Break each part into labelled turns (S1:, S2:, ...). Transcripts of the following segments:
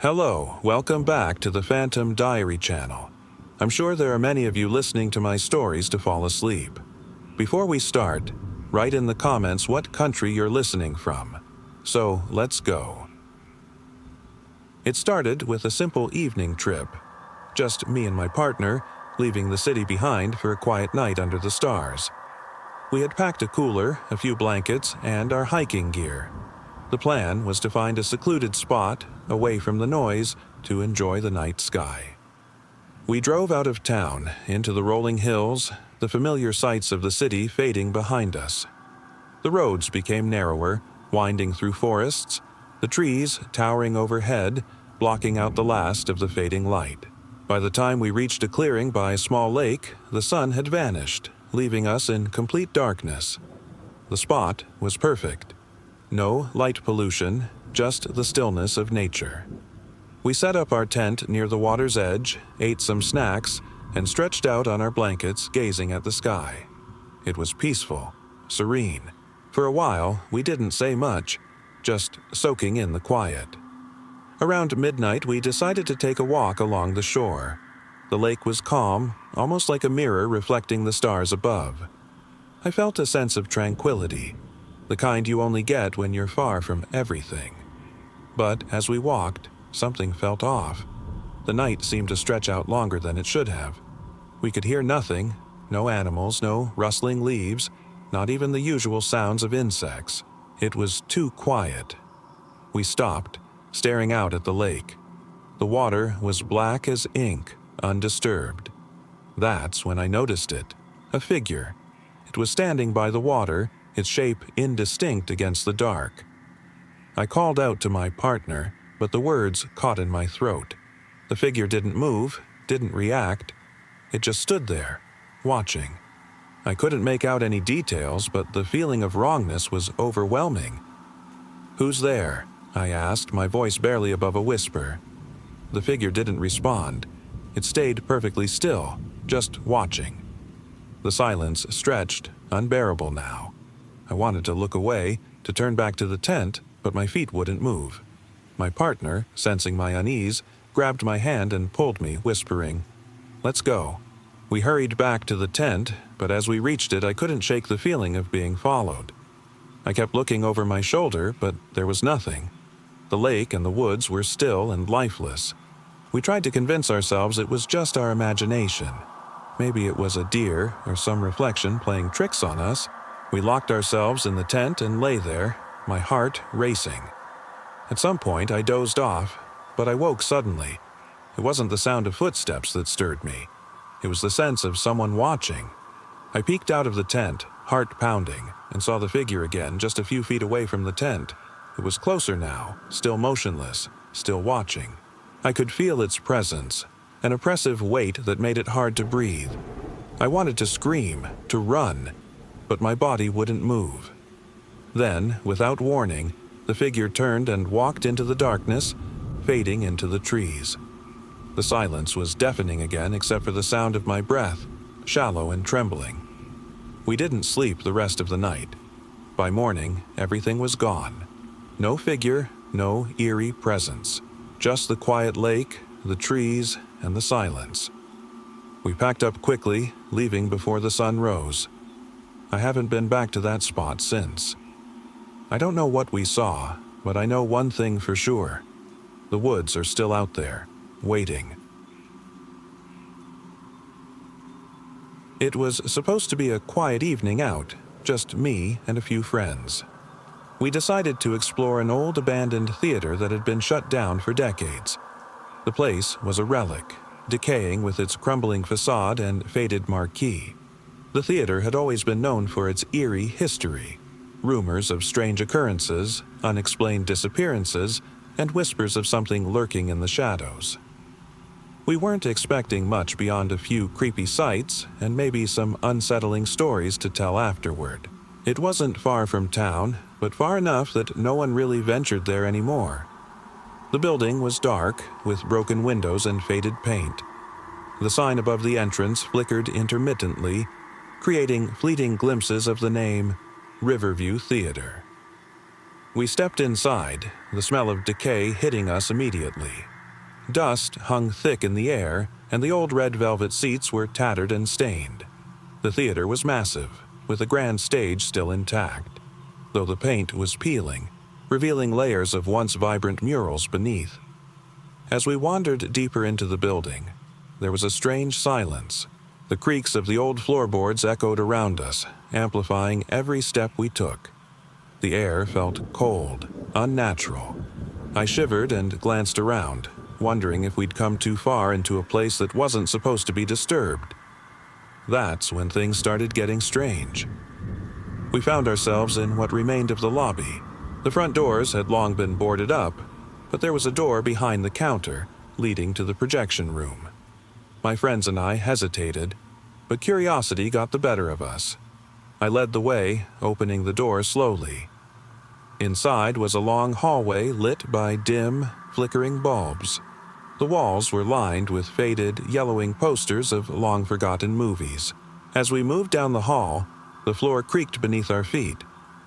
S1: Hello, welcome back to the Phantom Diary channel. I'm sure there are many of you listening to my stories to fall asleep. Before we start, write in the comments what country you're listening from. So, let's go. It started with a simple evening trip. Just me and my partner, leaving the city behind for a quiet night under the stars. We had packed a cooler, a few blankets, and our hiking gear. The plan was to find a secluded spot, away from the noise, to enjoy the night sky. We drove out of town, into the rolling hills, the familiar sights of the city fading behind us. The roads became narrower, winding through forests, the trees towering overhead, blocking out the last of the fading light. By the time we reached a clearing by a small lake, the sun had vanished, leaving us in complete darkness. The spot was perfect. No light pollution, just the stillness of nature. We set up our tent near the water's edge, ate some snacks, and stretched out on our blankets, gazing at the sky. It was peaceful, serene. For a while, we didn't say much, just soaking in the quiet. Around midnight, we decided to take a walk along the shore. The lake was calm, almost like a mirror reflecting the stars above. I felt a sense of tranquility, the kind you only get when you're far from everything. But as we walked, something felt off. The night seemed to stretch out longer than it should have. We could hear nothing, no animals, no rustling leaves, not even the usual sounds of insects. It was too quiet. We stopped, staring out at the lake. The water was black as ink, undisturbed. That's when I noticed it, a figure. It was standing by the water, its shape indistinct against the dark. I called out to my partner, but the words caught in my throat. The figure didn't move, didn't react. It just stood there, watching. I couldn't make out any details, but the feeling of wrongness was overwhelming. "Who's there?" I asked, my voice barely above a whisper. The figure didn't respond. It stayed perfectly still, just watching. The silence stretched, unbearable now. I wanted to look away, to turn back to the tent, but my feet wouldn't move. My partner, sensing my unease, grabbed my hand and pulled me, whispering, "Let's go." We hurried back to the tent, but as we reached it, I couldn't shake the feeling of being followed. I kept looking over my shoulder, but there was nothing. The lake and the woods were still and lifeless. We tried to convince ourselves it was just our imagination. Maybe it was a deer or some reflection playing tricks on us. We locked ourselves in the tent and lay there, my heart racing. At some point, I dozed off, but I woke suddenly. It wasn't the sound of footsteps that stirred me. It was the sense of someone watching. I peeked out of the tent, heart pounding, and saw the figure again just a few feet away from the tent. It was closer now, still motionless, still watching. I could feel its presence, an oppressive weight that made it hard to breathe. I wanted to scream, to run, but my body wouldn't move. Then, without warning, the figure turned and walked into the darkness, fading into the trees. The silence was deafening again except for the sound of my breath, shallow and trembling. We didn't sleep the rest of the night. By morning, everything was gone. No figure, no eerie presence. Just the quiet lake, the trees, and the silence. We packed up quickly, leaving before the sun rose. I haven't been back to that spot since. I don't know what we saw, but I know one thing for sure. The woods are still out there, waiting. It was supposed to be a quiet evening out, just me and a few friends. We decided to explore an old abandoned theater that had been shut down for decades. The place was a relic, decaying with its crumbling facade and faded marquee. The theater had always been known for its eerie history, rumors of strange occurrences, unexplained disappearances, and whispers of something lurking in the shadows. We weren't expecting much beyond a few creepy sights and maybe some unsettling stories to tell afterward. It wasn't far from town, but far enough that no one really ventured there anymore. The building was dark, with broken windows and faded paint. The sign above the entrance flickered intermittently, creating fleeting glimpses of the name Riverview Theater. We stepped inside, the smell of decay hitting us immediately. Dust hung thick in the air, and the old red velvet seats were tattered and stained. The theater was massive, with the grand stage still intact, though the paint was peeling, revealing layers of once vibrant murals beneath. As we wandered deeper into the building, there was a strange silence. The creaks of the old floorboards echoed around us, amplifying every step we took. The air felt cold, unnatural. I shivered and glanced around, wondering if we'd come too far into a place that wasn't supposed to be disturbed. That's when things started getting strange. We found ourselves in what remained of the lobby. The front doors had long been boarded up, but there was a door behind the counter leading to the projection room. My friends and I hesitated, but curiosity got the better of us. I led the way, opening the door slowly. Inside was a long hallway lit by dim, flickering bulbs. The walls were lined with faded, yellowing posters of long-forgotten movies. As we moved down the hall, the floor creaked beneath our feet,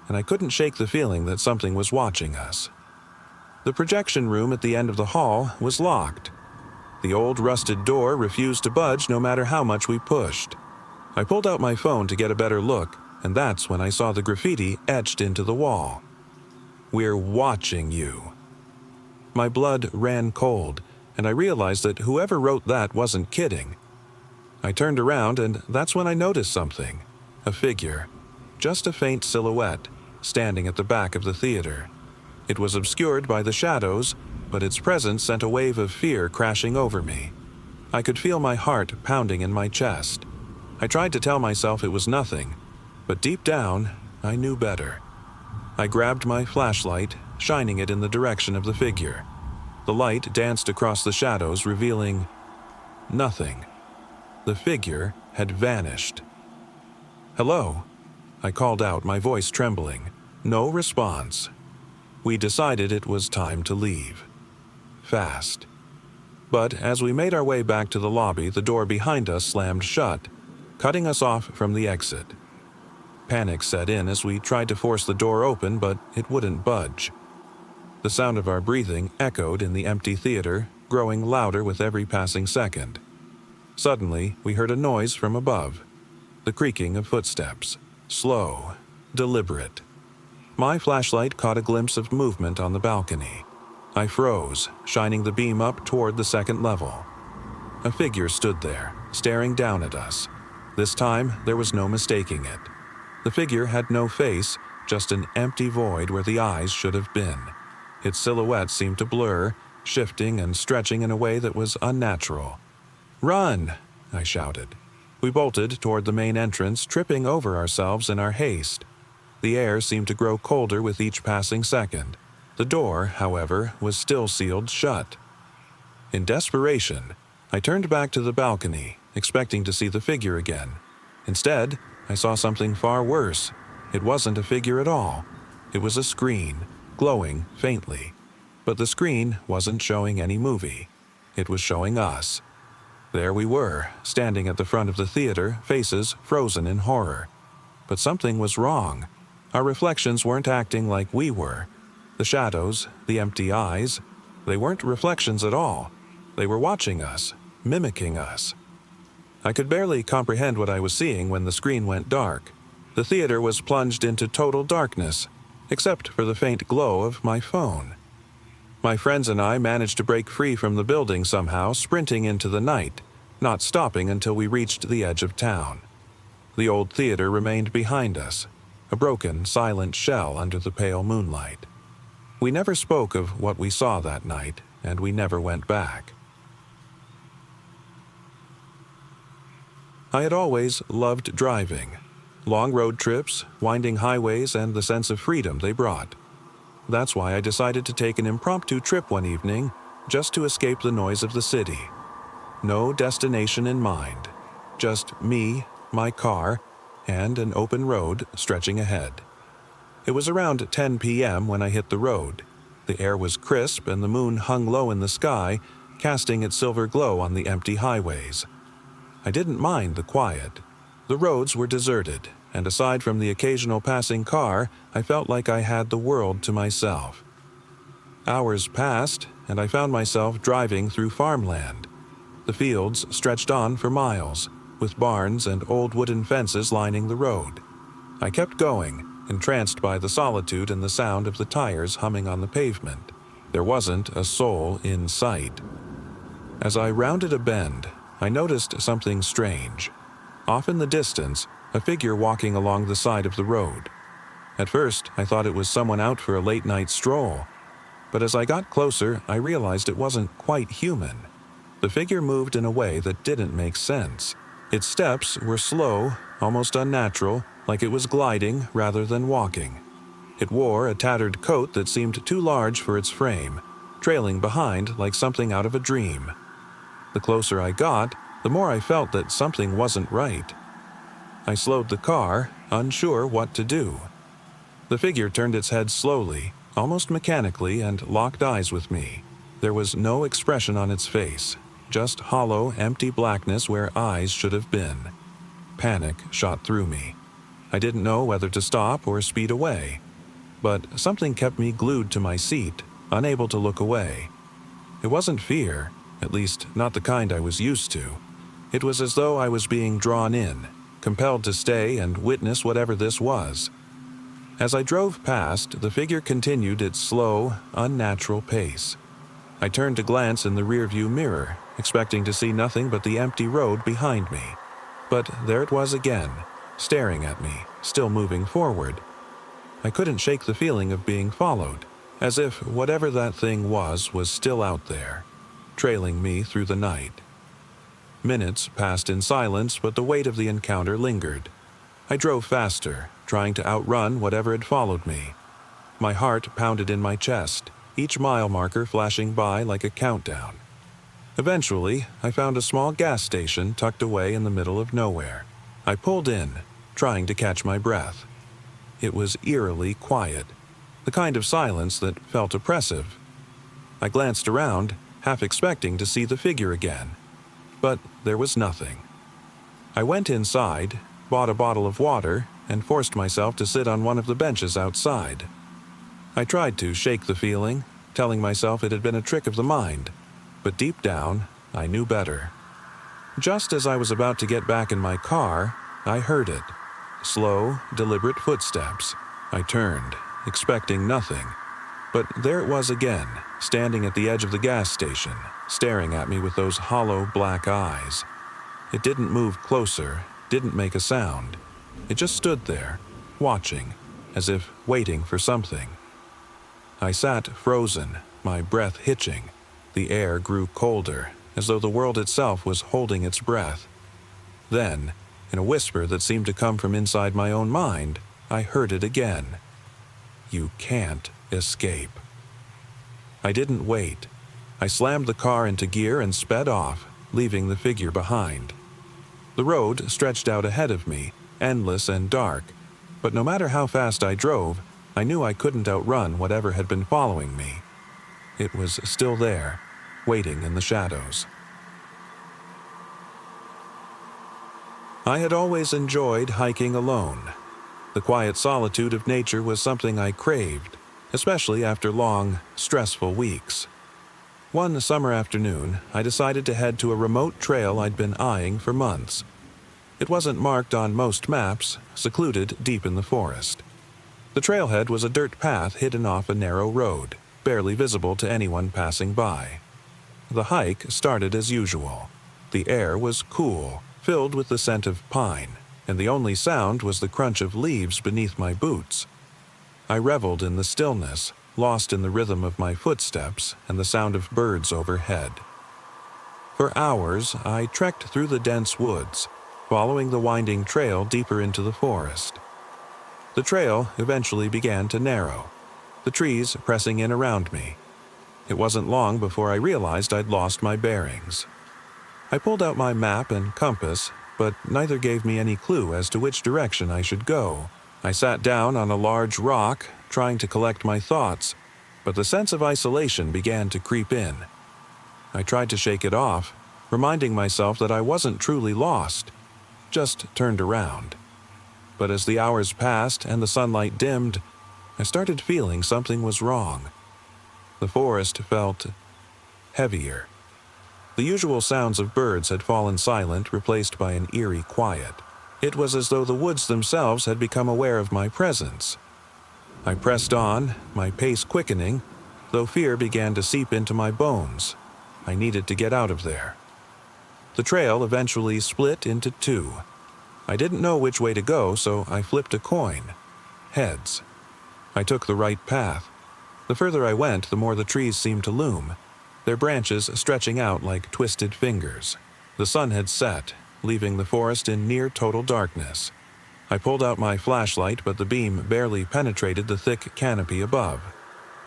S1: and I couldn't shake the feeling that something was watching us. The projection room at the end of the hall was locked. The old rusted door refused to budge no matter how much we pushed. I pulled out my phone to get a better look, and that's when I saw the graffiti etched into the wall. "We're watching you." My blood ran cold, and I realized that whoever wrote that wasn't kidding. I turned around, and that's when I noticed something. A figure, just a faint silhouette, standing at the back of the theater. It was obscured by the shadows, but its presence sent a wave of fear crashing over me. I could feel my heart pounding in my chest. I tried to tell myself it was nothing, but deep down, I knew better. I grabbed my flashlight, shining it in the direction of the figure. The light danced across the shadows, revealing nothing. The figure had vanished. "Hello?" I called out, my voice trembling. No response. We decided it was time to leave. Fast. But as we made our way back to the lobby, the door behind us slammed shut, cutting us off from the exit. Panic set in as we tried to force the door open, but it wouldn't budge. The sound of our breathing echoed in the empty theater, growing louder with every passing second. Suddenly, we heard a noise from above. The creaking of footsteps. Slow, deliberate. My flashlight caught a glimpse of movement on the balcony. I froze, shining the beam up toward the second level. A figure stood there, staring down at us. This time, there was no mistaking it. The figure had no face, just an empty void where the eyes should have been. Its silhouette seemed to blur, shifting and stretching in a way that was unnatural. "Run!" I shouted. We bolted toward the main entrance, tripping over ourselves in our haste. The air seemed to grow colder with each passing second. The door, however, was still sealed shut. In desperation, I turned back to the balcony, expecting to see the figure again. Instead, I saw something far worse. It wasn't a figure at all. It was a screen, glowing faintly. But the screen wasn't showing any movie. It was showing us. There we were, standing at the front of the theater, faces frozen in horror. But something was wrong. Our reflections weren't acting like we were. The shadows, the empty eyes, they weren't reflections at all. They were watching us, mimicking us. I could barely comprehend what I was seeing when the screen went dark. The theater was plunged into total darkness, except for the faint glow of my phone. My friends and I managed to break free from the building somehow, sprinting into the night, not stopping until we reached the edge of town. The old theater remained behind us, a broken, silent shell under the pale moonlight. We never spoke of what we saw that night, and we never went back. I had always loved driving. Long road trips, winding highways, and the sense of freedom they brought. That's why I decided to take an impromptu trip one evening, just to escape the noise of the city. No destination in mind. Just me, my car, and an open road stretching ahead. It was around 10 p.m. when I hit the road. The air was crisp and the moon hung low in the sky, casting its silver glow on the empty highways. I didn't mind the quiet. The roads were deserted, and aside from the occasional passing car, I felt like I had the world to myself. Hours passed, and I found myself driving through farmland. The fields stretched on for miles, with barns and old wooden fences lining the road. I kept going, entranced by the solitude and the sound of the tires humming on the pavement. There wasn't a soul in sight. As I rounded a bend, I noticed something strange. Off in the distance, a figure walking along the side of the road. At first, I thought it was someone out for a late-night stroll, but as I got closer, I realized it wasn't quite human. The figure moved in a way that didn't make sense. Its steps were slow, almost unnatural, like it was gliding rather than walking. It wore a tattered coat that seemed too large for its frame, trailing behind like something out of a dream. The closer I got, the more I felt that something wasn't right. I slowed the car, unsure what to do. The figure turned its head slowly, almost mechanically, and locked eyes with me. There was no expression on its face, just hollow, empty blackness where eyes should have been. Panic shot through me. I didn't know whether to stop or speed away, but something kept me glued to my seat, unable to look away. It wasn't fear, at least not the kind I was used to. It was as though I was being drawn in, compelled to stay and witness whatever this was. As I drove past, the figure continued its slow, unnatural pace. I turned to glance in the rearview mirror, expecting to see nothing but the empty road behind me. But there it was again, staring at me, still moving forward. I couldn't shake the feeling of being followed, as if whatever that thing was still out there, trailing me through the night. Minutes passed in silence, but the weight of the encounter lingered. I drove faster, trying to outrun whatever had followed me. My heart pounded in my chest, each mile marker flashing by like a countdown. Eventually, I found a small gas station tucked away in the middle of nowhere. I pulled in, trying to catch my breath. It was eerily quiet, the kind of silence that felt oppressive. I glanced around, half expecting to see the figure again, but there was nothing. I went inside, bought a bottle of water, and forced myself to sit on one of the benches outside. I tried to shake the feeling, telling myself it had been a trick of the mind, but deep down, I knew better. Just as I was about to get back in my car, I heard it. Slow, deliberate footsteps. I turned, expecting nothing. But there it was again, standing at the edge of the gas station, staring at me with those hollow black eyes. It didn't move closer, didn't make a sound. It just stood there, watching, as if waiting for something. I sat frozen, my breath hitching. The air grew colder, as though the world itself was holding its breath. Then, in a whisper that seemed to come from inside my own mind, I heard it again. You can't escape. I didn't wait. I slammed the car into gear and sped off, leaving the figure behind. The road stretched out ahead of me, endless and dark, but no matter how fast I drove, I knew I couldn't outrun whatever had been following me. It was still there, waiting in the shadows. I had always enjoyed hiking alone. The quiet solitude of nature was something I craved, especially after long, stressful weeks. One summer afternoon, I decided to head to a remote trail I'd been eyeing for months. It wasn't marked on most maps, secluded deep in the forest. The trailhead was a dirt path hidden off a narrow road, barely visible to anyone passing by. The hike started as usual. The air was cool, filled with the scent of pine, and the only sound was the crunch of leaves beneath my boots. I reveled in the stillness, lost in the rhythm of my footsteps and the sound of birds overhead. For hours, I trekked through the dense woods, following the winding trail deeper into the forest. The trail eventually began to narrow, the trees pressing in around me. It wasn't long before I realized I'd lost my bearings. I pulled out my map and compass, but neither gave me any clue as to which direction I should go. I sat down on a large rock, trying to collect my thoughts, but the sense of isolation began to creep in. I tried to shake it off, reminding myself that I wasn't truly lost, just turned around. but as the hours passed and the sunlight dimmed, I started feeling something was wrong. The forest felt heavier. The usual sounds of birds had fallen silent, replaced by an eerie quiet. It was as though the woods themselves had become aware of my presence. I pressed on, my pace quickening, though fear began to seep into my bones. I needed to get out of there. The trail eventually split into two. I didn't know which way to go, so I flipped a coin. Heads. I took the right path. The further I went, the more the trees seemed to loom, their branches stretching out like twisted fingers. The sun had set, leaving the forest in near total darkness. I pulled out my flashlight, but the beam barely penetrated the thick canopy above.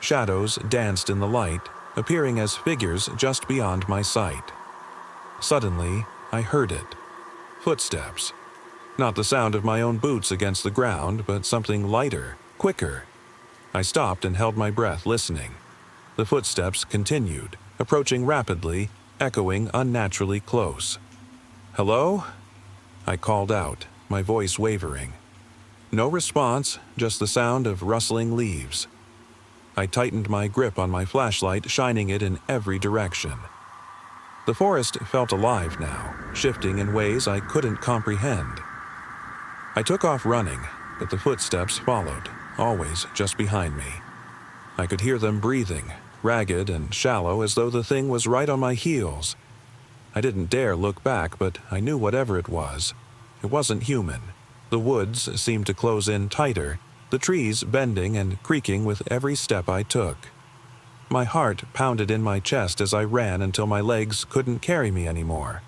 S1: Shadows danced in the light, appearing as figures just beyond my sight. Suddenly, I heard it. Footsteps. Not the sound of my own boots against the ground, but something lighter, quicker. I stopped and held my breath, listening. The footsteps continued, approaching rapidly, echoing unnaturally close. "Hello?" I called out, my voice wavering. No response, just the sound of rustling leaves. I tightened my grip on my flashlight, shining it in every direction. The forest felt alive now, shifting in ways I couldn't comprehend. I took off running, but the footsteps followed, always just behind me. I could hear them breathing, ragged and shallow, as though the thing was right on my heels. I didn't dare look back, but I knew whatever it wasn't human. The woods seemed to close in tighter, the trees bending and creaking with every step I took. My heart pounded in my chest as I ran until my legs couldn't carry me anymore.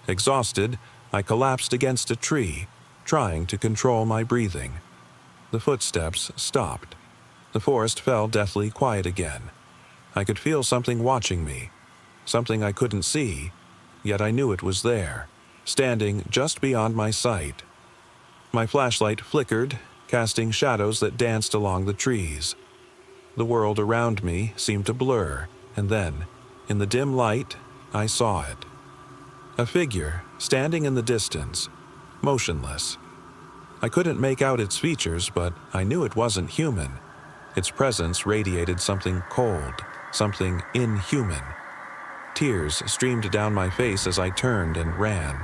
S1: Exhausted, I collapsed against a tree, trying to control my breathing. The footsteps stopped. The forest fell deathly quiet again. I could feel something watching me, something I couldn't see, yet I knew it was there, standing just beyond my sight. My flashlight flickered, casting shadows that danced along the trees. The world around me seemed to blur, and then, in the dim light, I saw it. A figure, standing in the distance, motionless. I couldn't make out its features, but I knew it wasn't human. Its presence radiated something cold, something inhuman. Tears streamed down my face as I turned and ran.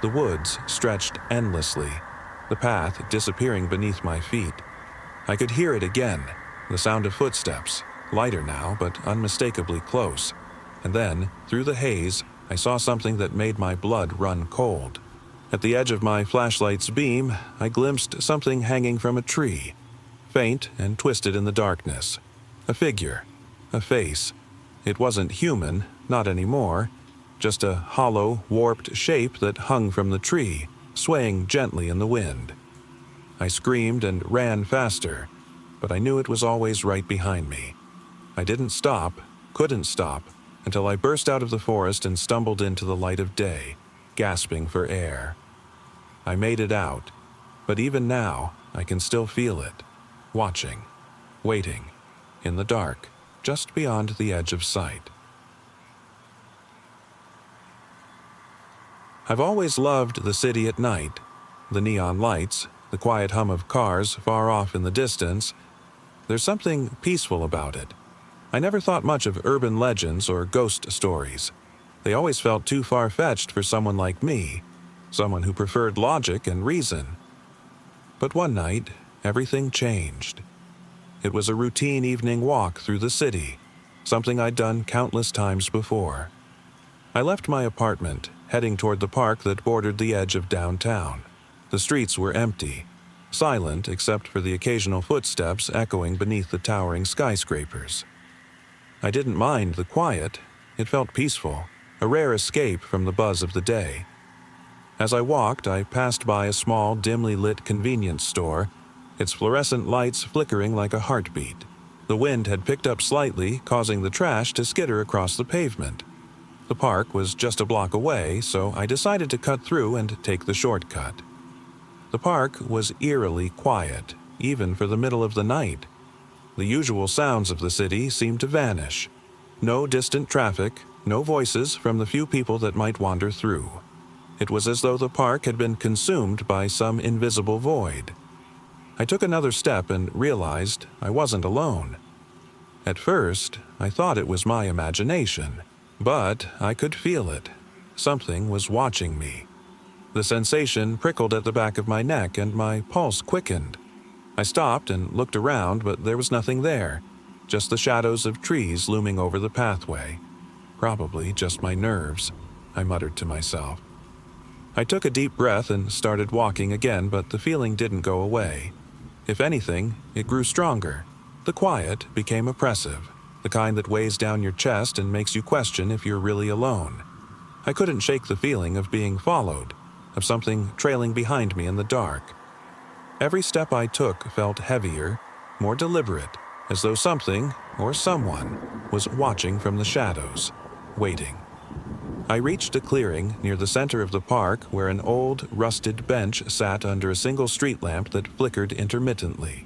S1: The woods stretched endlessly, the path disappearing beneath my feet. I could hear it again, the sound of footsteps, lighter now but unmistakably close. And then, through the haze, I saw something that made my blood run cold. At the edge of my flashlight's beam, I glimpsed something hanging from a tree, faint and twisted in the darkness. A figure, a face. It wasn't human, not anymore, just a hollow, warped shape that hung from the tree, swaying gently in the wind. I screamed and ran faster, but I knew it was always right behind me. I didn't stop, couldn't stop, until I burst out of the forest and stumbled into the light of day, gasping for air. I made it out, but even now, I can still feel it, watching, waiting, in the dark, just beyond the edge of sight. I've always loved the city at night, the neon lights, the quiet hum of cars far off in the distance. There's something peaceful about it. I never thought much of urban legends or ghost stories. They always felt too far-fetched for someone like me, someone who preferred logic and reason. But one night, everything changed. It was a routine evening walk through the city, something I'd done countless times before. I left my apartment, heading toward the park that bordered the edge of downtown. The streets were empty, silent except for the occasional footsteps echoing beneath the towering skyscrapers. I didn't mind the quiet. It felt peaceful, a rare escape from the buzz of the day. As I walked, I passed by a small, dimly lit convenience store, its fluorescent lights flickering like a heartbeat. The wind had picked up slightly, causing the trash to skitter across the pavement. The park was just a block away, so I decided to cut through and take the shortcut. The park was eerily quiet, even for the middle of the night. The usual sounds of the city seemed to vanish. No distant traffic, no voices from the few people that might wander through. It was as though the park had been consumed by some invisible void. I took another step and realized I wasn't alone. At first, I thought it was my imagination, but I could feel it. Something was watching me. The sensation prickled at the back of my neck and my pulse quickened. I stopped and looked around, but there was nothing there, just the shadows of trees looming over the pathway. Probably just my nerves, I muttered to myself. I took a deep breath and started walking again, but the feeling didn't go away. If anything, it grew stronger. The quiet became oppressive, the kind that weighs down your chest and makes you question if you're really alone. I couldn't shake the feeling of being followed, of something trailing behind me in the dark. Every step I took felt heavier, more deliberate, as though something, or someone, was watching from the shadows, waiting. I reached a clearing near the center of the park where an old, rusted bench sat under a single street lamp that flickered intermittently.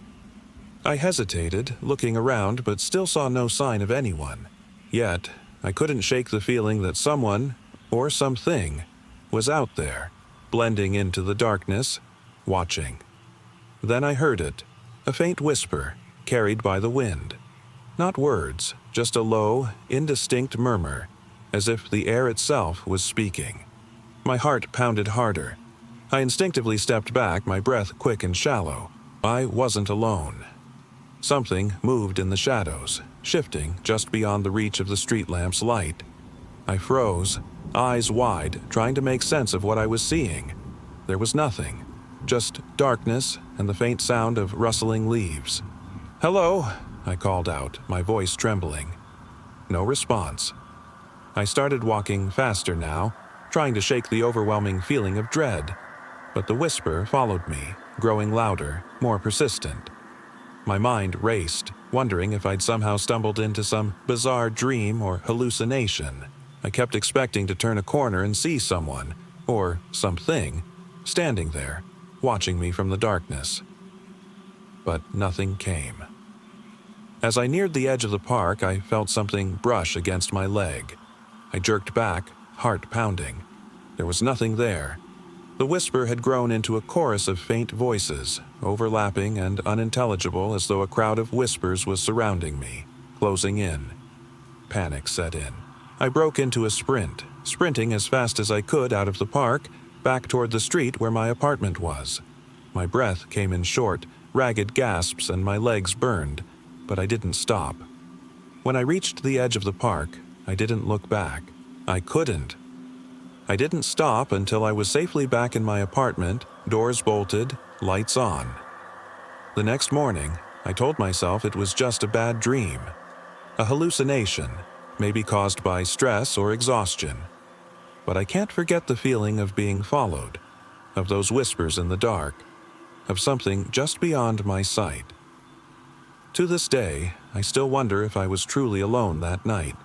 S1: I hesitated, looking around, but still saw no sign of anyone. Yet, I couldn't shake the feeling that someone, or something, was out there, blending into the darkness, watching. Then I heard it, a faint whisper, carried by the wind. Not words, just a low, indistinct murmur, as if the air itself was speaking. My heart pounded harder. I instinctively stepped back, my breath quick and shallow. I wasn't alone. Something moved in the shadows, shifting just beyond the reach of the street lamp's light. I froze, eyes wide, trying to make sense of what I was seeing. There was nothing, just darkness and the faint sound of rustling leaves. "Hello," I called out, my voice trembling. No response. I started walking faster now, trying to shake the overwhelming feeling of dread. But the whisper followed me, growing louder, more persistent. My mind raced, wondering if I'd somehow stumbled into some bizarre dream or hallucination. I kept expecting to turn a corner and see someone, or something, standing there, watching me from the darkness. But nothing came. As I neared the edge of the park, I felt something brush against my leg. I jerked back, heart pounding. There was nothing there. The whisper had grown into a chorus of faint voices, overlapping and unintelligible as though a crowd of whispers was surrounding me, closing in. Panic set in. I broke into a sprint, sprinting as fast as I could out of the park, back toward the street where my apartment was. My breath came in short, ragged gasps and my legs burned, but I didn't stop. When I reached the edge of the park, I didn't look back. I couldn't. I didn't stop until I was safely back in my apartment, doors bolted, lights on. The next morning, I told myself it was just a bad dream, a hallucination, maybe caused by stress or exhaustion. But I can't forget the feeling of being followed, of those whispers in the dark, of something just beyond my sight. To this day, I still wonder if I was truly alone that night,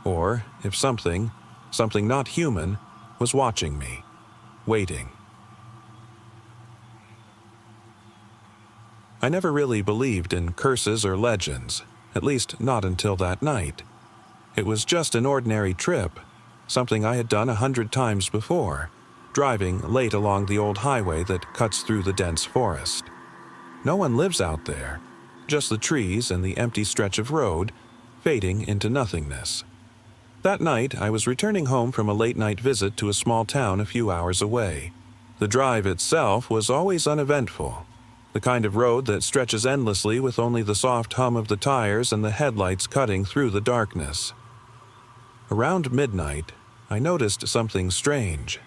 S1: or if something not human, was watching me, waiting. I never really believed in curses or legends, at least not until that night. It was just an ordinary trip, something I had done 100 times before, driving late along the old highway that cuts through the dense forest. No one lives out there, just the trees and the empty stretch of road, fading into nothingness. That night, I was returning home from a late-night visit to a small town a few hours away. The drive itself was always uneventful, the kind of road that stretches endlessly with only the soft hum of the tires and the headlights cutting through the darkness. Around midnight, I noticed something strange.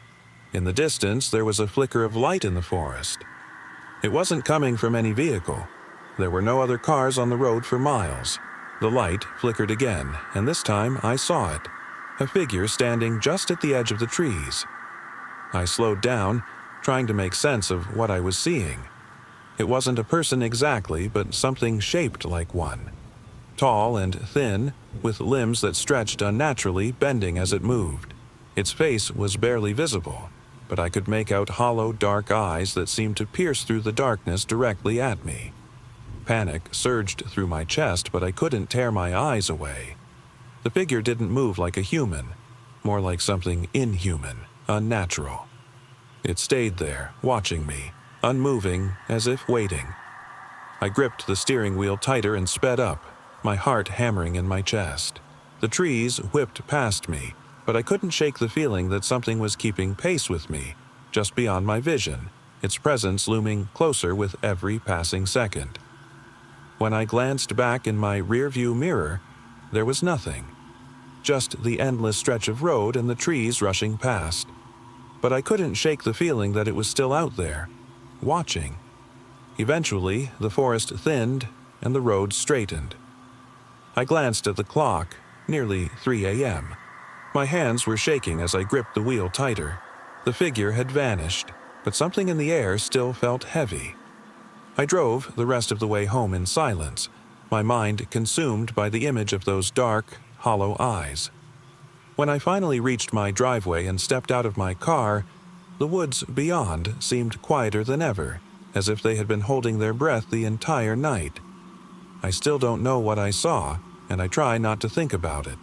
S1: In the distance, there was a flicker of light in the forest. It wasn't coming from any vehicle. There were no other cars on the road for miles. The light flickered again, and this time I saw it, a figure standing just at the edge of the trees. I slowed down, trying to make sense of what I was seeing. It wasn't a person exactly, but something shaped like one. Tall and thin, with limbs that stretched unnaturally, bending as it moved. Its face was barely visible, but I could make out hollow, dark eyes that seemed to pierce through the darkness directly at me. Panic surged through my chest, but I couldn't tear my eyes away. The figure didn't move like a human, more like something inhuman, unnatural. It stayed there, watching me, unmoving, as if waiting. I gripped the steering wheel tighter and sped up, my heart hammering in my chest. The trees whipped past me, but I couldn't shake the feeling that something was keeping pace with me, just beyond my vision, its presence looming closer with every passing second. When I glanced back in my rearview mirror, there was nothing. Just the endless stretch of road and the trees rushing past. But I couldn't shake the feeling that it was still out there, watching. Eventually, the forest thinned and the road straightened. I glanced at the clock, nearly 3 a.m. My hands were shaking as I gripped the wheel tighter. The figure had vanished, but something in the air still felt heavy. I drove the rest of the way home in silence, my mind consumed by the image of those dark, hollow eyes. When I finally reached my driveway and stepped out of my car, the woods beyond seemed quieter than ever, as if they had been holding their breath the entire night. I still don't know what I saw, and I try not to think about it.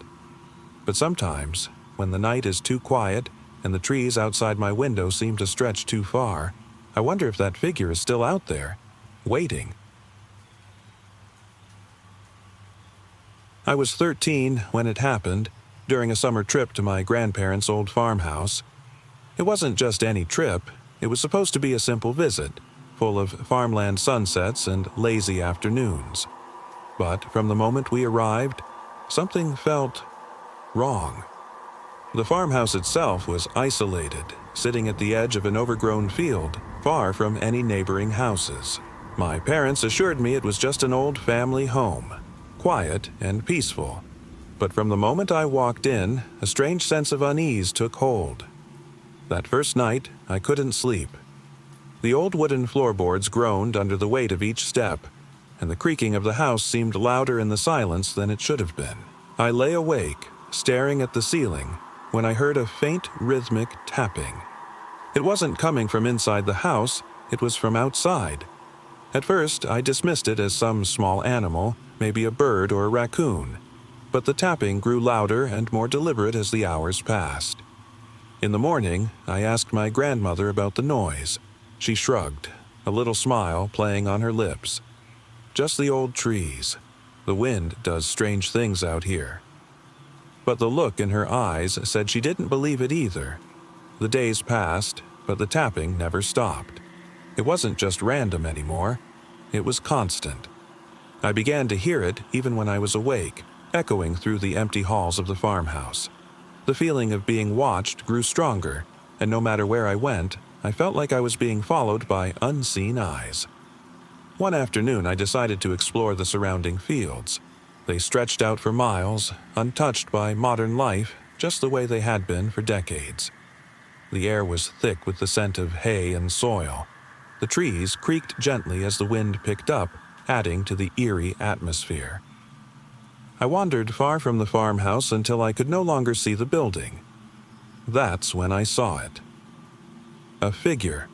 S1: But sometimes, when the night is too quiet and the trees outside my window seem to stretch too far, I wonder if that figure is still out there, waiting. I was 13 when it happened, during a summer trip to my grandparents' old farmhouse. It wasn't just any trip, it was supposed to be a simple visit, full of farmland sunsets and lazy afternoons. But from the moment we arrived, something felt wrong. The farmhouse itself was isolated, sitting at the edge of an overgrown field, far from any neighboring houses. My parents assured me it was just an old family home, quiet and peaceful. But from the moment I walked in, a strange sense of unease took hold. That first night, I couldn't sleep. The old wooden floorboards groaned under the weight of each step, and the creaking of the house seemed louder in the silence than it should have been. I lay awake, staring at the ceiling, when I heard a faint rhythmic tapping. It wasn't coming from inside the house, it was from outside. At first, I dismissed it as some small animal, maybe a bird or a raccoon, but the tapping grew louder and more deliberate as the hours passed. In the morning, I asked my grandmother about the noise. She shrugged, a little smile playing on her lips. Just the old trees. The wind does strange things out here. But the look in her eyes said she didn't believe it either. The days passed, but the tapping never stopped. It wasn't just random anymore. It was constant. I began to hear it even when I was awake, echoing through the empty halls of the farmhouse. The feeling of being watched grew stronger, and no matter where I went, I felt like I was being followed by unseen eyes. One afternoon, I decided to explore the surrounding fields. They stretched out for miles, untouched by modern life, just the way they had been for decades. The air was thick with the scent of hay and soil. The trees creaked gently as the wind picked up, adding to the eerie atmosphere. I wandered far from the farmhouse until I could no longer see the building. That's when I saw it. A figure.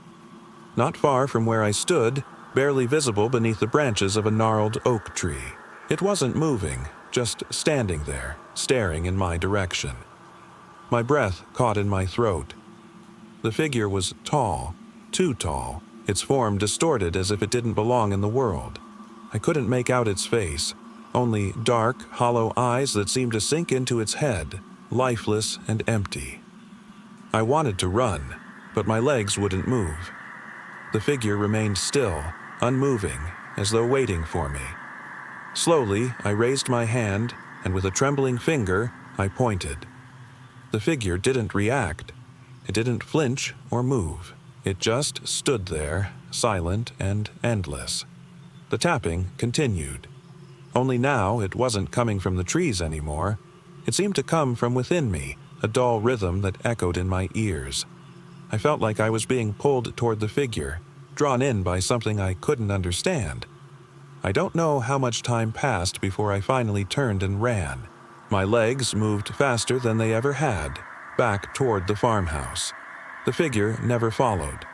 S1: Not far from where I stood, barely visible beneath the branches of a gnarled oak tree. It wasn't moving, just standing there, staring in my direction. My breath caught in my throat. The figure was tall, too tall, its form distorted as if it didn't belong in the world. I couldn't make out its face, only dark, hollow eyes that seemed to sink into its head, lifeless and empty. I wanted to run, but my legs wouldn't move. The figure remained still, unmoving, as though waiting for me. Slowly, I raised my hand, and with a trembling finger, I pointed. The figure didn't react. It didn't flinch or move. It just stood there, silent and endless. The tapping continued. Only now it wasn't coming from the trees anymore. It seemed to come from within me, a dull rhythm that echoed in my ears. I felt like I was being pulled toward the figure, drawn in by something I couldn't understand. I don't know how much time passed before I finally turned and ran. My legs moved faster than they ever had, back toward the farmhouse. The figure never followed.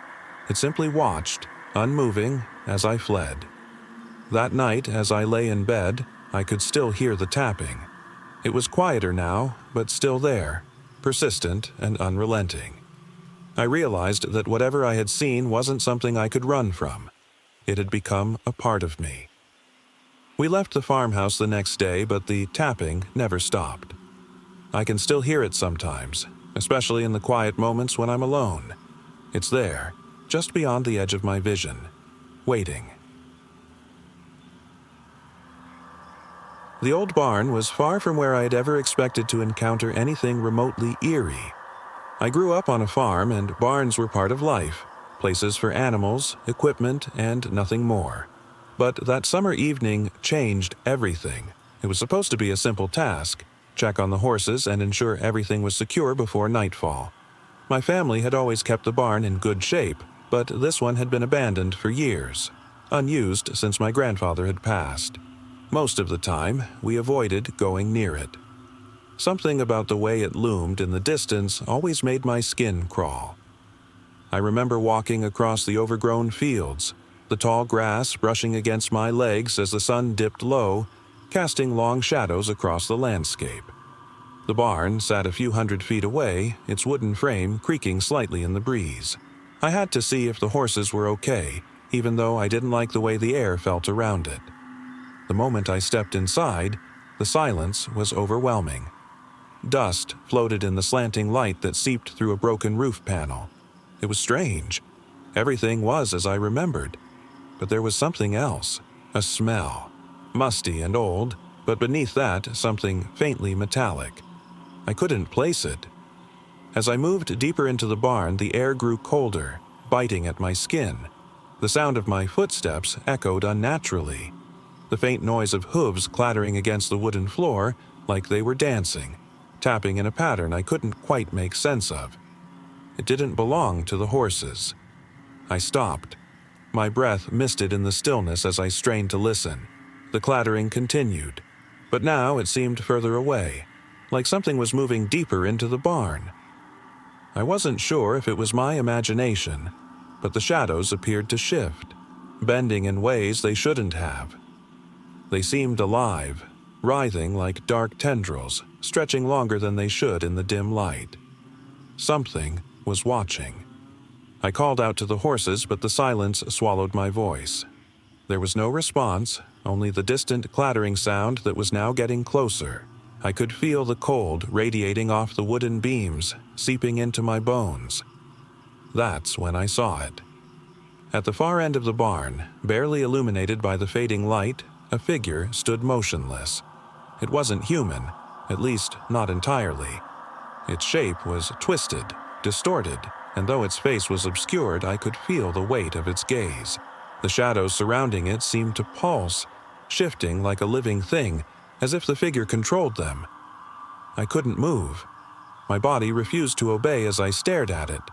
S1: It simply watched, unmoving, as I fled. That night, as I lay in bed, I could still hear the tapping. It was quieter now, but still there, persistent and unrelenting. I realized that whatever I had seen wasn't something I could run from. It had become a part of me. We left the farmhouse the next day, but the tapping never stopped. I can still hear it sometimes, especially in the quiet moments when I'm alone. It's there, just beyond the edge of my vision, waiting. The old barn was far from where I had ever expected to encounter anything remotely eerie. I grew up on a farm, and barns were part of life, places for animals, equipment, and nothing more. But that summer evening changed everything. It was supposed to be a simple task: check on the horses and ensure everything was secure before nightfall. My family had always kept the barn in good shape, but this one had been abandoned for years, unused since my grandfather had passed. Most of the time, we avoided going near it. Something about the way it loomed in the distance always made my skin crawl. I remember walking across the overgrown fields, the tall grass brushing against my legs as the sun dipped low, casting long shadows across the landscape. The barn sat a few hundred feet away, its wooden frame creaking slightly in the breeze. I had to see if the horses were okay, even though I didn't like the way the air felt around it. The moment I stepped inside, the silence was overwhelming. Dust floated in the slanting light that seeped through a broken roof panel. It was strange. Everything was as I remembered. But there was something else, a smell. Musty and old, but beneath that, something faintly metallic. I couldn't place it. As I moved deeper into the barn, the air grew colder, biting at my skin. The sound of my footsteps echoed unnaturally. The faint noise of hooves clattering against the wooden floor like they were dancing, tapping in a pattern I couldn't quite make sense of. It didn't belong to the horses. I stopped. My breath misted in the stillness as I strained to listen. The clattering continued, but now it seemed further away, like something was moving deeper into the barn. I wasn't sure if it was my imagination, but the shadows appeared to shift, bending in ways they shouldn't have. They seemed alive, writhing like dark tendrils, stretching longer than they should in the dim light. Something was watching. I called out to the horses, but the silence swallowed my voice. There was no response, only the distant clattering sound that was now getting closer. I could feel the cold radiating off the wooden beams, seeping into my bones. That's when I saw it. At the far end of the barn, barely illuminated by the fading light, a figure stood motionless. It wasn't human, at least not entirely. Its shape was twisted, distorted, and though its face was obscured, I could feel the weight of its gaze. The shadows surrounding it seemed to pulse, shifting like a living thing, as if the figure controlled them. I couldn't move. My body refused to obey as I stared at it.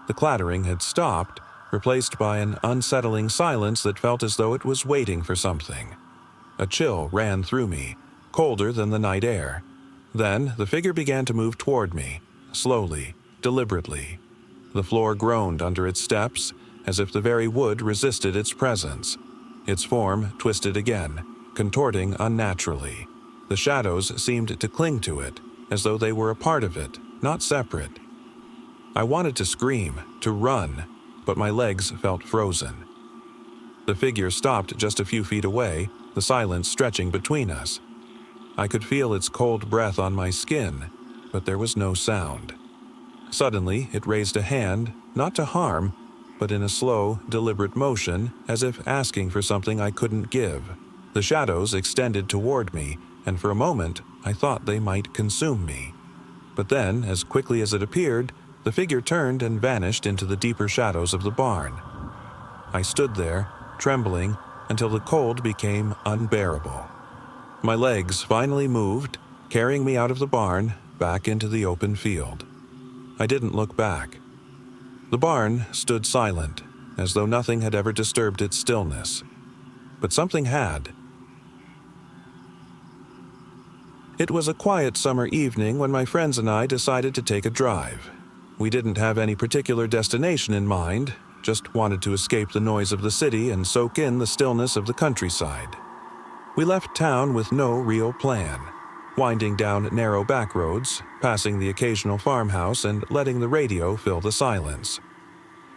S1: The clattering had stopped, replaced by an unsettling silence that felt as though it was waiting for something. A chill ran through me, colder than the night air. Then the figure began to move toward me, slowly, deliberately. The floor groaned under its steps, as if the very wood resisted its presence. Its form twisted again, contorting unnaturally. The shadows seemed to cling to it, as though they were a part of it, not separate. I wanted to scream, to run, but my legs felt frozen. The figure stopped just a few feet away, the silence stretching between us. I could feel its cold breath on my skin, but there was no sound. Suddenly, it raised a hand, not to harm, but in a slow, deliberate motion, as if asking for something I couldn't give. The shadows extended toward me, and for a moment, I thought they might consume me. But then, as quickly as it appeared, the figure turned and vanished into the deeper shadows of the barn. I stood there, trembling, until the cold became unbearable. My legs finally moved, carrying me out of the barn, back into the open field. I didn't look back. The barn stood silent, as though nothing had ever disturbed its stillness. But something had. It was a quiet summer evening when my friends and I decided to take a drive. We didn't have any particular destination in mind, just wanted to escape the noise of the city and soak in the stillness of the countryside. We left town with no real plan. winding down narrow back roads, passing the occasional farmhouse and letting the radio fill the silence.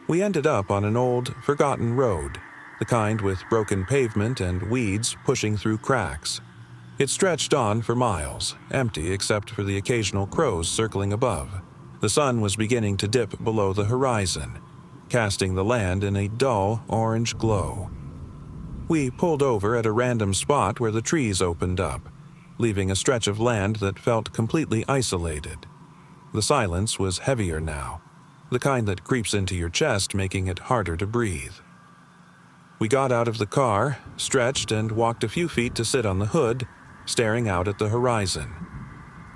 S1: We ended up on an old, forgotten road, the kind with broken pavement and weeds pushing through cracks. It stretched on for miles, empty except for the occasional crows circling above. The sun was beginning to dip below the horizon, casting the land in a dull orange glow. We pulled over at a random spot where the trees opened up, leaving a stretch of land that felt completely isolated. The silence was heavier now, the kind that creeps into your chest, making it harder to breathe. We got out of the car, stretched, and walked a few feet to sit on the hood, staring out at the horizon.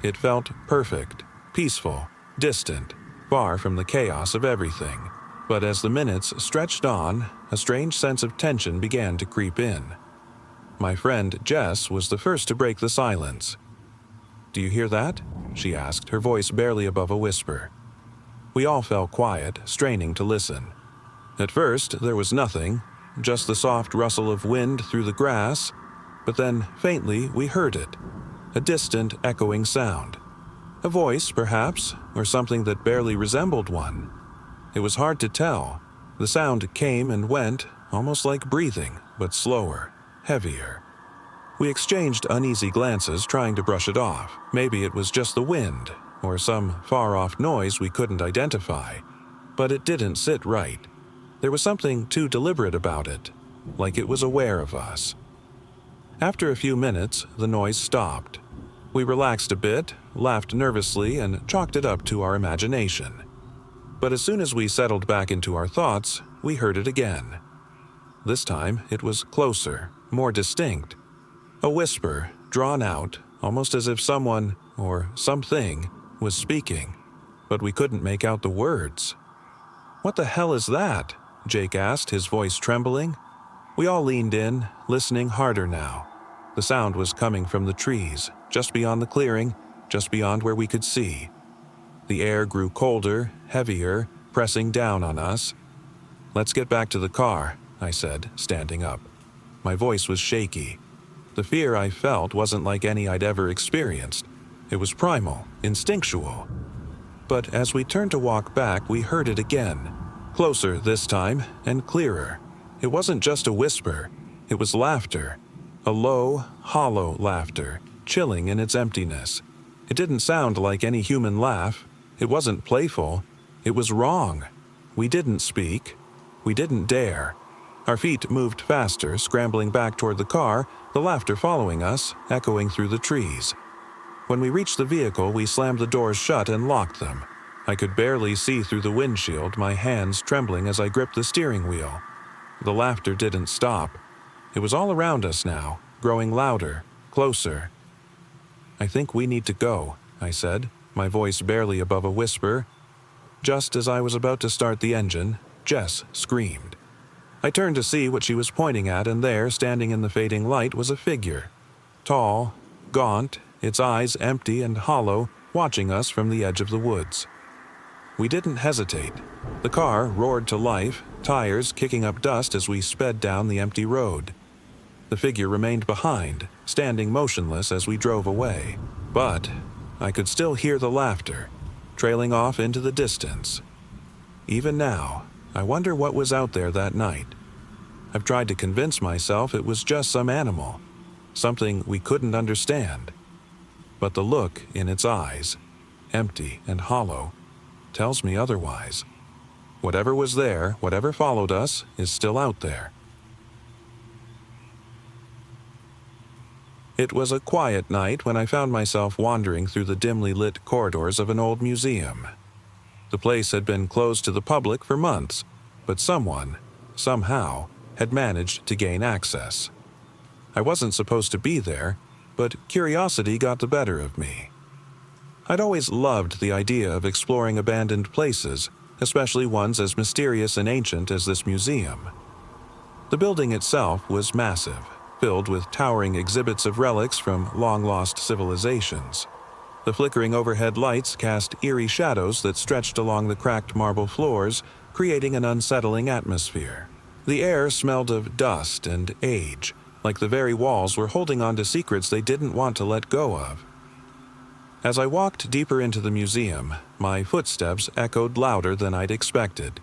S1: It felt perfect, peaceful, distant, far from the chaos of everything. But as the minutes stretched on, a strange sense of tension began to creep in. My friend Jess was the first to break the silence. "Do you hear that?" she asked, her voice barely above a whisper. We all fell quiet, straining to listen. At first, there was nothing, just the soft rustle of wind through the grass, but then, faintly, we heard it, a distant, echoing sound. A voice, perhaps, or something that barely resembled one. It was hard to tell. The sound came and went, almost like breathing, but slower, heavier. We exchanged uneasy glances, trying to brush it off. Maybe it was just the wind, or some far-off noise we couldn't identify. But it didn't sit right. There was something too deliberate about it, like it was aware of us. After a few minutes, the noise stopped. We relaxed a bit, laughed nervously, and chalked it up to our imagination. But as soon as we settled back into our thoughts, we heard it again. This time, it was closer, more distinct. A whisper, drawn out, almost as if someone, or something, was speaking, but we couldn't make out the words. "What the hell is that?" Jake asked, his voice trembling. We all leaned in, listening harder now. The sound was coming from the trees, just beyond the clearing, just beyond where we could see. The air grew colder, heavier, pressing down on us. "Let's get back to the car," I said, standing up. My voice was shaky. The fear I felt wasn't like any I'd ever experienced. It was primal, instinctual. But as we turned to walk back, we heard it again. Closer this time, and clearer. It wasn't just a whisper. It was laughter. A low, hollow laughter, chilling in its emptiness. It didn't sound like any human laugh. It wasn't playful. It was wrong. We didn't speak. We didn't dare. Our feet moved faster, scrambling back toward the car, the laughter following us, echoing through the trees. When we reached the vehicle, we slammed the doors shut and locked them. I could barely see through the windshield, my hands trembling as I gripped the steering wheel. The laughter didn't stop. It was all around us now, growing louder, closer. "I think we need to go," I said, my voice barely above a whisper. Just as I was about to start the engine, Jess screamed. I turned to see what she was pointing at, and there, standing in the fading light, was a figure. Tall, gaunt, its eyes empty and hollow, watching us from the edge of the woods. We didn't hesitate. The car roared to life, tires kicking up dust as we sped down the empty road. The figure remained behind, standing motionless as we drove away. But I could still hear the laughter, trailing off into the distance. Even now, I wonder what was out there that night. I've tried to convince myself it was just some animal, something we couldn't understand. But the look in its eyes, empty and hollow, tells me otherwise. Whatever was there, whatever followed us, is still out there. It was a quiet night when I found myself wandering through the dimly lit corridors of an old museum. The place had been closed to the public for months, but someone, somehow, had managed to gain access. I wasn't supposed to be there, but curiosity got the better of me. I'd always loved the idea of exploring abandoned places, especially ones as mysterious and ancient as this museum. The building itself was massive, filled with towering exhibits of relics from long-lost civilizations. The flickering overhead lights cast eerie shadows that stretched along the cracked marble floors, creating an unsettling atmosphere. The air smelled of dust and age, like the very walls were holding on to secrets they didn't want to let go of. As I walked deeper into the museum, my footsteps echoed louder than I'd expected.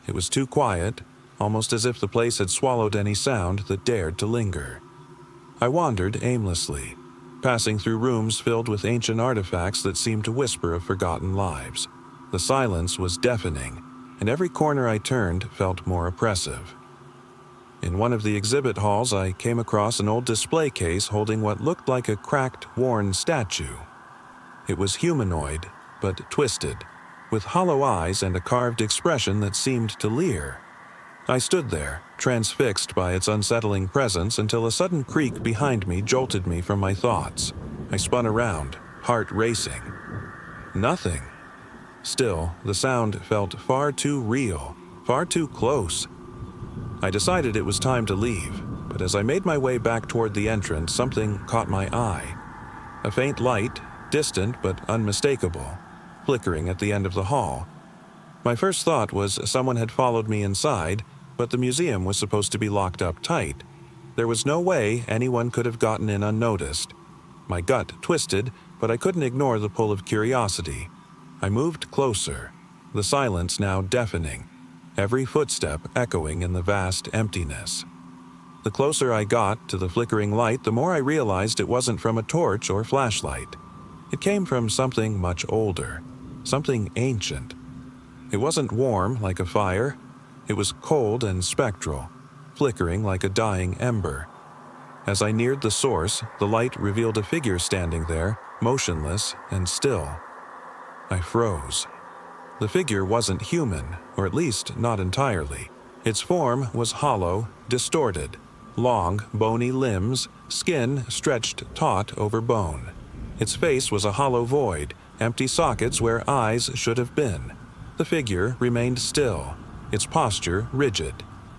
S1: It was too quiet, almost as if the place had swallowed any sound that dared to linger. I wandered aimlessly, passing through rooms filled with ancient artifacts that seemed to whisper of forgotten lives. The silence was deafening, and every corner I turned felt more oppressive. In one of the exhibit halls, I came across an old display case holding what looked like a cracked, worn statue. It was humanoid, but twisted, with hollow eyes and a carved expression that seemed to leer. I stood there, transfixed by its unsettling presence, until a sudden creak behind me jolted me from my thoughts. I spun around, heart racing. Nothing. Still, the sound felt far too real, far too close. I decided it was time to leave, but as I made my way back toward the entrance, something caught my eye. A faint light, distant but unmistakable, flickering at the end of the hall. My first thought was someone had followed me inside, but the museum was supposed to be locked up tight. There was no way anyone could have gotten in unnoticed. My gut twisted, but I couldn't ignore the pull of curiosity. I moved closer, the silence now deafening, every footstep echoing in the vast emptiness. The closer I got to the flickering light, the more I realized it wasn't from a torch or flashlight. It came from something much older, something ancient. It wasn't warm like a fire. It was cold and spectral, flickering like a dying ember. As I neared the source, the light revealed a figure standing there, motionless and still. I froze. The figure wasn't human, or at least not entirely. Its form was hollow, distorted, long, bony limbs, skin stretched taut over bone. Its face was a hollow void, empty sockets where eyes should have been. The figure remained still, its posture rigid,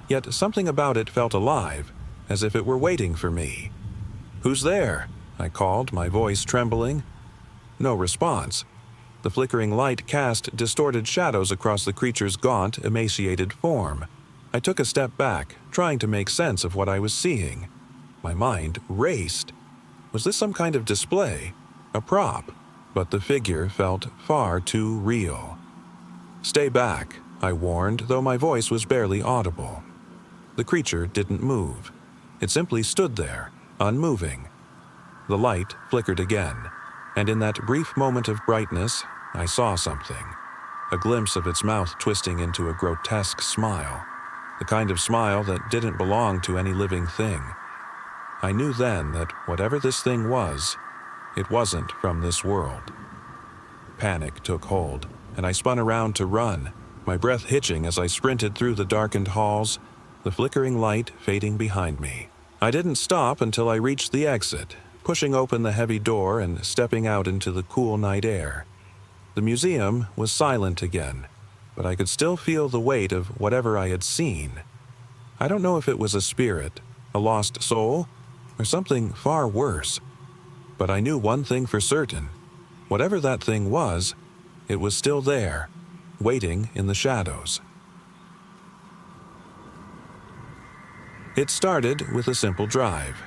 S1: yet something about it felt alive, as if it were waiting for me. "Who's there?" I called, my voice trembling. No response. The flickering light cast distorted shadows across the creature's gaunt, emaciated form. I took a step back, trying to make sense of what I was seeing. My mind raced. Was this some kind of display? A prop? But the figure felt far too real. "Stay back," I warned, though my voice was barely audible. The creature didn't move. It simply stood there, unmoving. The light flickered again, and in that brief moment of brightness, I saw something. A glimpse of its mouth twisting into a grotesque smile, the kind of smile that didn't belong to any living thing. I knew then that whatever this thing was, it wasn't from this world. Panic took hold, and I spun around to run, my breath hitching as I sprinted through the darkened halls, the flickering light fading behind me. I didn't stop until I reached the exit, pushing open the heavy door and stepping out into the cool night air. The museum was silent again, but I could still feel the weight of whatever I had seen. I don't know if it was a spirit, a lost soul, or something far worse. But I knew one thing for certain. Whatever that thing was, it was still there, waiting in the shadows. It started with a simple drive.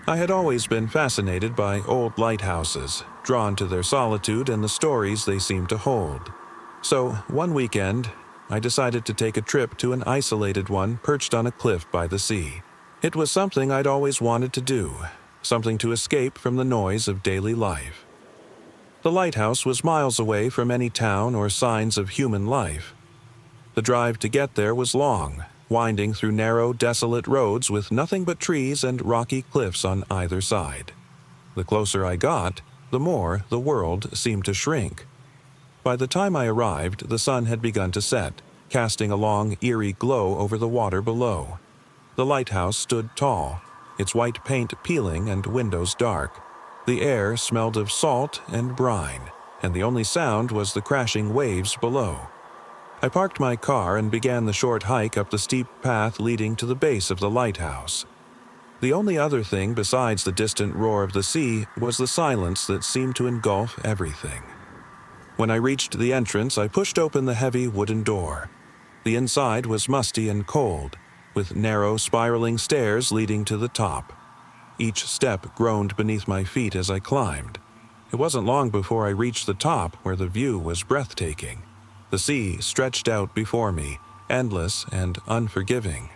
S1: I had always been fascinated by old lighthouses, drawn to their solitude and the stories they seemed to hold. So, one weekend, I decided to take a trip to an isolated one perched on a cliff by the sea. It was something I'd always wanted to do, something to escape from the noise of daily life. The lighthouse was miles away from any town or signs of human life. The drive to get there was long, winding through narrow, desolate roads with nothing but trees and rocky cliffs on either side. The closer I got, the more the world seemed to shrink. By the time I arrived, the sun had begun to set, casting a long, eerie glow over the water below. The lighthouse stood tall, its white paint peeling and windows dark. The air smelled of salt and brine, and the only sound was the crashing waves below. I parked my car and began the short hike up the steep path leading to the base of the lighthouse. The only other thing besides the distant roar of the sea was the silence that seemed to engulf everything. When I reached the entrance, I pushed open the heavy wooden door. The inside was musty and cold, with narrow, spiraling stairs leading to the top. Each step groaned beneath my feet as I climbed. It wasn't long before I reached the top where the view was breathtaking. The sea stretched out before me, endless and unforgiving.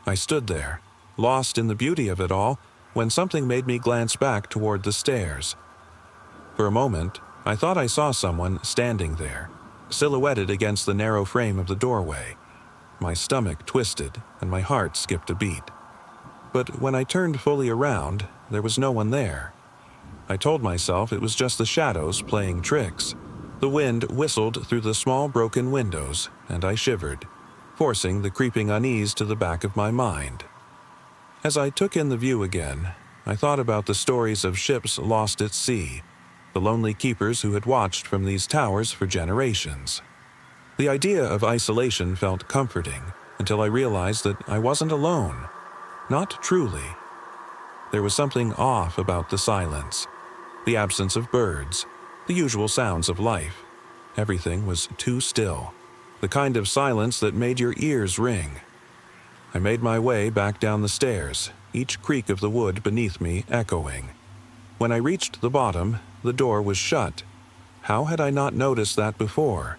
S1: I stood there, lost in the beauty of it all, when something made me glance back toward the stairs. For a moment, I thought I saw someone standing there, silhouetted against the narrow frame of the doorway. My stomach twisted and my heart skipped a beat. But when I turned fully around, there was no one there. I told myself it was just the shadows playing tricks. The wind whistled through the small broken windows, and I shivered, forcing the creeping unease to the back of my mind. As I took in the view again, I thought about the stories of ships lost at sea, the lonely keepers who had watched from these towers for generations. The idea of isolation felt comforting until I realized that I wasn't alone. Not truly. There was something off about the silence, the absence of birds, the usual sounds of life. Everything was too still, the kind of silence that made your ears ring. I made my way back down the stairs, each creak of the wood beneath me echoing. When I reached the bottom, the door was shut. How had I not noticed that before?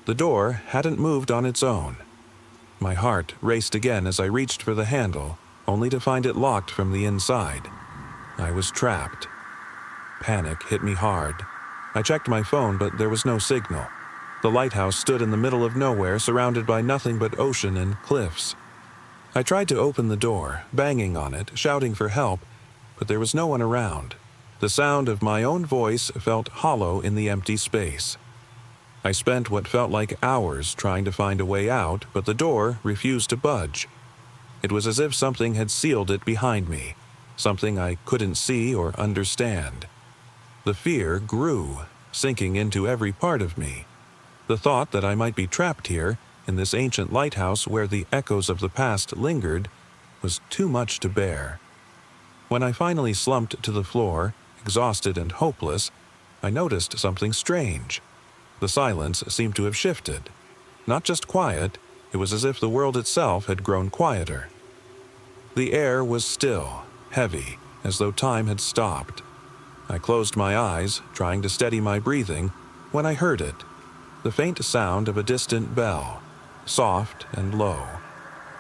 S1: The door hadn't moved on its own. My heart raced again as I reached for the handle, only to find it locked from the inside. I was trapped. Panic hit me hard. I checked my phone, but there was no signal. The lighthouse stood in the middle of nowhere, surrounded by nothing but ocean and cliffs. I tried to open the door, banging on it, shouting for help, but there was no one around. The sound of my own voice felt hollow in the empty space. I spent what felt like hours trying to find a way out, but the door refused to budge. It was as if something had sealed it behind me, something I couldn't see or understand. The fear grew, sinking into every part of me. The thought that I might be trapped here, in this ancient lighthouse where the echoes of the past lingered, was too much to bear. When I finally slumped to the floor, exhausted and hopeless, I noticed something strange. The silence seemed to have shifted. Not just quiet, it was as if the world itself had grown quieter. The air was still, heavy, as though time had stopped. I closed my eyes, trying to steady my breathing, when I heard it. The faint sound of a distant bell, soft and low.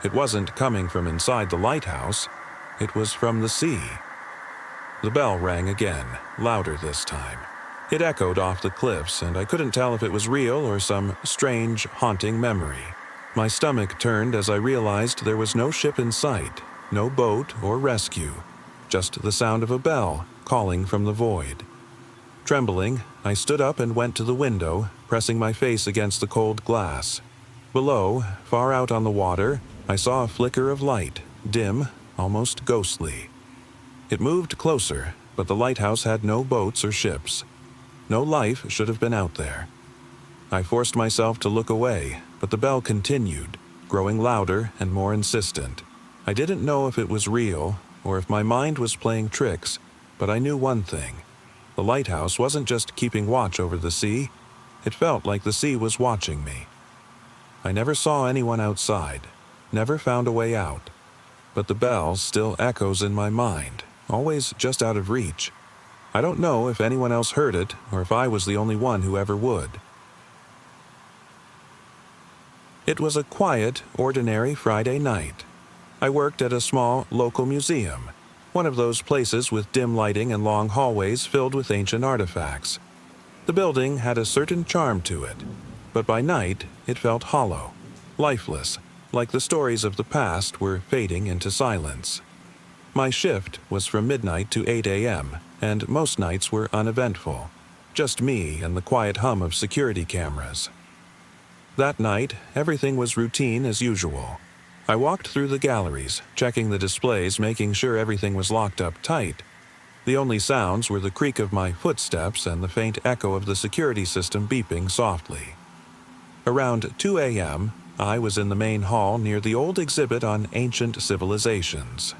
S1: It wasn't coming from inside the lighthouse, it was from the sea. The bell rang again, louder this time. It echoed off the cliffs, and I couldn't tell if it was real or some strange, haunting memory. My stomach turned as I realized there was no ship in sight, no boat or rescue, just the sound of a bell calling from the void. Trembling, I stood up and went to the window, pressing my face against the cold glass. Below, far out on the water, I saw a flicker of light, dim, almost ghostly. It moved closer, but the lighthouse had no boats or ships. No life should have been out there. I forced myself to look away, but the bell continued, growing louder and more insistent. I didn't know if it was real, or if my mind was playing tricks, but I knew one thing. The lighthouse wasn't just keeping watch over the sea, it felt like the sea was watching me. I never saw anyone outside, never found a way out, but the bell still echoes in my mind, always just out of reach. I don't know if anyone else heard it, or if I was the only one who ever would. It was a quiet, ordinary Friday night. I worked at a small local museum, one of those places with dim lighting and long hallways filled with ancient artifacts. The building had a certain charm to it, but by night it felt hollow, lifeless, like the stories of the past were fading into silence. My shift was from midnight to 8 a.m., and most nights were uneventful, just me and the quiet hum of security cameras. That night, everything was routine as usual. I walked through the galleries, checking the displays, making sure everything was locked up tight. The only sounds were the creak of my footsteps and the faint echo of the security system beeping softly. Around 2 a.m., I was in the main hall near the old exhibit on ancient civilizations.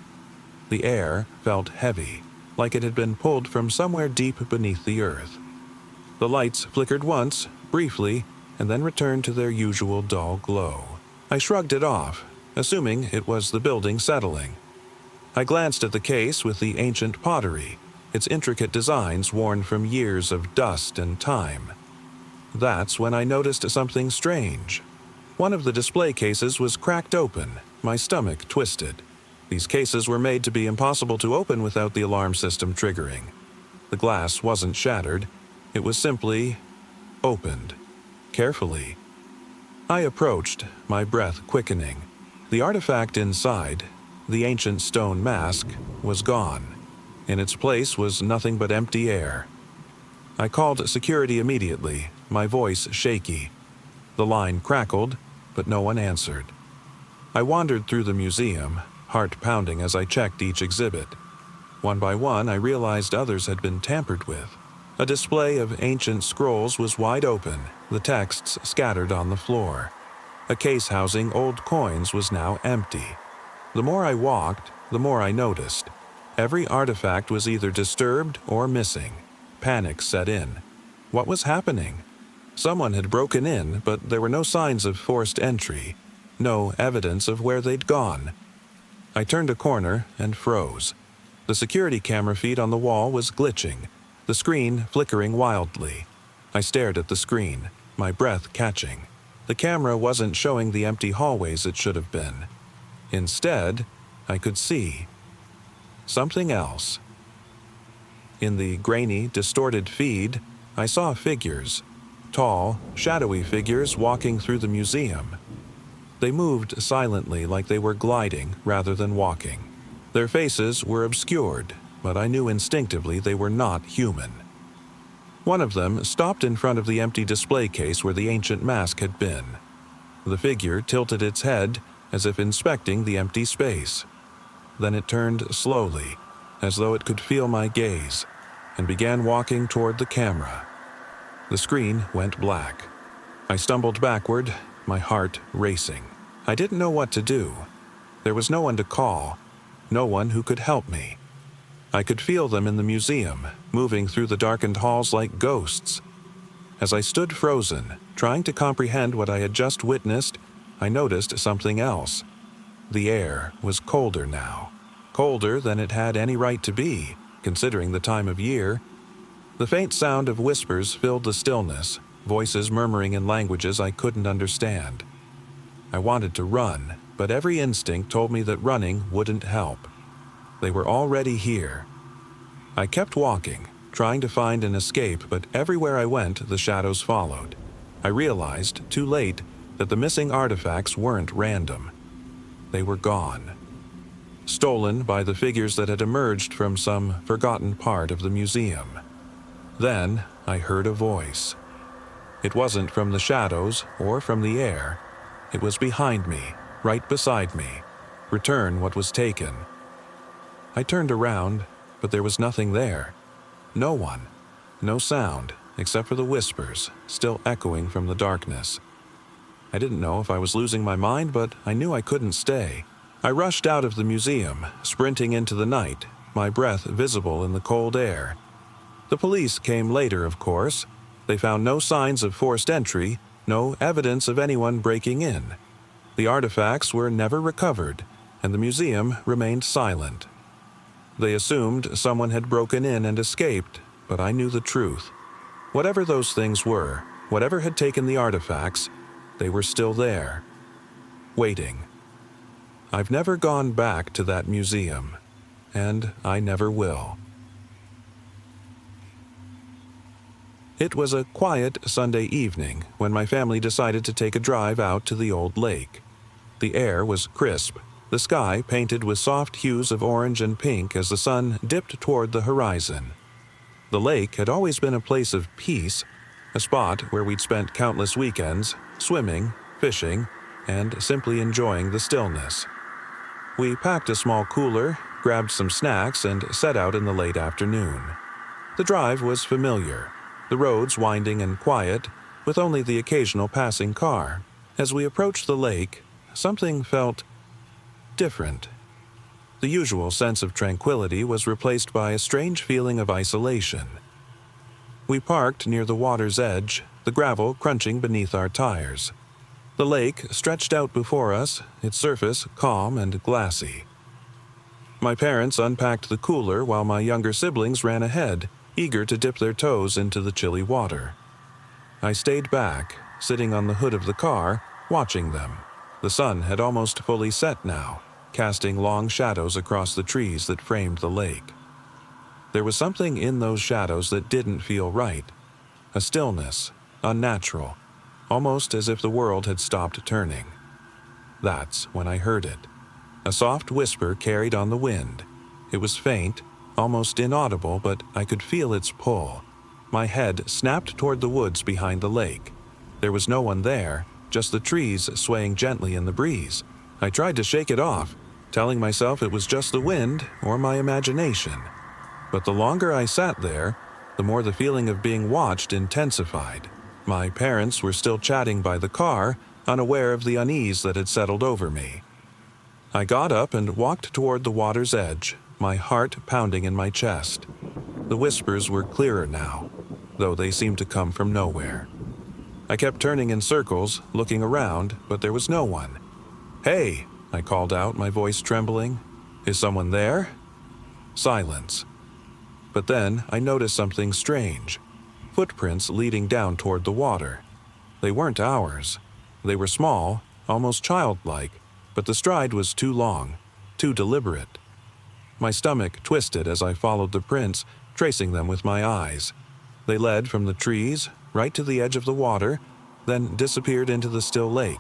S1: The air felt heavy, like it had been pulled from somewhere deep beneath the earth. The lights flickered once, briefly, and then returned to their usual dull glow. I shrugged it off, assuming it was the building settling. I glanced at the case with the ancient pottery. its intricate designs worn from years of dust and time. That's when I noticed something strange. One of the display cases was cracked open, my stomach twisted. These cases were made to be impossible to open without the alarm system triggering. The glass wasn't shattered, it was simply opened, carefully. I approached, my breath quickening. The artifact inside, the ancient stone mask, was gone. In its place was nothing but empty air. I called security immediately, my voice shaky. The line crackled, but no one answered. I wandered through the museum, heart pounding as I checked each exhibit. One by one, I realized others had been tampered with. A display of ancient scrolls was wide open, the texts scattered on the floor. A case housing old coins was now empty. The more I walked, the more I noticed. Every artifact was either disturbed or missing. Panic set in. What was happening? Someone had broken in, but there were no signs of forced entry, no evidence of where they'd gone. I turned a corner and froze. The security camera feed on the wall was glitching, the screen flickering wildly. I stared at the screen, my breath catching. The camera wasn't showing the empty hallways it should have been. Instead, I could see something else. In the grainy, distorted feed, I saw figures, tall, shadowy figures walking through the museum. They moved silently like they were gliding rather than walking. Their faces were obscured, but I knew instinctively they were not human. One of them stopped in front of the empty display case where the ancient mask had been. The figure tilted its head as if inspecting the empty space. Then it turned slowly, as though it could feel my gaze, and began walking toward the camera. The screen went black. I stumbled backward, my heart racing. I didn't know what to do. There was no one to call, no one who could help me. I could feel them in the museum, moving through the darkened halls like ghosts. As I stood frozen, trying to comprehend what I had just witnessed, I noticed something else. The air was colder now, colder than it had any right to be, considering the time of year. The faint sound of whispers filled the stillness, voices murmuring in languages I couldn't understand. I wanted to run, but every instinct told me that running wouldn't help. They were already here. I kept walking, trying to find an escape, but everywhere I went, the shadows followed. I realized, too late, that the missing artifacts weren't random. They were gone. Stolen by the figures that had emerged from some forgotten part of the museum. Then I heard a voice. It wasn't from the shadows or from the air. It was behind me, right beside me. Return what was taken. I turned around, but there was nothing there. No one. No sound, except for the whispers, still echoing from the darkness. I didn't know if I was losing my mind, but I knew I couldn't stay. I rushed out of the museum, sprinting into the night, my breath visible in the cold air. The police came later, of course. They found no signs of forced entry, no evidence of anyone breaking in. The artifacts were never recovered, and the museum remained silent. They assumed someone had broken in and escaped, but I knew the truth. Whatever those things were, whatever had taken the artifacts, they were still there, waiting. I've never gone back to that museum, and I never will. It was a quiet Sunday evening when my family decided to take a drive out to the old lake. The air was crisp, the sky painted with soft hues of orange and pink as the sun dipped toward the horizon. The lake had always been a place of peace, a spot where we'd spent countless weekends, swimming, fishing, and simply enjoying the stillness. We packed a small cooler, grabbed some snacks, and set out in the late afternoon. The drive was familiar, the roads winding and quiet, with only the occasional passing car. As we approached the lake, something felt different. The usual sense of tranquility was replaced by a strange feeling of isolation. We parked near the water's edge, the gravel crunching beneath our tires. The lake stretched out before us, its surface calm and glassy. My parents unpacked the cooler while my younger siblings ran ahead, eager to dip their toes into the chilly water. I stayed back, sitting on the hood of the car, watching them. The sun had almost fully set now, casting long shadows across the trees that framed the lake. There was something in those shadows that didn't feel right. A stillness, unnatural, almost as if the world had stopped turning. That's when I heard it. A soft whisper carried on the wind. It was faint, almost inaudible, but I could feel its pull. My head snapped toward the woods behind the lake. There was no one there, just the trees swaying gently in the breeze. I tried to shake it off, telling myself it was just the wind or my imagination. But the longer I sat there, the more the feeling of being watched intensified. My parents were still chatting by the car, unaware of the unease that had settled over me. I got up and walked toward the water's edge, my heart pounding in my chest. The whispers were clearer now, though they seemed to come from nowhere. I kept turning in circles, looking around, but there was no one. "Hey," I called out, my voice trembling. "Is someone there?" Silence. But then I noticed something strange. Footprints leading down toward the water. They weren't ours. They were small, almost childlike, but the stride was too long, too deliberate. My stomach twisted as I followed the prints, tracing them with my eyes. They led from the trees, right to the edge of the water, then disappeared into the still lake.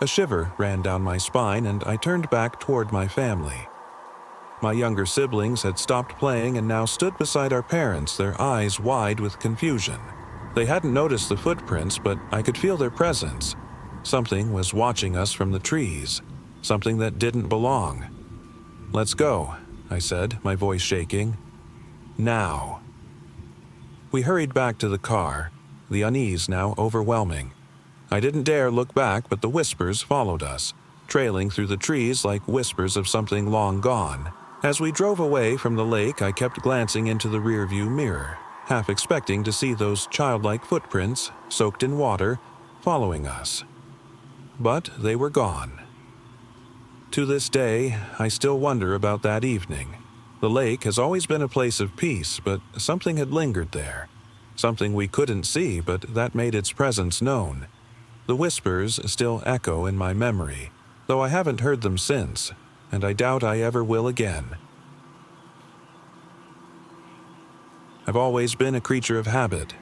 S1: A shiver ran down my spine and I turned back toward my family. My younger siblings had stopped playing and now stood beside our parents, their eyes wide with confusion. They hadn't noticed the footprints, but I could feel their presence. Something was watching us from the trees, something that didn't belong. "Let's go," I said, my voice shaking. "Now." We hurried back to the car, the unease now overwhelming. I didn't dare look back, but the whispers followed us, trailing through the trees like whispers of something long gone. As we drove away from the lake, I kept glancing into the rearview mirror, half expecting to see those childlike footprints, soaked in water, following us. But they were gone. To this day, I still wonder about that evening. The lake has always been a place of peace, but something had lingered there. Something we couldn't see, but that made its presence known. The whispers still echo in my memory, though I haven't heard them since, and I doubt I ever will again. I've always been a creature of habit.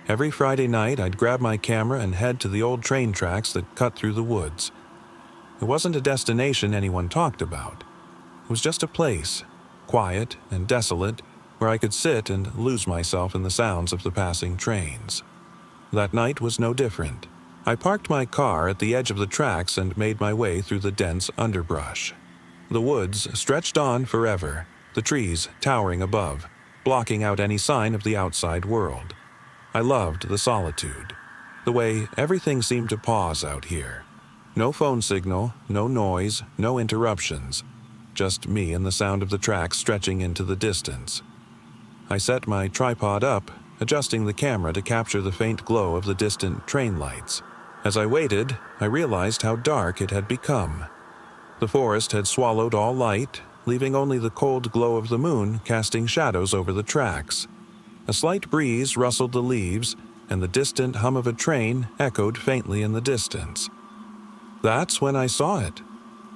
S1: Every Friday night, I'd grab my camera and head to the old train tracks that cut through the woods. It wasn't a destination anyone talked about. It was just a place, quiet and desolate, where I could sit and lose myself in the sounds of the passing trains. That night was no different. I parked my car at the edge of the tracks and made my way through the dense underbrush. The woods stretched on forever, the trees towering above, blocking out any sign of the outside world. I loved the solitude, the way everything seemed to pause out here. No phone signal, no noise, no interruptions. Just me and the sound of the tracks stretching into the distance. I set my tripod up, adjusting the camera to capture the faint glow of the distant train lights. As I waited, I realized how dark it had become. The forest had swallowed all light, leaving only the cold glow of the moon casting shadows over the tracks. A slight breeze rustled the leaves, and the distant hum of a train echoed faintly in the distance. That's when I saw it.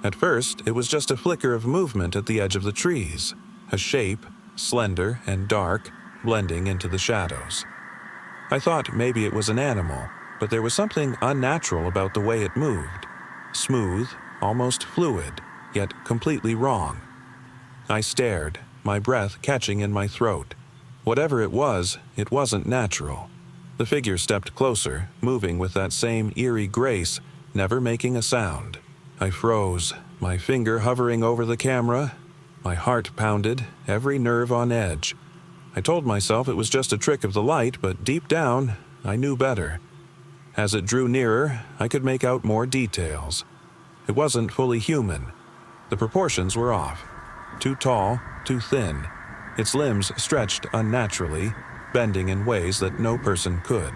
S1: At first, it was just a flicker of movement at the edge of the trees, a shape, slender and dark, blending into the shadows. I thought maybe it was an animal, but there was something unnatural about the way it moved. Smooth, almost fluid, yet completely wrong. I stared, my breath catching in my throat. Whatever it wasn't natural. The figure stepped closer, moving with that same eerie grace, never making a sound. I froze, my finger hovering over the camera. My heart pounded, every nerve on edge. I told myself it was just a trick of the light, but deep down, I knew better. As it drew nearer, I could make out more details. It wasn't fully human. The proportions were off. Too tall, too thin. Its limbs stretched unnaturally, bending in ways that no person could.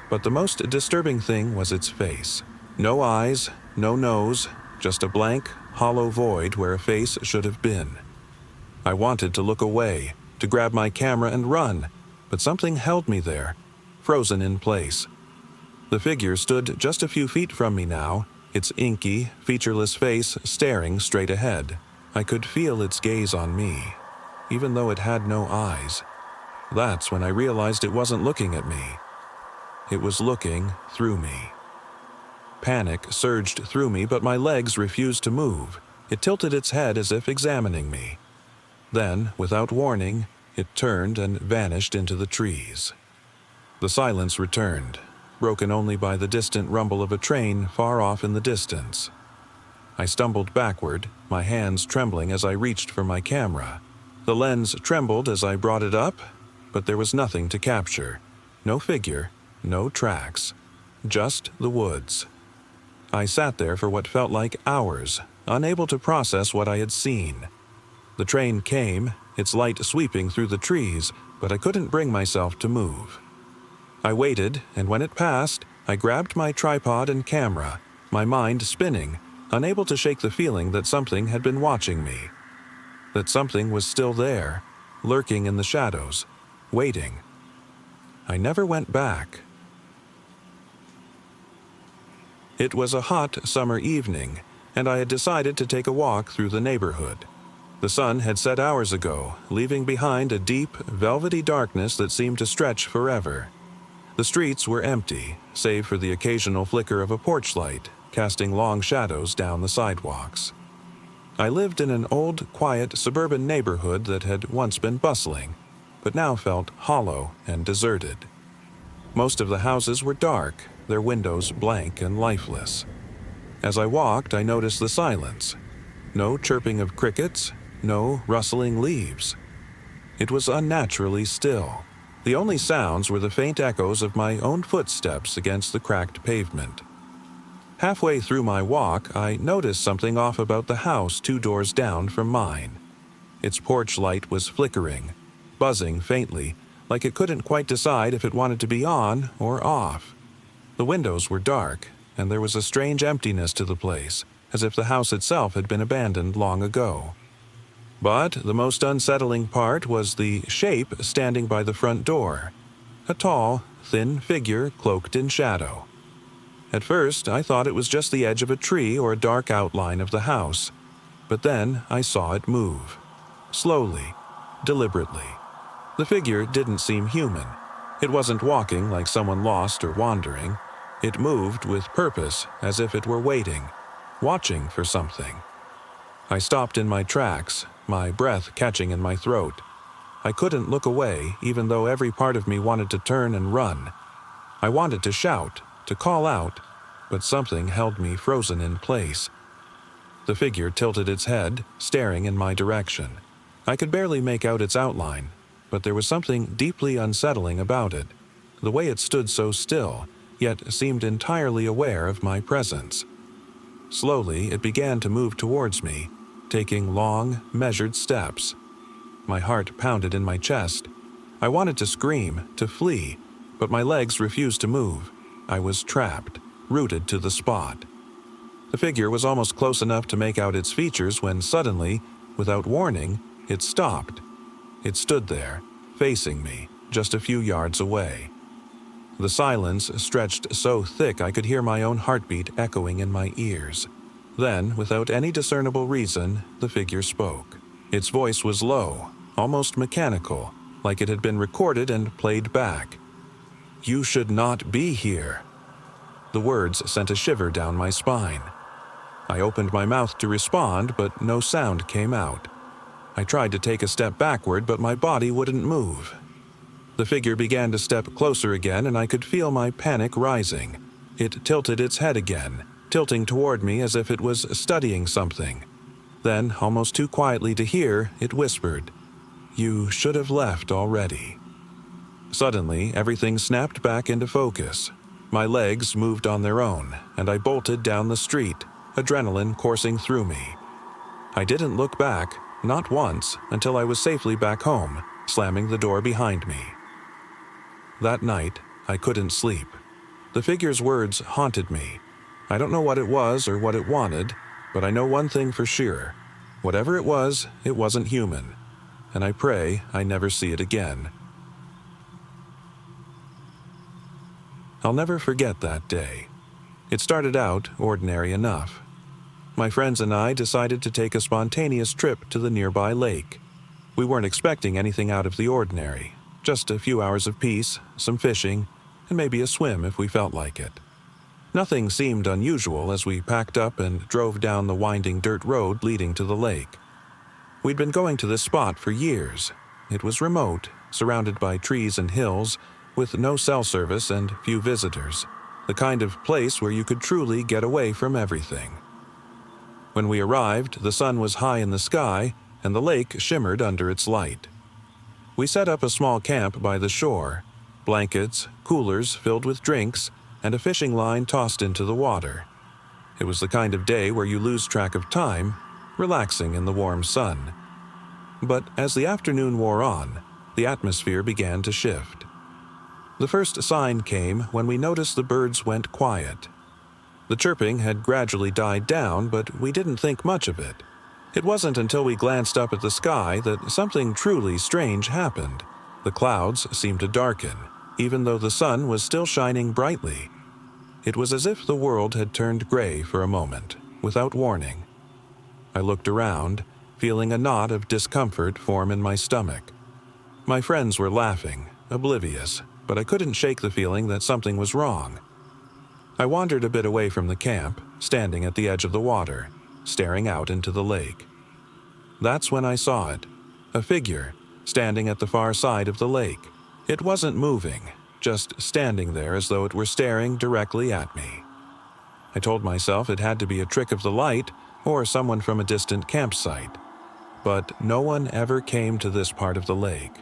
S1: But the most disturbing thing was its face. No eyes, no nose, just a blank, hollow void where a face should have been. I wanted to look away, to grab my camera and run, but something held me there, frozen in place. The figure stood just a few feet from me now, its inky, featureless face staring straight ahead. I could feel its gaze on me, even though it had no eyes. That's when I realized it wasn't looking at me. It was looking through me. Panic surged through me, but my legs refused to move. It tilted its head as if examining me. Then, without warning, it turned and vanished into the trees. The silence returned, broken only by the distant rumble of a train far off in the distance. I stumbled backward, my hands trembling as I reached for my camera. The lens trembled as I brought it up, but there was nothing to capture. No figure, no tracks, just the woods. I sat there for what felt like hours, unable to process what I had seen. The train came, its light sweeping through the trees, but I couldn't bring myself to move. I waited, and when it passed, I grabbed my tripod and camera, my mind spinning, unable to shake the feeling that something had been watching me. That something was still there, lurking in the shadows, waiting. I never went back. It was a hot summer evening, and I had decided to take a walk through the neighborhood. The sun had set hours ago, leaving behind a deep, velvety darkness that seemed to stretch forever. The streets were empty, save for the occasional flicker of a porch light, casting long shadows down the sidewalks. I lived in an old, quiet, suburban neighborhood that had once been bustling, but now felt hollow and deserted. Most of the houses were dark, their windows blank and lifeless. As I walked, I noticed the silence. No chirping of crickets, no rustling leaves. It was unnaturally still. The only sounds were the faint echoes of my own footsteps against the cracked pavement. Halfway through my walk, I noticed something off about the house 2 doors down from mine. Its porch light was flickering, buzzing faintly, like it couldn't quite decide if it wanted to be on or off. The windows were dark, and there was a strange emptiness to the place, as if the house itself had been abandoned long ago. But the most unsettling part was the shape standing by the front door, a tall, thin figure cloaked in shadow. At first, I thought it was just the edge of a tree or a dark outline of the house, but then I saw it move. Slowly, deliberately. The figure didn't seem human. It wasn't walking like someone lost or wandering. It moved with purpose, as if it were waiting, watching for something. I stopped in my tracks, my breath catching in my throat. I couldn't look away, even though every part of me wanted to turn and run. I wanted to shout, to call out, but something held me frozen in place. The figure tilted its head, staring in my direction. I could barely make out its outline, but there was something deeply unsettling about it, the way it stood so still, yet seemed entirely aware of my presence. Slowly, it began to move towards me, taking long, measured steps. My heart pounded in my chest. I wanted to scream, to flee, but my legs refused to move. I was trapped, rooted to the spot. The figure was almost close enough to make out its features when suddenly, without warning, it stopped. It stood there, facing me, just a few yards away. The silence stretched so thick I could hear my own heartbeat echoing in my ears. Then, without any discernible reason, the figure spoke. Its voice was low, almost mechanical, like it had been recorded and played back. "You should not be here." The words sent a shiver down my spine. I opened my mouth to respond, but no sound came out. I tried to take a step backward, but my body wouldn't move. The figure began to step closer again, and I could feel my panic rising. It tilted its head again, tilting toward me as if it was studying something. Then, almost too quietly to hear, it whispered, "You should have left already." Suddenly, everything snapped back into focus. My legs moved on their own, and I bolted down the street, adrenaline coursing through me. I didn't look back, not once, until I was safely back home, slamming the door behind me. That night, I couldn't sleep. The figure's words haunted me. I don't know what it was or what it wanted, But I know one thing for sure. Whatever it wasn't human. And I pray I never see it again. I'll never forget that day. It started out ordinary enough. My friends and I decided to take a spontaneous trip to the nearby lake. We weren't expecting anything out of the ordinary, just a few hours of peace, some fishing, and maybe a swim if we felt like it. Nothing seemed unusual as we packed up and drove down the winding dirt road leading to the lake. We'd been going to this spot for years. It was remote, surrounded by trees and hills, with no cell service and few visitors, the kind of place where you could truly get away from everything. When we arrived, the sun was high in the sky, and the lake shimmered under its light. We set up a small camp by the shore, blankets, coolers filled with drinks, and a fishing line tossed into the water. It was the kind of day where you lose track of time, relaxing in the warm sun. But as the afternoon wore on, the atmosphere began to shift. The first sign came when we noticed the birds went quiet. The chirping had gradually died down, but we didn't think much of it. It wasn't until we glanced up at the sky that something truly strange happened. The clouds seemed to darken, even though the sun was still shining brightly. It was as if the world had turned gray for a moment, without warning. I looked around, feeling a knot of discomfort form in my stomach. My friends were laughing, oblivious, but I couldn't shake the feeling that something was wrong. I wandered a bit away from the camp, standing at the edge of the water, staring out into the lake. That's when I saw it, a figure, standing at the far side of the lake. It wasn't moving, just standing there as though it were staring directly at me. I told myself it had to be a trick of the light or someone from a distant campsite. But no one ever came to this part of the lake.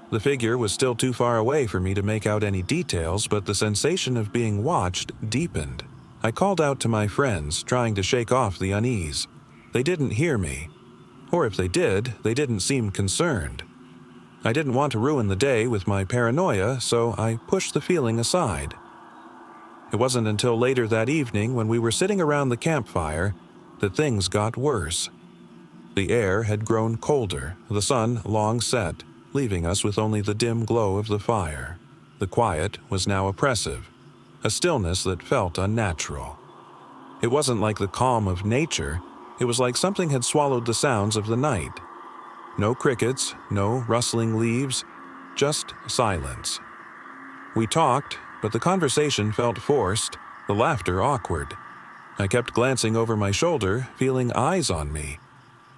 S1: The figure was still too far away for me to make out any details, but the sensation of being watched deepened. I called out to my friends, trying to shake off the unease. They didn't hear me. Or if they did, they didn't seem concerned. I didn't want to ruin the day with my paranoia, so I pushed the feeling aside. It wasn't until later that evening, when we were sitting around the campfire, that things got worse. The air had grown colder, the sun long set, leaving us with only the dim glow of the fire. The quiet was now oppressive, a stillness that felt unnatural. It wasn't like the calm of nature, it was like something had swallowed the sounds of the night. No crickets, no rustling leaves, just silence. We talked, but the conversation felt forced, the laughter awkward. I kept glancing over my shoulder, feeling eyes on me.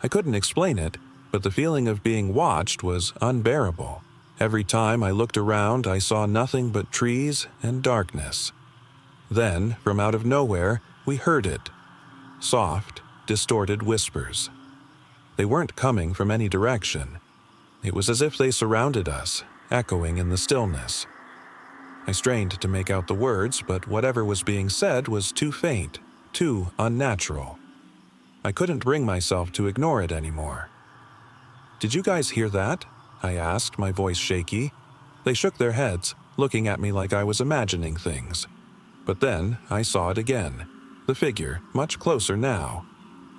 S1: I couldn't explain it, but the feeling of being watched was unbearable. Every time I looked around, I saw nothing but trees and darkness. Then, from out of nowhere, we heard it. Soft, distorted whispers. They weren't coming from any direction. It was as if they surrounded us, echoing in the stillness. I strained to make out the words, but whatever was being said was too faint, too unnatural. I couldn't bring myself to ignore it anymore. "Did you guys hear that?" I asked, my voice shaky. They shook their heads, looking at me like I was imagining things. But then I saw it again, the figure, much closer now.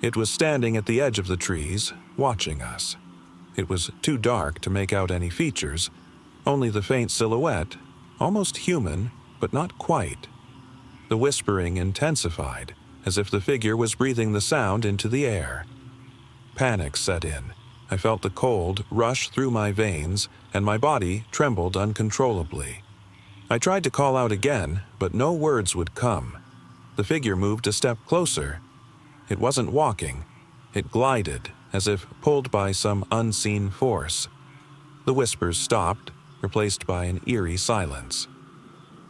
S1: It was standing at the edge of the trees, watching us. It was too dark to make out any features, only the faint silhouette, almost human, but not quite. The whispering intensified, as if the figure was breathing the sound into the air. Panic set in. I felt the cold rush through my veins, and my body trembled uncontrollably. I tried to call out again, but no words would come. The figure moved a step closer. It wasn't walking. It glided, as if pulled by some unseen force. The whispers stopped, replaced by an eerie silence.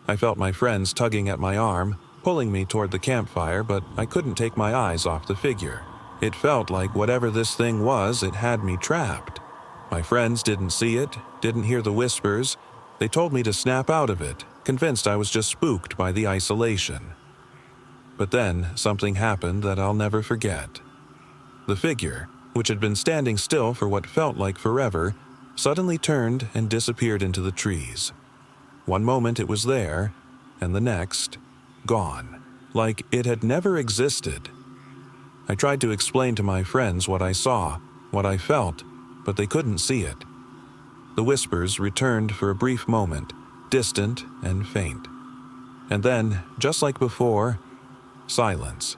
S1: I felt my friends tugging at my arm, pulling me toward the campfire, but I couldn't take my eyes off the figure. It felt like whatever this thing was, it had me trapped. My friends didn't see it, didn't hear the whispers. They told me to snap out of it, convinced I was just spooked by the isolation. But then something happened that I'll never forget. The figure, which had been standing still for what felt like forever, suddenly turned and disappeared into the trees. One moment it was there, and the next, gone, like it had never existed. I tried to explain to my friends what I saw, what I felt, but they couldn't see it. The whispers returned for a brief moment, distant and faint. And then, just like before, silence.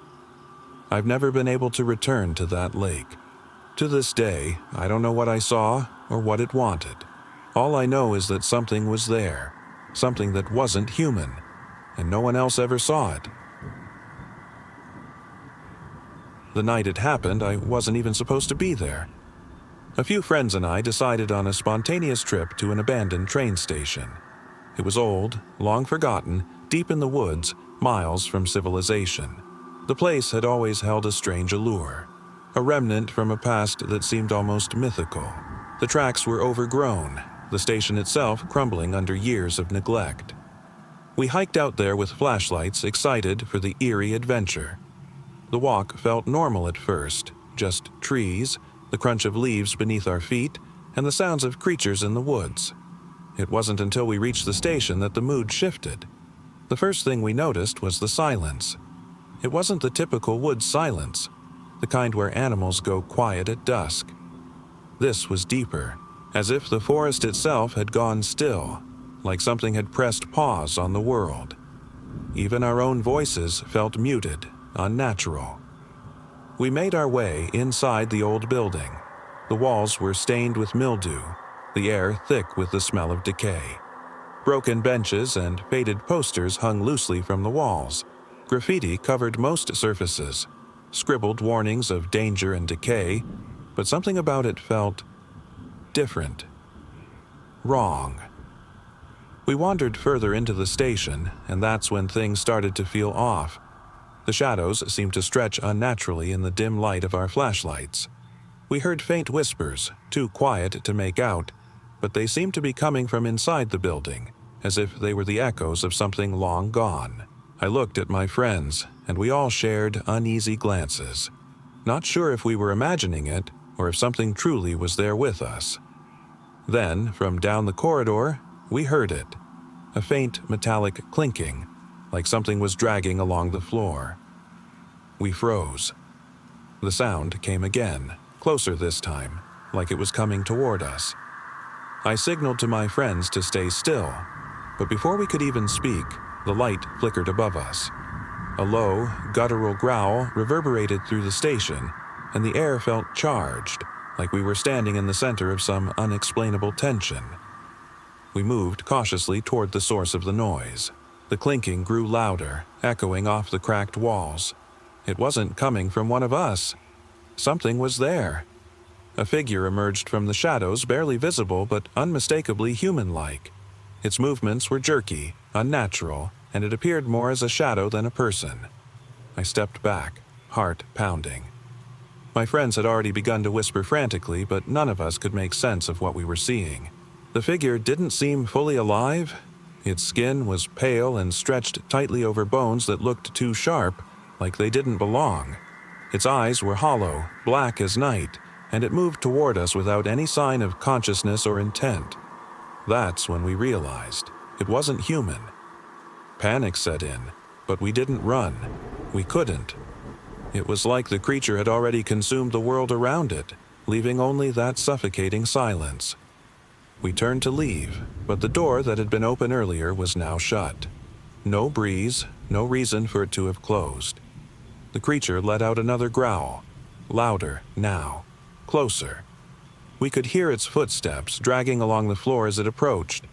S1: I've never been able to return to that lake. To this day, I don't know what I saw or what it wanted. All I know is that something was there, something that wasn't human, and no one else ever saw it. The night it happened, I wasn't even supposed to be there. A few friends and I decided on a spontaneous trip to an abandoned train station. It was old, long forgotten, deep in the woods, miles from civilization. The place had always held a strange allure, a remnant from a past that seemed almost mythical. The tracks were overgrown, the station itself crumbling under years of neglect. We hiked out there with flashlights, excited for the eerie adventure. The walk felt normal at first, just trees, the crunch of leaves beneath our feet, and the sounds of creatures in the woods. It wasn't until we reached the station that the mood shifted. The first thing we noticed was the silence. It wasn't the typical woods silence, the kind where animals go quiet at dusk. This was deeper, as if the forest itself had gone still, like something had pressed pause on the world. Even our own voices felt muted, unnatural. We made our way inside the old building. The walls were stained with mildew, the air thick with the smell of decay. Broken benches and faded posters hung loosely from the walls. Graffiti covered most surfaces, scribbled warnings of danger and decay, but something about it felt different, wrong. We wandered further into the station, and that's when things started to feel off. The shadows seemed to stretch unnaturally in the dim light of our flashlights. We heard faint whispers, too quiet to make out, but they seemed to be coming from inside the building, as if they were the echoes of something long gone. I looked at my friends, and we all shared uneasy glances, not sure if we were imagining it or if something truly was there with us. Then, from down the corridor, we heard it, a faint metallic clinking, like something was dragging along the floor. We froze. The sound came again, closer this time, like it was coming toward us. I signaled to my friends to stay still, but before we could even speak, the light flickered above us. A low, guttural growl reverberated through the station, and the air felt charged, like we were standing in the center of some unexplainable tension. We moved cautiously toward the source of the noise. The clinking grew louder, echoing off the cracked walls. It wasn't coming from one of us. Something was there. A figure emerged from the shadows, barely visible but unmistakably human-like. Its movements were jerky, unnatural, and it appeared more as a shadow than a person. I stepped back, heart pounding. My friends had already begun to whisper frantically, but none of us could make sense of what we were seeing. The figure didn't seem fully alive. Its skin was pale and stretched tightly over bones that looked too sharp, like they didn't belong. Its eyes were hollow, black as night, and it moved toward us without any sign of consciousness or intent. That's when we realized it wasn't human. Panic set in, but we didn't run. We couldn't. It was like the creature had already consumed the world around it, leaving only that suffocating silence. We turned to leave, but the door that had been open earlier was now shut. No breeze, no reason for it to have closed. The creature let out another growl, louder now, closer. We could hear its footsteps dragging along the floor as it approached.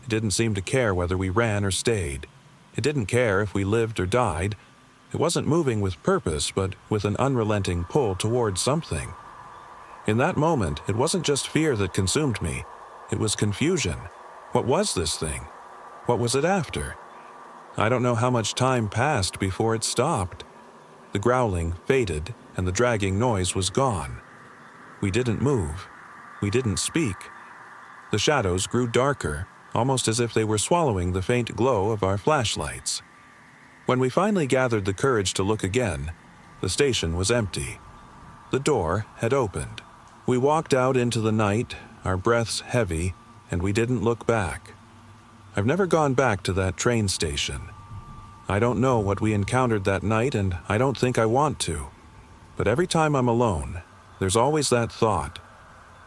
S1: It didn't seem to care whether we ran or stayed. It didn't care if we lived or died. It wasn't moving with purpose, but with an unrelenting pull towards something. In that moment, it wasn't just fear that consumed me. It was confusion. What was this thing? What was it after? I don't know how much time passed before it stopped. The growling faded, and the dragging noise was gone. We didn't move. We didn't speak. The shadows grew darker, almost as if they were swallowing the faint glow of our flashlights. When we finally gathered the courage to look again, the station was empty. The door had opened. We walked out into the night, our breaths heavy, and we didn't look back. I've never gone back to that train station. I don't know what we encountered that night, and I don't think I want to. But every time I'm alone, there's always that thought.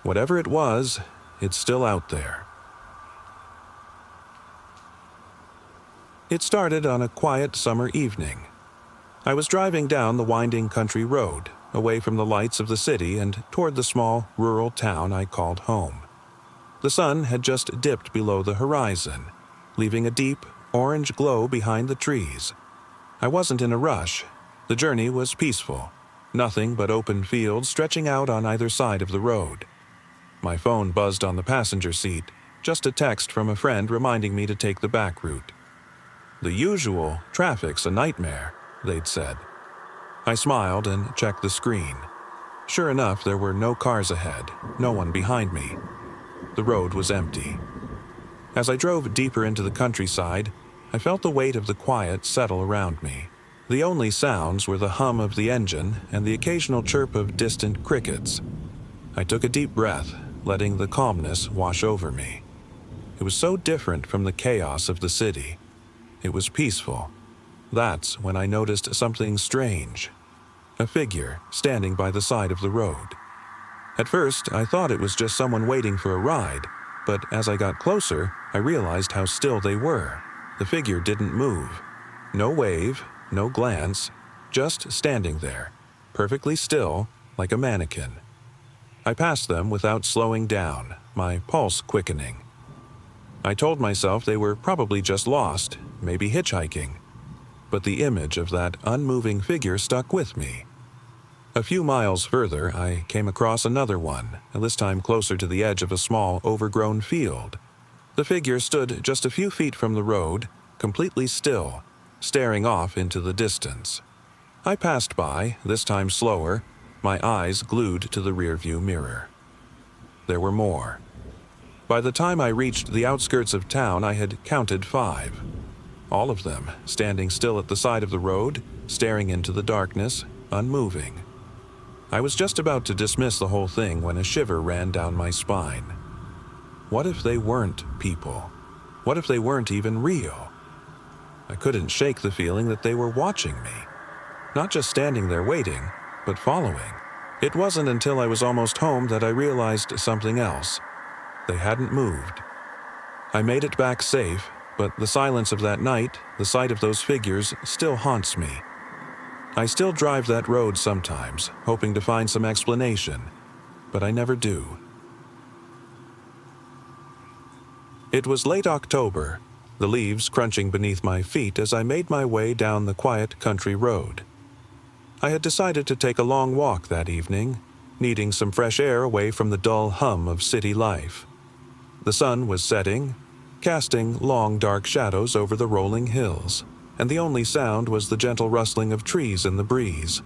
S1: Whatever it was, it's still out there. It started on a quiet summer evening. I was driving down the winding country road, away from the lights of the city and toward the small rural town I called home. The sun had just dipped below the horizon, leaving a deep, orange glow behind the trees. I wasn't in a rush. The journey was peaceful. Nothing but open fields stretching out on either side of the road. My phone buzzed on the passenger seat, just a text from a friend reminding me to take the back route. The usual traffic's a nightmare, they'd said. I smiled and checked the screen. Sure enough, there were no cars ahead, no one behind me. The road was empty. As I drove deeper into the countryside, I felt the weight of the quiet settle around me. The only sounds were the hum of the engine and the occasional chirp of distant crickets. I took a deep breath, letting the calmness wash over me. It was so different from the chaos of the city. It was peaceful. That's when I noticed something strange. A figure standing by the side of the road. At first, I thought it was just someone waiting for a ride, but as I got closer, I realized how still they were. The figure didn't move. No wave, no glance, just standing there, perfectly still, like a mannequin. I passed them without slowing down, my pulse quickening. I told myself they were probably just lost, maybe hitchhiking. But the image of that unmoving figure stuck with me. A few miles further, I came across another one, and this time closer to the edge of a small, overgrown field. The figure stood just a few feet from the road, completely still, staring off into the distance. I passed by, this time slower, my eyes glued to the rearview mirror. There were more. By the time I reached the outskirts of town, I had counted 5. All of them standing still at the side of the road, staring into the darkness, unmoving. I was just about to dismiss the whole thing when a shiver ran down my spine. What if they weren't people? What if they weren't even real? I couldn't shake the feeling that they were watching me. Not just standing there waiting, but following. It wasn't until I was almost home that I realized something else. They hadn't moved. I made it back safe, but the silence of that night, the sight of those figures, still haunts me. I still drive that road sometimes, hoping to find some explanation, but I never do. It was late October, the leaves crunching beneath my feet as I made my way down the quiet country road. I had decided to take a long walk that evening, needing some fresh air away from the dull hum of city life. The sun was setting, casting long dark shadows over the rolling hills, and the only sound was the gentle rustling of trees in the breeze.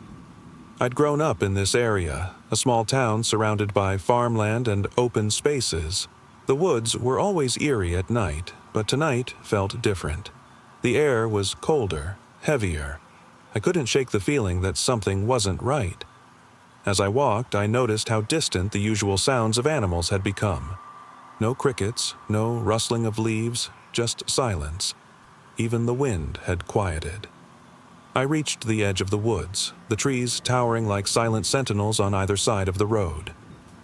S1: I'd grown up in this area, a small town surrounded by farmland and open spaces. The woods were always eerie at night, but tonight felt different. The air was colder, heavier. I couldn't shake the feeling that something wasn't right. As I walked, I noticed how distant the usual sounds of animals had become. No crickets, no rustling of leaves, just silence. Even the wind had quieted. I reached the edge of the woods, the trees towering like silent sentinels on either side of the road.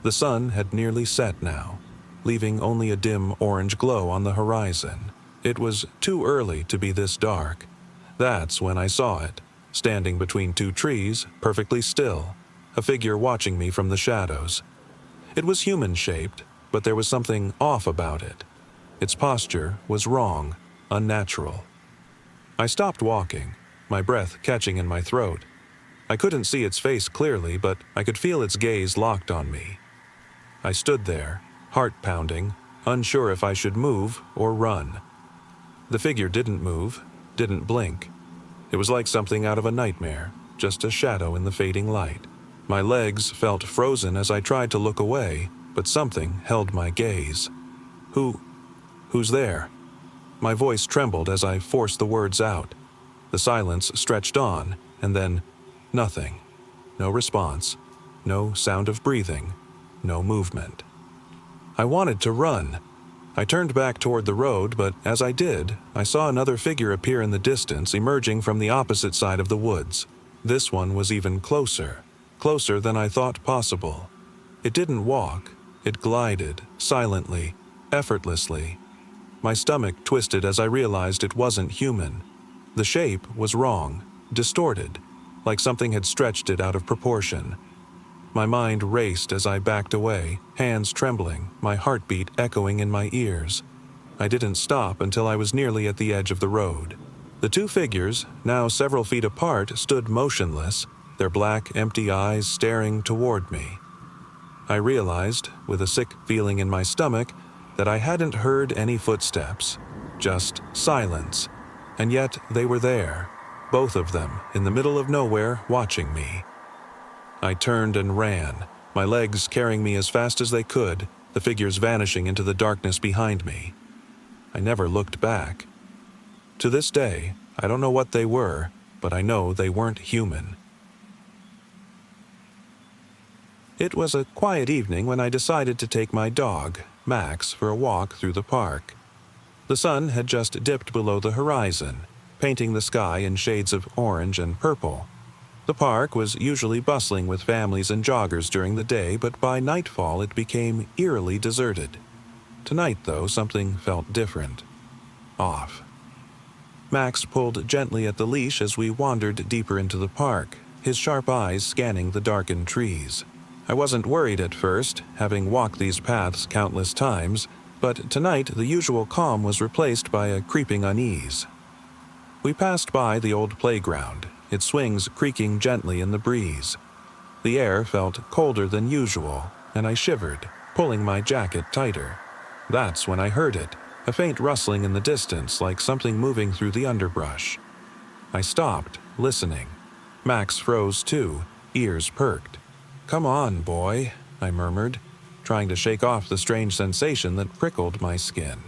S1: The sun had nearly set now, leaving only a dim orange glow on the horizon. It was too early to be this dark. That's when I saw it, standing between 2 trees, perfectly still, a figure watching me from the shadows. It was human-shaped, but there was something off about it. Its posture was wrong, unnatural. I stopped walking, my breath catching in my throat. I couldn't see its face clearly, but I could feel its gaze locked on me. I stood there, heart pounding, unsure if I should move or run. The figure didn't move, didn't blink. It was like something out of a nightmare, just a shadow in the fading light. My legs felt frozen as I tried to look away, but something held my gaze. Who's there? My voice trembled as I forced the words out. The silence stretched on, and then nothing. No response, no sound of breathing, no movement. I wanted to run. I turned back toward the road, but as I did, I saw another figure appear in the distance, emerging from the opposite side of the woods. This one was even closer, closer than I thought possible. It didn't walk, it glided, silently, effortlessly. My stomach twisted as I realized it wasn't human. The shape was wrong, distorted, like something had stretched it out of proportion. My mind raced as I backed away, hands trembling, my heartbeat echoing in my ears. I didn't stop until I was nearly at the edge of the road. The two figures, now several feet apart, stood motionless, their black, empty eyes staring toward me. I realized, with a sick feeling in my stomach, that I hadn't heard any footsteps, just silence. And yet they were there, both of them, in the middle of nowhere, watching me. I turned and ran, my legs carrying me as fast as they could, the figures vanishing into the darkness behind me. I never looked back. To this day, I don't know what they were, but I know they weren't human. It was a quiet evening when I decided to take my dog, Max, for a walk through the park. The sun had just dipped below the horizon, painting the sky in shades of orange and purple. The park was usually bustling with families and joggers during the day, but by nightfall it became eerily deserted. Tonight, though, something felt different. Off. Max pulled gently at the leash as we wandered deeper into the park, his sharp eyes scanning the darkened trees. I wasn't worried at first, having walked these paths countless times, but tonight the usual calm was replaced by a creeping unease. We passed by the old playground, its swings creaking gently in the breeze. The air felt colder than usual, and I shivered, pulling my jacket tighter. That's when I heard it, a faint rustling in the distance like something moving through the underbrush. I stopped, listening. Max froze too, ears perked. "Come on, boy," I murmured, trying to shake off the strange sensation that prickled my skin.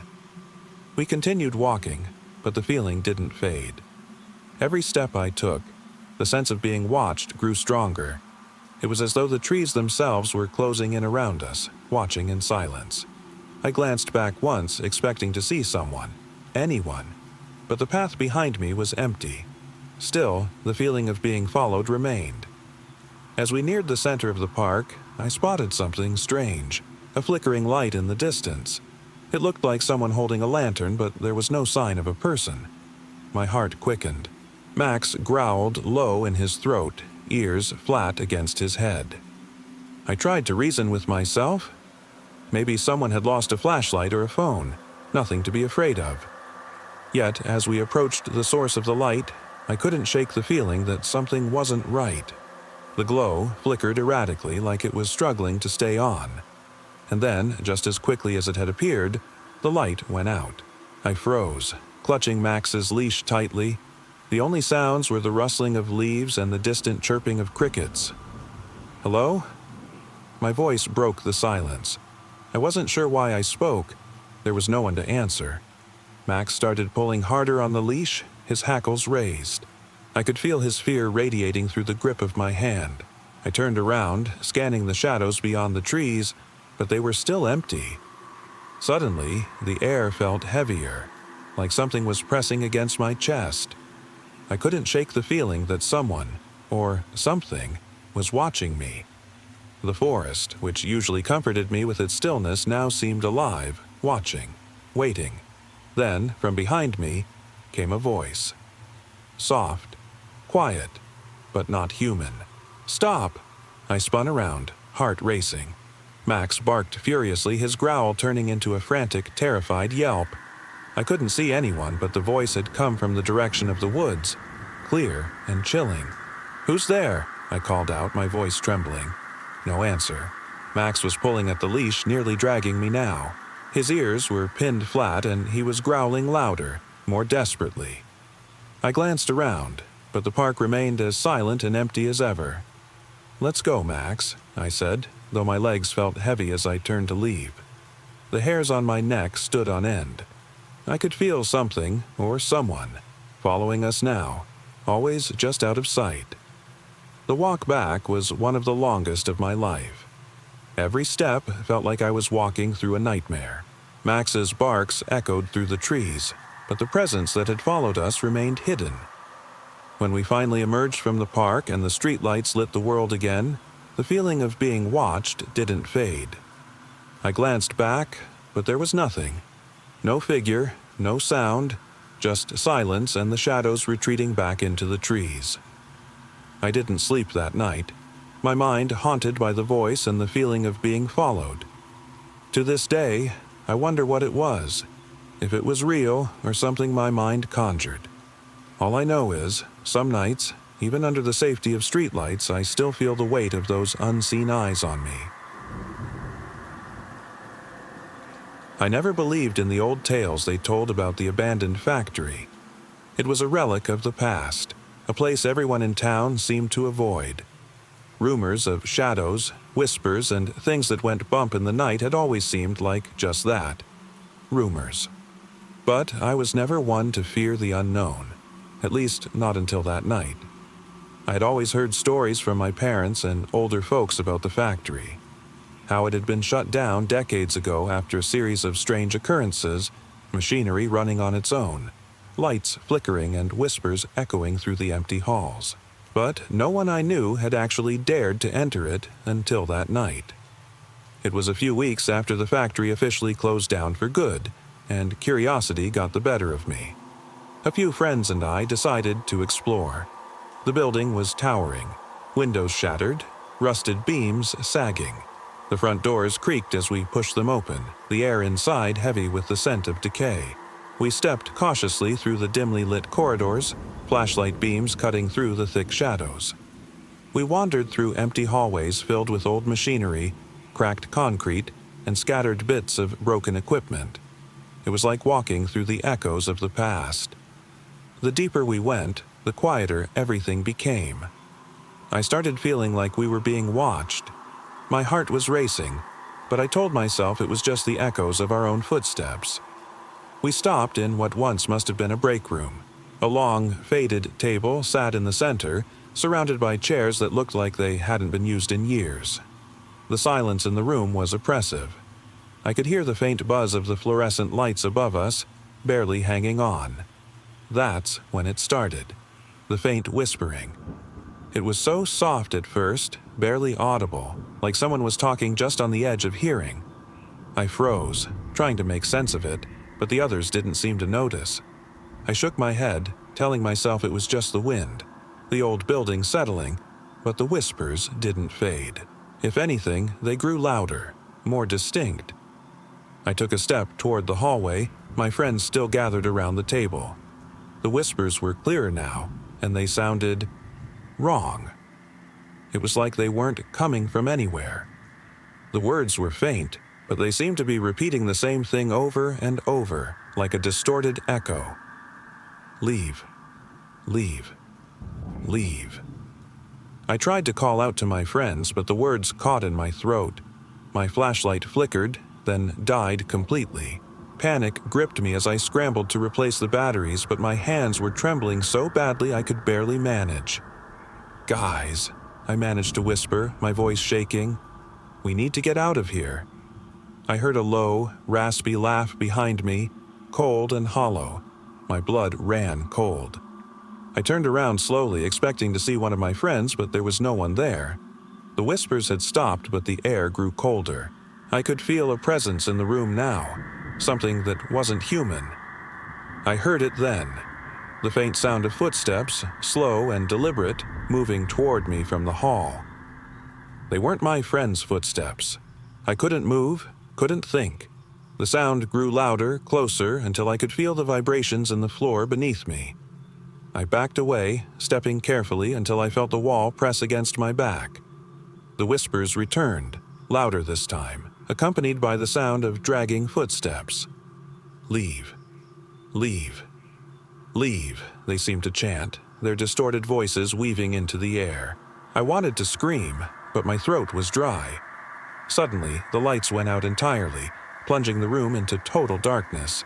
S1: We continued walking, but the feeling didn't fade. Every step I took, the sense of being watched grew stronger. It was as though the trees themselves were closing in around us, watching in silence. I glanced back once, expecting to see someone, anyone, but the path behind me was empty. Still, the feeling of being followed remained. As we neared the center of the park, I spotted something strange, a flickering light in the distance. It looked like someone holding a lantern, but there was no sign of a person. My heart quickened. Max growled low in his throat, ears flat against his head. I tried to reason with myself. Maybe someone had lost a flashlight or a phone, nothing to be afraid of. Yet, as we approached the source of the light, I couldn't shake the feeling that something wasn't right. The glow flickered erratically like it was struggling to stay on. And then, just as quickly as it had appeared, the light went out. I froze, clutching Max's leash tightly. The only sounds were the rustling of leaves and the distant chirping of crickets. "Hello?" My voice broke the silence. I wasn't sure why I spoke. There was no one to answer. Max started pulling harder on the leash, his hackles raised. I could feel his fear radiating through the grip of my hand. I turned around, scanning the shadows beyond the trees, but they were still empty. Suddenly, the air felt heavier, like something was pressing against my chest. I couldn't shake the feeling that someone, or something, was watching me. The forest, which usually comforted me with its stillness, now seemed alive, watching, waiting. Then, from behind me, came a voice. Soft, quiet, but not human. "Stop!" I spun around, heart racing. Max barked furiously, his growl turning into a frantic, terrified yelp. I couldn't see anyone, but the voice had come from the direction of the woods, clear and chilling. "Who's there?" I called out, my voice trembling. No answer. Max was pulling at the leash, nearly dragging me now. His ears were pinned flat, and he was growling louder, more desperately. I glanced around, but the park remained as silent and empty as ever. "Let's go, Max," I said, though my legs felt heavy as I turned to leave. The hairs on my neck stood on end. I could feel something, or someone, following us now, always just out of sight. The walk back was one of the longest of my life. Every step felt like I was walking through a nightmare. Max's barks echoed through the trees, but the presence that had followed us remained hidden. When we finally emerged from the park and the streetlights lit the world again, the feeling of being watched didn't fade. I glanced back, but there was nothing. No figure, no sound, just silence and the shadows retreating back into the trees. I didn't sleep that night, my mind haunted by the voice and the feeling of being followed. To this day, I wonder what it was, if it was real or something my mind conjured. All I know is, some nights, even under the safety of streetlights, I still feel the weight of those unseen eyes on me. I never believed in the old tales they told about the abandoned factory. It was a relic of the past, a place everyone in town seemed to avoid. Rumors of shadows, whispers, and things that went bump in the night had always seemed like just that, rumors. But I was never one to fear the unknown, at least not until that night. I had always heard stories from my parents and older folks about the factory, how it had been shut down decades ago after a series of strange occurrences, machinery running on its own, lights flickering and whispers echoing through the empty halls. But no one I knew had actually dared to enter it until that night. It was a few weeks after the factory officially closed down for good, and curiosity got the better of me. A few friends and I decided to explore. The building was towering, windows shattered, rusted beams sagging. The front doors creaked as we pushed them open, the air inside heavy with the scent of decay. We stepped cautiously through the dimly lit corridors, flashlight beams cutting through the thick shadows. We wandered through empty hallways filled with old machinery, cracked concrete, and scattered bits of broken equipment. It was like walking through the echoes of the past. The deeper we went, the quieter everything became. I started feeling like we were being watched. My heart was racing, but I told myself it was just the echoes of our own footsteps. We stopped in what once must have been a break room. A long, faded table sat in the center, surrounded by chairs that looked like they hadn't been used in years. The silence in the room was oppressive. I could hear the faint buzz of the fluorescent lights above us, barely hanging on. That's when it started. The faint whispering. It was so soft at first, barely audible, like someone was talking just on the edge of hearing. I froze, trying to make sense of it, but the others didn't seem to notice. I shook my head, telling myself it was just the wind, the old building settling, but the whispers didn't fade. If anything, they grew louder, more distinct. I took a step toward the hallway, my friends still gathered around the table. The whispers were clearer now, and they sounded wrong. It was like they weren't coming from anywhere. The words were faint, but they seemed to be repeating the same thing over and over, like a distorted echo. Leave. Leave. Leave. I tried to call out to my friends, but the words caught in my throat. My flashlight flickered, then died completely. Panic gripped me as I scrambled to replace the batteries, but my hands were trembling so badly I could barely manage. "Guys," I managed to whisper, my voice shaking. "We need to get out of here." I heard a low, raspy laugh behind me, cold and hollow. My blood ran cold. I turned around slowly, expecting to see one of my friends, but there was no one there. The whispers had stopped, but the air grew colder. I could feel a presence in the room now, something that wasn't human. I heard it then. The faint sound of footsteps, slow and deliberate, moving toward me from the hall. They weren't my friends' footsteps. I couldn't move, couldn't think. The sound grew louder, closer, until I could feel the vibrations in the floor beneath me. I backed away, stepping carefully until I felt the wall press against my back. The whispers returned, louder this time, accompanied by the sound of dragging footsteps. "Leave. Leave. Leave," they seemed to chant, their distorted voices weaving into the air. I wanted to scream, but my throat was dry. Suddenly, the lights went out entirely, plunging the room into total darkness.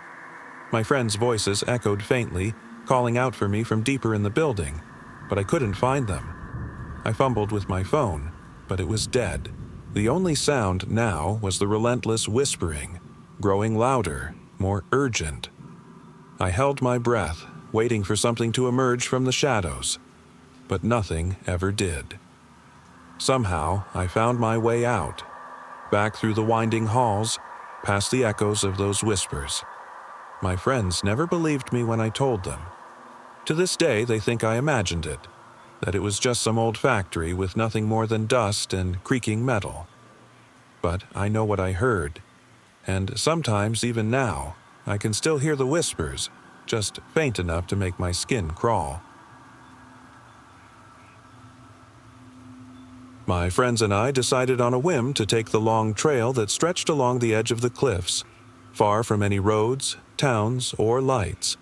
S1: My friends' voices echoed faintly, calling out for me from deeper in the building, but I couldn't find them. I fumbled with my phone, but it was dead. The only sound now was the relentless whispering, growing louder, more urgent. I held my breath, waiting for something to emerge from the shadows. But nothing ever did. Somehow, I found my way out, back through the winding halls, past the echoes of those whispers. My friends never believed me when I told them. To this day, they think I imagined it, that it was just some old factory with nothing more than dust and creaking metal. But I know what I heard, and sometimes, even now, I can still hear the whispers, just faint enough to make my skin crawl. My friends and I decided on a whim to take the long trail that stretched along the edge of the cliffs, far from any roads, towns, or lights.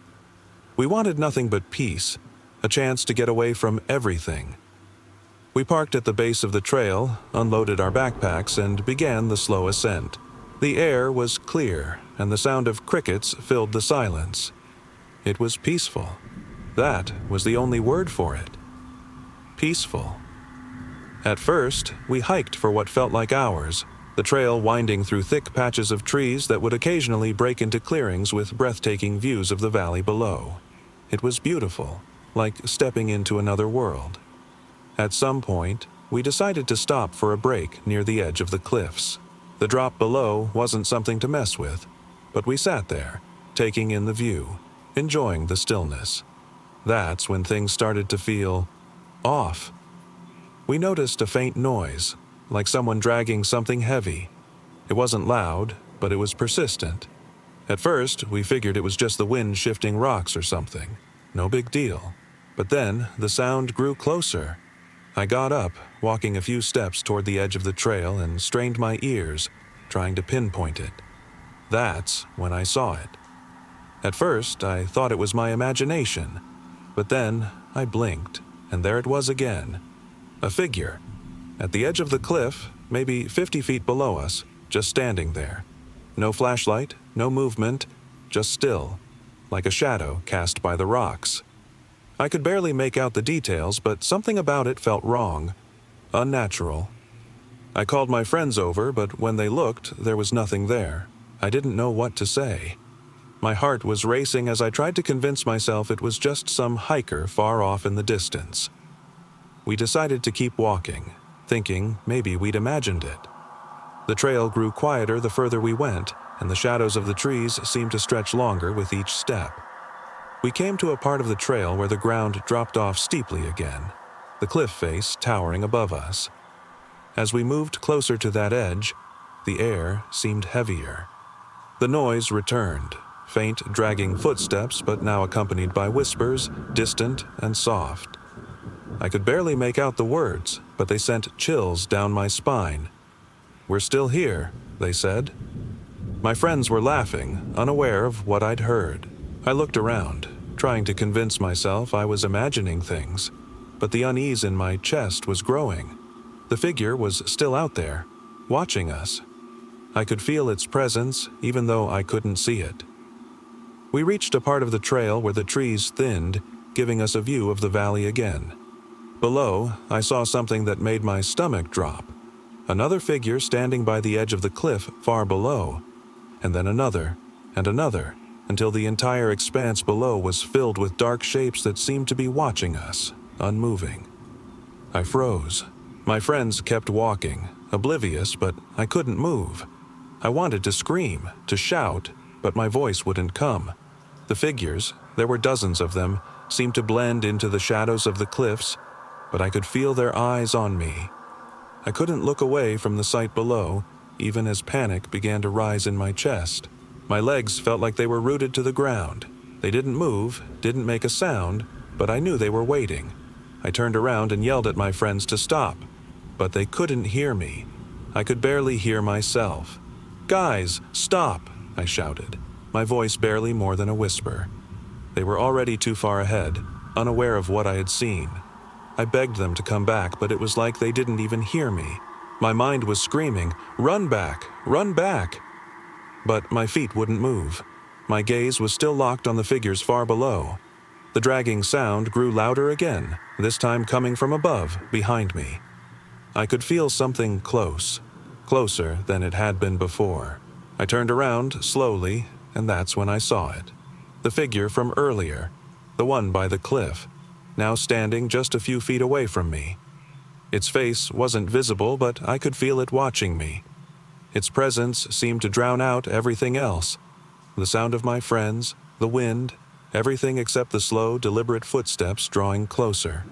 S1: We wanted nothing but peace, a chance to get away from everything. We parked at the base of the trail, unloaded our backpacks, and began the slow ascent. The air was clear, and the sound of crickets filled the silence. It was peaceful. That was the only word for it. Peaceful. At first, we hiked for what felt like hours, the trail winding through thick patches of trees that would occasionally break into clearings with breathtaking views of the valley below. It was beautiful, like stepping into another world. At some point, we decided to stop for a break near the edge of the cliffs. The drop below wasn't something to mess with, but we sat there, taking in the view, enjoying the stillness. That's when things started to feel off. We noticed a faint noise, like someone dragging something heavy. It wasn't loud, but it was persistent. At first, we figured it was just the wind shifting rocks or something. No big deal. But then, the sound grew closer. I got up, walking a few steps toward the edge of the trail, and strained my ears, trying to pinpoint it. That's when I saw it. At first, I thought it was my imagination, but then I blinked, and there it was again. A figure, at the edge of the cliff, maybe 50 feet below us, just standing there. No flashlight, no movement, just still, like a shadow cast by the rocks. I could barely make out the details, but something about it felt wrong, unnatural. I called my friends over, but when they looked, there was nothing there. I didn't know what to say. My heart was racing as I tried to convince myself it was just some hiker far off in the distance. We decided to keep walking, thinking maybe we'd imagined it. The trail grew quieter the further we went, and the shadows of the trees seemed to stretch longer with each step. We came to a part of the trail where the ground dropped off steeply again, the cliff face towering above us. As we moved closer to that edge, the air seemed heavier. The noise returned, faint, dragging footsteps, but now accompanied by whispers, distant and soft. I could barely make out the words, but they sent chills down my spine. "We're still here," they said. My friends were laughing, unaware of what I'd heard. I looked around, trying to convince myself I was imagining things, but the unease in my chest was growing. The figure was still out there, watching us. I could feel its presence, even though I couldn't see it. We reached a part of the trail where the trees thinned, giving us a view of the valley again. Below, I saw something that made my stomach drop. Another figure standing by the edge of the cliff far below, and then another, and another, until the entire expanse below was filled with dark shapes that seemed to be watching us, unmoving. I froze. My friends kept walking, oblivious, but I couldn't move. I wanted to scream, to shout, but my voice wouldn't come. The figures, there were dozens of them, seemed to blend into the shadows of the cliffs, but I could feel their eyes on me. I couldn't look away from the sight below, even as panic began to rise in my chest. My legs felt like they were rooted to the ground. They didn't move, didn't make a sound, but I knew they were waiting. I turned around and yelled at my friends to stop, but they couldn't hear me. I could barely hear myself. "Guys, stop!" I shouted, my voice barely more than a whisper. They were already too far ahead, unaware of what I had seen. I begged them to come back, but it was like they didn't even hear me. My mind was screaming, "Run back! Run back!" But my feet wouldn't move. My gaze was still locked on the figures far below. The dragging sound grew louder again, this time coming from above, behind me. I could feel something close, closer than it had been before. I turned around slowly, and that's when I saw it. The figure from earlier. the one by the cliff, now standing just a few feet away from me. Its face wasn't visible, but I could feel it watching me. Its presence seemed to drown out everything else. The sound of my friends, the wind, everything except the slow, deliberate footsteps drawing closer.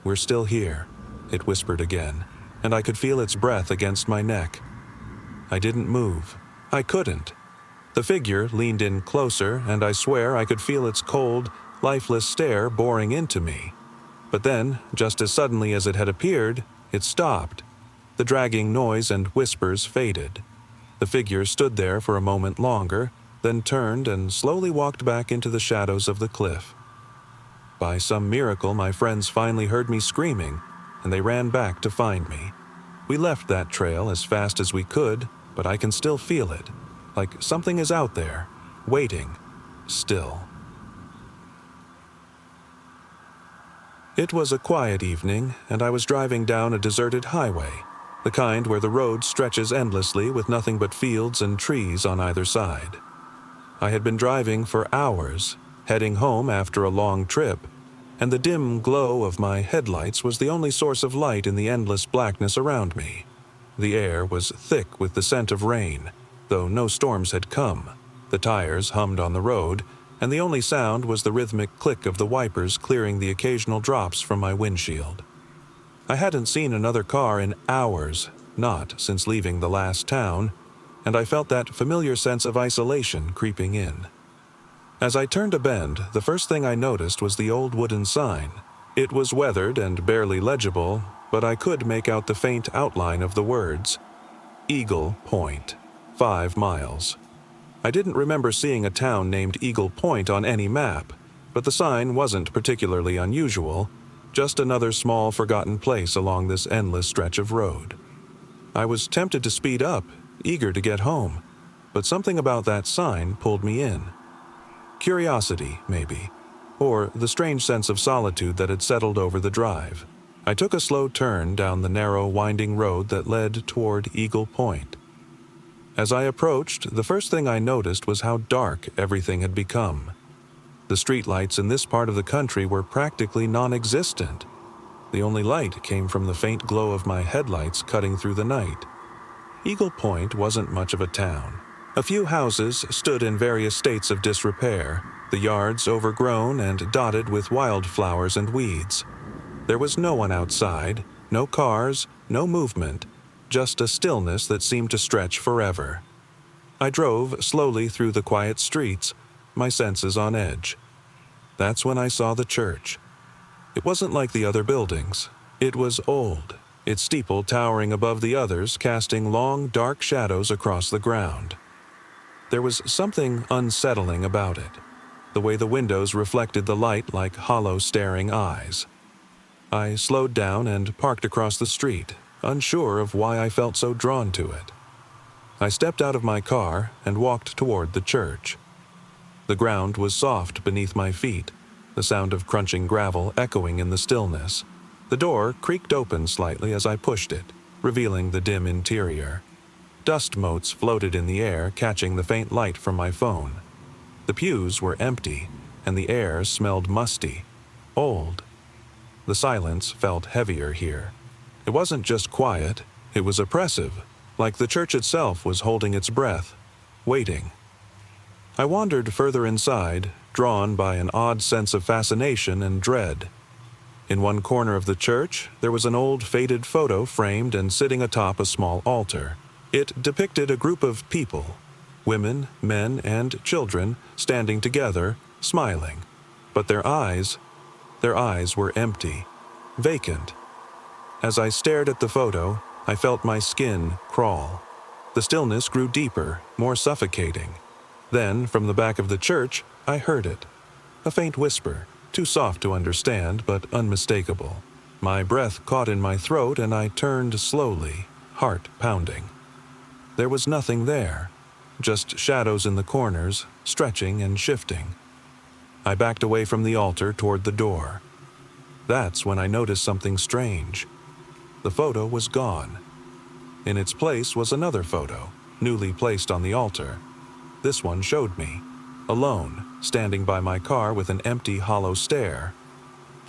S1: "We're still here," it whispered again, and I could feel its breath against my neck. I didn't move. I couldn't. The figure leaned in closer, and I swear I could feel its cold, lifeless stare boring into me. But then, just as suddenly as it had appeared, it stopped. The dragging noise and whispers faded. The figure stood there for a moment longer, then turned and slowly walked back into the shadows of the cliff. By some miracle, my friends finally heard me screaming, and they ran back to find me. We left that trail as fast as we could, but I can still feel it, like something is out there, waiting, still. It was a quiet evening, and I was driving down a deserted highway, the kind where the road stretches endlessly with nothing but fields and trees on either side. I had been driving for hours, heading home after a long trip, and the dim glow of my headlights was the only source of light in the endless blackness around me. The air was thick with the scent of rain, though no storms had come. The tires hummed on the road, and the only sound was the rhythmic click of the wipers clearing the occasional drops from my windshield. I hadn't seen another car in hours, not since leaving the last town, and I felt that familiar sense of isolation creeping in. As I turned a bend, the first thing I noticed was the old wooden sign. It was weathered and barely legible, but I could make out the faint outline of the words. Eagle Point, 5 miles. I didn't remember seeing a town named Eagle Point on any map, but the sign wasn't particularly unusual, just another small forgotten place along this endless stretch of road. I was tempted to speed up, eager to get home, but something about that sign pulled me in. Curiosity, maybe, or the strange sense of solitude that had settled over the drive. I took a slow turn down the narrow, winding road that led toward Eagle Point. As I approached, the first thing I noticed was how dark everything had become. The streetlights in this part of the country were practically non-existent. The only light came from the faint glow of my headlights cutting through the night. Eagle Point wasn't much of a town. A few houses stood in various states of disrepair, the yards overgrown and dotted with wildflowers and weeds. There was no one outside, no cars, no movement, just a stillness that seemed to stretch forever. I drove slowly through the quiet streets, my senses on edge. That's when I saw the church. It wasn't like the other buildings. It was old, its steeple towering above the others, casting long, dark shadows across the ground. There was something unsettling about it, the way the windows reflected the light like hollow, staring eyes. I slowed down and parked across the street, unsure of why I felt so drawn to it. I stepped out of my car and walked toward the church. The ground was soft beneath my feet, the sound of crunching gravel echoing in the stillness. The door creaked open slightly as I pushed it, revealing the dim interior. Dust motes floated in the air, catching the faint light from my phone. The pews were empty, and the air smelled musty, old. The silence felt heavier here. It wasn't just quiet, it was oppressive, like the church itself was holding its breath, waiting. I wandered further inside, drawn by an odd sense of fascination and dread. In one corner of the church, there was an old faded photo framed and sitting atop a small altar. It depicted a group of people, women, men, and children, standing together, smiling. But their eyes were empty, vacant. As I stared at the photo, I felt my skin crawl. The stillness grew deeper, more suffocating. Then, from the back of the church, I heard it. A faint whisper, too soft to understand, but unmistakable. My breath caught in my throat and I turned slowly, heart pounding. There was nothing there, just shadows in the corners, stretching and shifting. I backed away from the altar toward the door. That's when I noticed something strange. The photo was gone. In its place was another photo, newly placed on the altar. This one showed me, alone, standing by my car with an empty, hollow stare.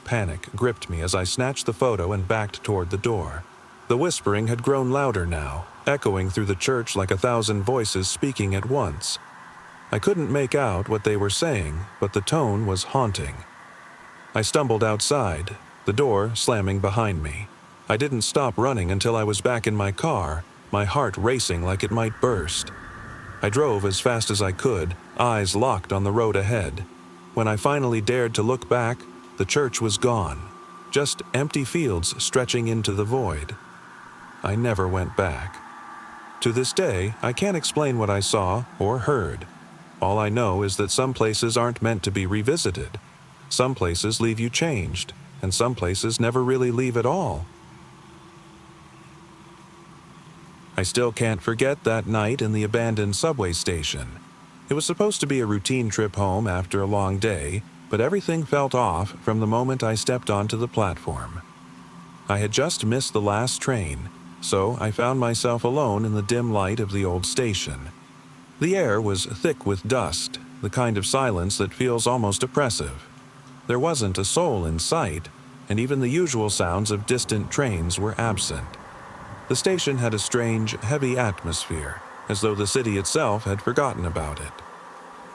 S1: Panic gripped me as I snatched the photo and backed toward the door. The whispering had grown louder now, echoing through the church like 1,000 voices speaking at once. I couldn't make out what they were saying, but the tone was haunting. I stumbled outside, the door slamming behind me. I didn't stop running until I was back in my car, my heart racing like it might burst. I drove as fast as I could, eyes locked on the road ahead. When I finally dared to look back, the church was gone, just empty fields stretching into the void. I never went back. To this day, I can't explain what I saw or heard. All I know is that some places aren't meant to be revisited. Some places leave you changed, and some places never really leave at all. I still can't forget that night in the abandoned subway station. It was supposed to be a routine trip home after a long day, but everything felt off from the moment I stepped onto the platform. I had just missed the last train, so I found myself alone in the dim light of the old station. The air was thick with dust, the kind of silence that feels almost oppressive. There wasn't a soul in sight, and even the usual sounds of distant trains were absent. The station had a strange, heavy atmosphere, as though the city itself had forgotten about it.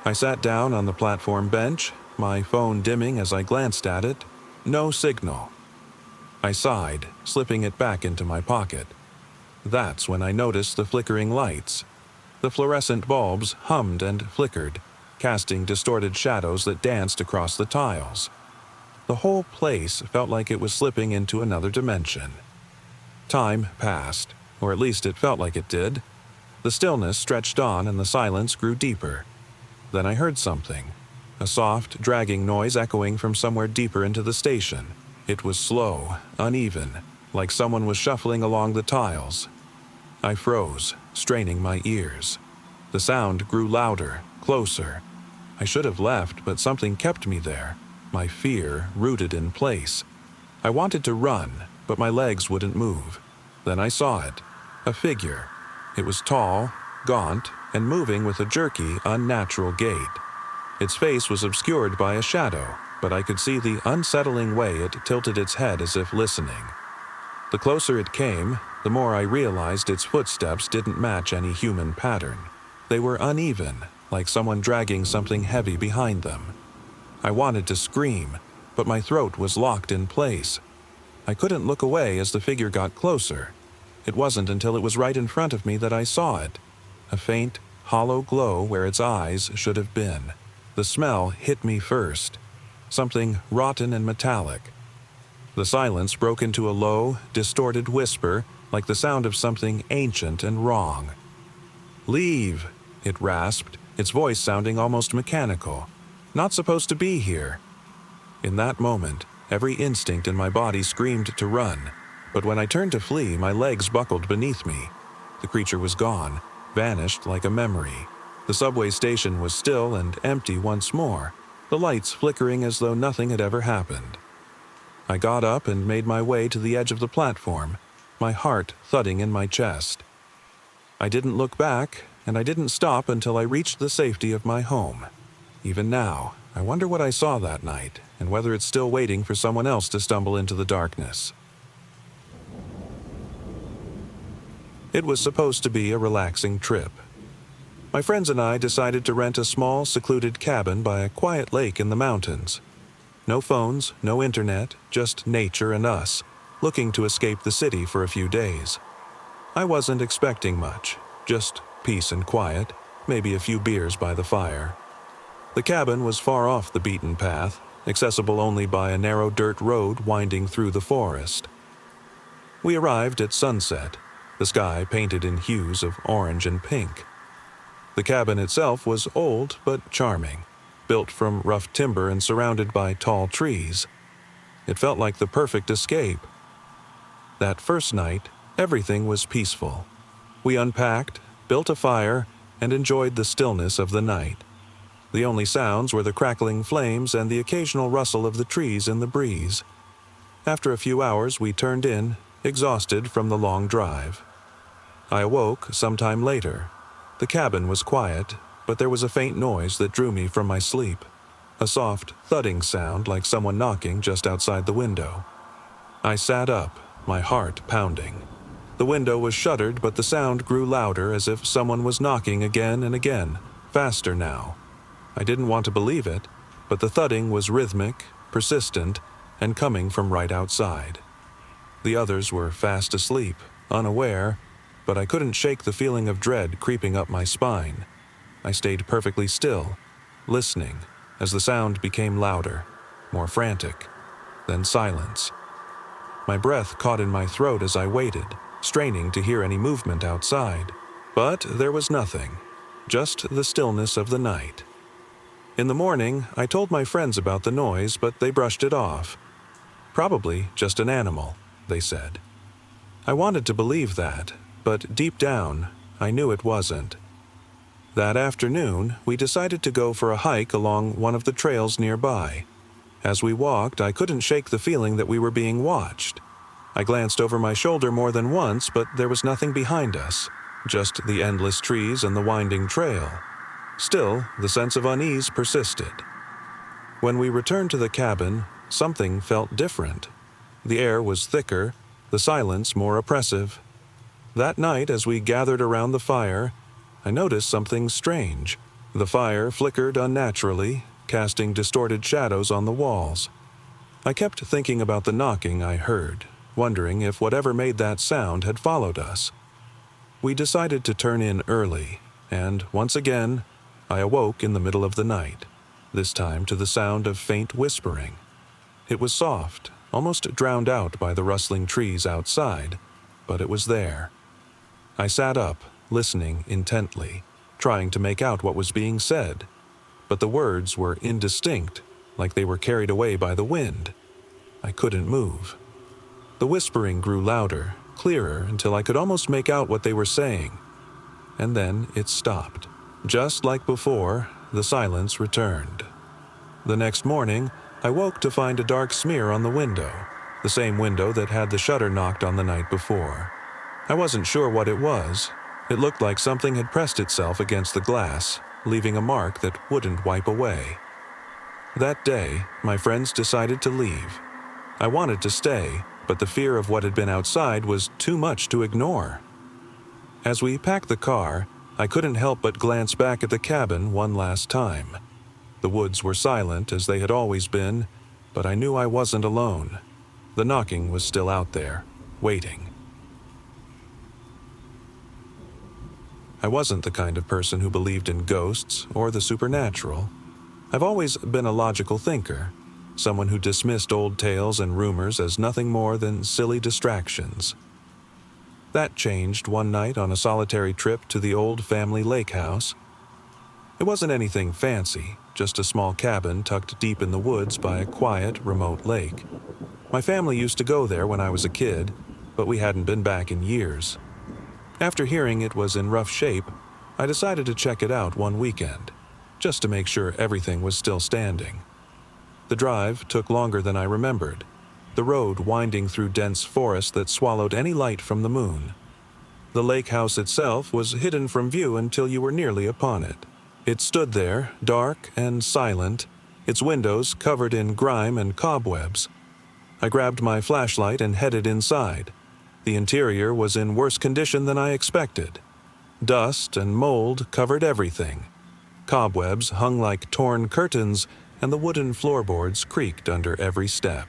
S1: I sat down on the platform bench, my phone dimming as I glanced at it. No signal. I sighed, slipping it back into my pocket. That's when I noticed the flickering lights. The fluorescent bulbs hummed and flickered, casting distorted shadows that danced across the tiles. The whole place felt like it was slipping into another dimension. Time passed, or at least it felt like it did. The stillness stretched on and the silence grew deeper. Then I heard something, a soft, dragging noise echoing from somewhere deeper into the station. It was slow, uneven, like someone was shuffling along the tiles. I froze, straining my ears. The sound grew louder, closer. I should have left, but something kept me there, my fear rooted in place. I wanted to run, but my legs wouldn't move. Then I saw it, a figure. It was tall, gaunt, and moving with a jerky, unnatural gait. Its face was obscured by a shadow, but I could see the unsettling way it tilted its head as if listening. The closer it came, the more I realized its footsteps didn't match any human pattern. They were uneven, like someone dragging something heavy behind them. I wanted to scream, but my throat was locked in place. I couldn't look away as the figure got closer. It wasn't until it was right in front of me that I saw it, a faint, hollow glow where its eyes should have been. The smell hit me first, something rotten and metallic. The silence broke into a low, distorted whisper, like the sound of something ancient and wrong. "Leave," it rasped, its voice sounding almost mechanical. "Not supposed to be here." In that moment, every instinct in my body screamed to run, but when I turned to flee, my legs buckled beneath me. The creature was gone, vanished like a memory. The subway station was still and empty once more, the lights flickering as though nothing had ever happened. I got up and made my way to the edge of the platform, my heart thudding in my chest. I didn't look back, and I didn't stop until I reached the safety of my home. Even now, I wonder what I saw that night, and whether it's still waiting for someone else to stumble into the darkness. It was supposed to be a relaxing trip. My friends and I decided to rent a small, secluded cabin by a quiet lake in the mountains. No phones, no internet, just nature and us, looking to escape the city for a few days. I wasn't expecting much, just peace and quiet, maybe a few beers by the fire. The cabin was far off the beaten path, accessible only by a narrow dirt road winding through the forest. We arrived at sunset, the sky painted in hues of orange and pink. The cabin itself was old but charming, built from rough timber and surrounded by tall trees. It felt like the perfect escape. That first night, everything was peaceful. We unpacked, built a fire, and enjoyed the stillness of the night. The only sounds were the crackling flames and the occasional rustle of the trees in the breeze. After a few hours, we turned in, exhausted from the long drive. I awoke sometime later. The cabin was quiet, but there was a faint noise that drew me from my sleep. a soft thudding sound like someone knocking just outside the window. I sat up, my heart pounding. The window was shuttered, but the sound grew louder as if someone was knocking again and again, faster now. I didn't want to believe it, but the thudding was rhythmic, persistent, and coming from right outside. The others were fast asleep, unaware, but I couldn't shake the feeling of dread creeping up my spine. I stayed perfectly still, listening, as the sound became louder, more frantic, then silence. My breath caught in my throat as I waited, straining to hear any movement outside. But there was nothing, just the stillness of the night. In the morning, I told my friends about the noise, but they brushed it off. Probably just an animal, they said. I wanted to believe that, but deep down, I knew it wasn't. That afternoon, we decided to go for a hike along one of the trails nearby. As we walked, I couldn't shake the feeling that we were being watched. I glanced over my shoulder more than once, but there was nothing behind us, just the endless trees and the winding trail. Still, the sense of unease persisted. When we returned to the cabin, something felt different. The air was thicker, the silence more oppressive. That night, as we gathered around the fire, I noticed something strange. The fire flickered unnaturally, casting distorted shadows on the walls. I kept thinking about the knocking I heard, wondering if whatever made that sound had followed us. We decided to turn in early, and once again, I awoke in the middle of the night, this time to the sound of faint whispering. It was soft, almost drowned out by the rustling trees outside, but it was there. I sat up, listening intently, trying to make out what was being said, but the words were indistinct, like they were carried away by the wind. I couldn't move. The whispering grew louder, clearer, until I could almost make out what they were saying. And then it stopped. Just like before, the silence returned. The next morning, I woke to find a dark smear on the window, the same window that had the shutter knocked on the night before. I wasn't sure what it was. It looked like something had pressed itself against the glass, leaving a mark that wouldn't wipe away. That day, my friends decided to leave. I wanted to stay, but the fear of what had been outside was too much to ignore. As we packed the car, I couldn't help but glance back at the cabin one last time. The woods were silent as they had always been, but I knew I wasn't alone. The knocking was still out there, waiting. I wasn't the kind of person who believed in ghosts or the supernatural. I've always been a logical thinker, someone who dismissed old tales and rumors as nothing more than silly distractions. That changed one night on a solitary trip to the old family lake house. It wasn't anything fancy, just a small cabin tucked deep in the woods by a quiet, remote lake. My family used to go there when I was a kid, but we hadn't been back in years. After hearing it was in rough shape, I decided to check it out one weekend, just to make sure everything was still standing. The drive took longer than I remembered, the road winding through dense forest that swallowed any light from the moon. The lake house itself was hidden from view until you were nearly upon it. It stood there, dark and silent, its windows covered in grime and cobwebs. I grabbed my flashlight and headed inside. The interior was in worse condition than I expected. Dust and mold covered everything. Cobwebs hung like torn curtains, and the wooden floorboards creaked under every step.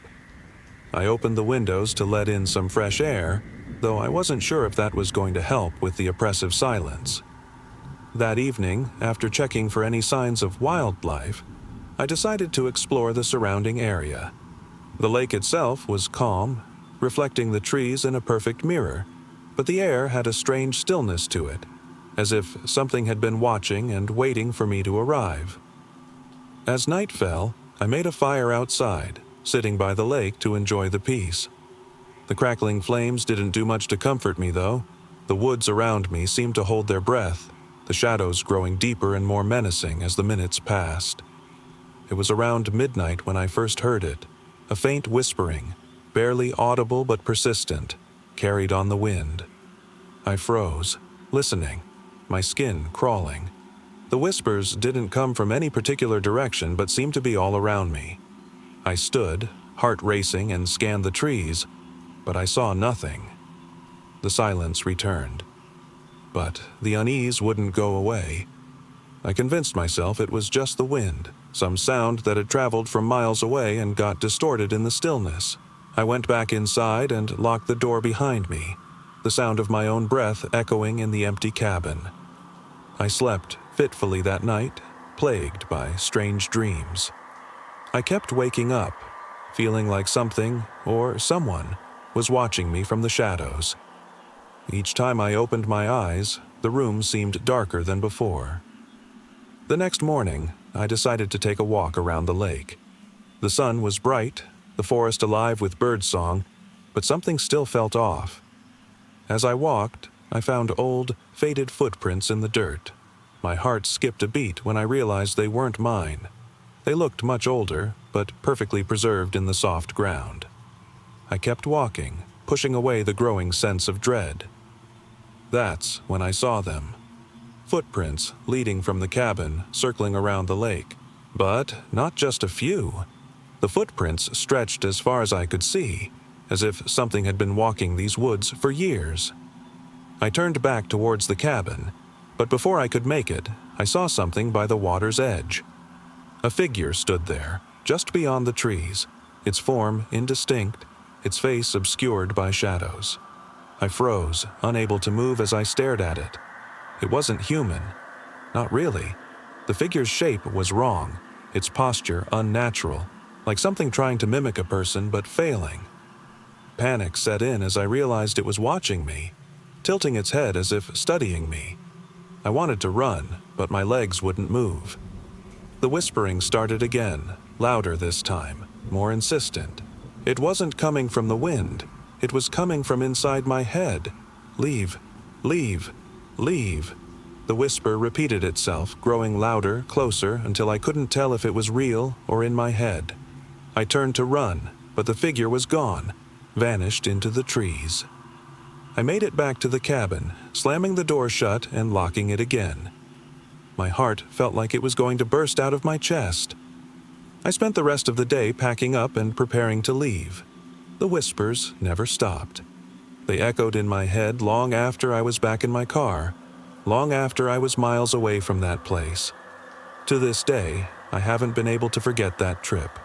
S1: I opened the windows to let in some fresh air, though I wasn't sure if that was going to help with the oppressive silence. That evening, after checking for any signs of wildlife, I decided to explore the surrounding area. The lake itself was calm, reflecting the trees in a perfect mirror, but the air had a strange stillness to it, as if something had been watching and waiting for me to arrive. As night fell, I made a fire outside, sitting by the lake to enjoy the peace. The crackling flames didn't do much to comfort me, though. The woods around me seemed to hold their breath, the shadows growing deeper and more menacing as the minutes passed. It was around midnight when I first heard it, a faint whispering, barely audible but persistent, carried on the wind. I froze, listening, my skin crawling. The whispers didn't come from any particular direction but seemed to be all around me. I stood, heart racing, and scanned the trees, but I saw nothing. The silence returned. But the unease wouldn't go away. I convinced myself it was just the wind, some sound that had traveled from miles away and got distorted in the stillness. I went back inside and locked the door behind me, the sound of my own breath echoing in the empty cabin. I slept fitfully that night, plagued by strange dreams. I kept waking up, feeling like something, or someone, was watching me from the shadows. Each time I opened my eyes, the room seemed darker than before. The next morning, I decided to take a walk around the lake. The sun was bright, the forest alive with birdsong, but something still felt off. As I walked, I found old, faded footprints in the dirt. My heart skipped a beat when I realized they weren't mine. They looked much older, but perfectly preserved in the soft ground. I kept walking, pushing away the growing sense of dread. That's when I saw them. Footprints leading from the cabin, circling around the lake. But not just a few. The footprints stretched as far as I could see, as if something had been walking these woods for years. I turned back towards the cabin, but before I could make it, I saw something by the water's edge. A figure stood there, just beyond the trees, its form indistinct, its face obscured by shadows. I froze, unable to move as I stared at it. It wasn't human. Not really. The figure's shape was wrong, its posture unnatural, like something trying to mimic a person but failing. Panic set in as I realized it was watching me, tilting its head as if studying me. I wanted to run, but my legs wouldn't move. The whispering started again, louder this time, more insistent. It wasn't coming from the wind. It was coming from inside my head. Leave, leave, leave. The whisper repeated itself, growing louder, closer, until I couldn't tell if it was real or in my head. I turned to run, but the figure was gone, vanished into the trees. I made it back to the cabin, slamming the door shut and locking it again. My heart felt like it was going to burst out of my chest. I spent the rest of the day packing up and preparing to leave. The whispers never stopped. They echoed in my head long after I was back in my car, long after I was miles away from that place. To this day, I haven't been able to forget that trip.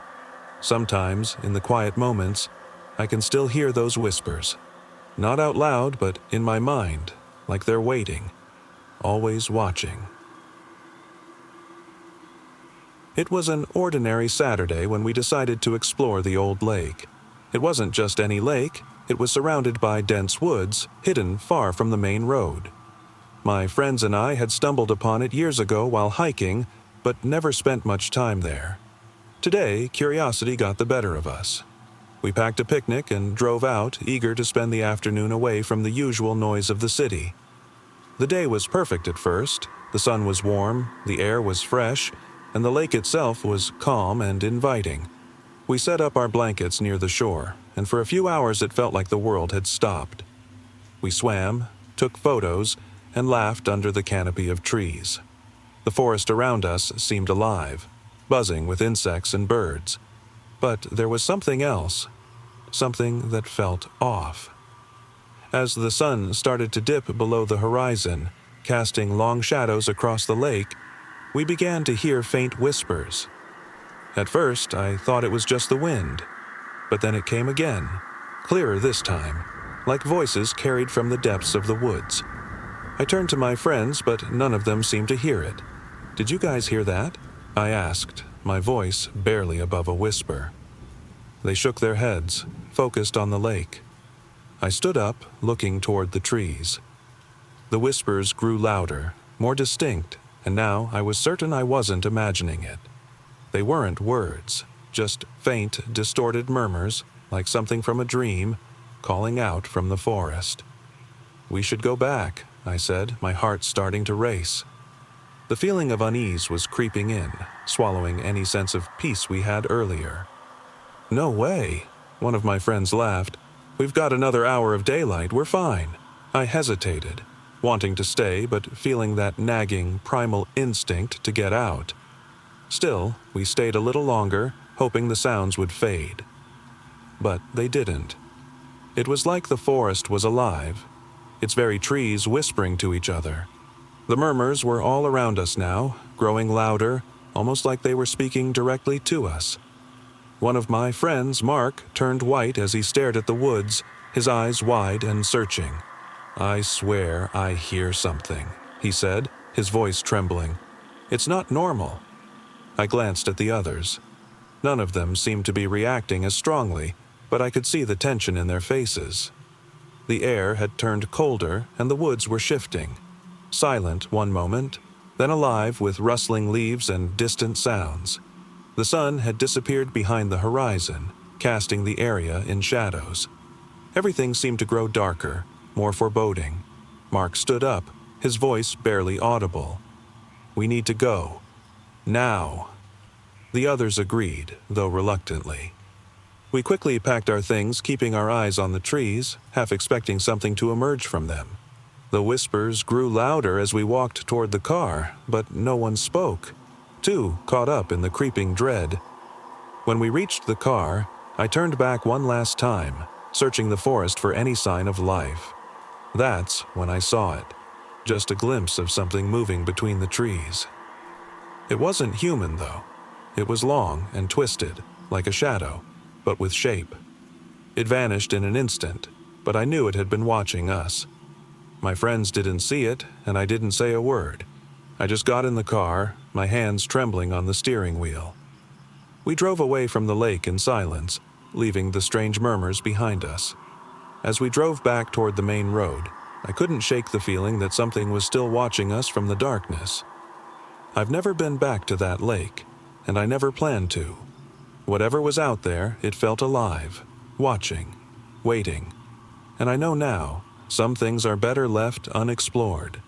S1: Sometimes, in the quiet moments, I can still hear those whispers. Not out loud, but in my mind, like they're waiting, always watching. It was an ordinary Saturday when we decided to explore the old lake. It wasn't just any lake, it was surrounded by dense woods, hidden far from the main road. My friends and I had stumbled upon it years ago while hiking, but never spent much time there. Today, curiosity got the better of us. We packed a picnic and drove out, eager to spend the afternoon away from the usual noise of the city. The day was perfect at first. The sun was warm, the air was fresh, and the lake itself was calm and inviting. We set up our blankets near the shore, and for a few hours it felt like the world had stopped. We swam, took photos, and laughed under the canopy of trees. The forest around us seemed alive, buzzing with insects and birds. But there was something else, something that felt off. As the sun started to dip below the horizon, casting long shadows across the lake, we began to hear faint whispers. At first, I thought it was just the wind, but then it came again, clearer this time, like voices carried from the depths of the woods. I turned to my friends, but none of them seemed to hear it. "Did you guys hear that?" I asked, my voice barely above a whisper. They shook their heads, focused on the lake. I stood up, looking toward the trees. The whispers grew louder, more distinct, and now I was certain I wasn't imagining it. They weren't words, just faint, distorted murmurs, like something from a dream, calling out from the forest. "We should go back," I said, my heart starting to race. The feeling of unease was creeping in, swallowing any sense of peace we had earlier. "No way," one of my friends laughed. "We've got another hour of daylight, we're fine." I hesitated. wanting to stay but feeling that nagging, primal instinct to get out. Still, we stayed a little longer, hoping the sounds would fade. But they didn't. It was like the forest was alive, its very trees whispering to each other. The murmurs were all around us now, growing louder, almost like they were speaking directly to us. One of my friends, Mark, turned white as he stared at the woods, his eyes wide and searching. "I swear I hear something," he said, his voice trembling. "It's not normal." I glanced at the others. None of them seemed to be reacting as strongly, but I could see the tension in their faces. The air had turned colder and the woods were shifting. Silent one moment, then alive with rustling leaves and distant sounds. The sun had disappeared behind the horizon, casting the area in shadows. Everything seemed to grow darker, more foreboding. Mark stood up, his voice barely audible. "We need to go. Now." The others agreed, though reluctantly. We quickly packed our things, keeping our eyes on the trees, half expecting something to emerge from them. The whispers grew louder as we walked toward the car, but no one spoke, too caught up in the creeping dread. When we reached the car, I turned back one last time, searching the forest for any sign of life. That's when I saw it, just a glimpse of something moving between the trees. It wasn't human, though. It was long and twisted, like a shadow, but with shape. It vanished in an instant, but I knew it had been watching us. My friends didn't see it, and I didn't say a word. I just got in the car, my hands trembling on the steering wheel. We drove away from the lake in silence, leaving the strange murmurs behind us. As we drove back toward the main road, I couldn't shake the feeling that something was still watching us from the darkness. I've never been back to that lake, and I never planned to. Whatever was out there, it felt alive, watching, waiting. And I know now, some things are better left unexplored.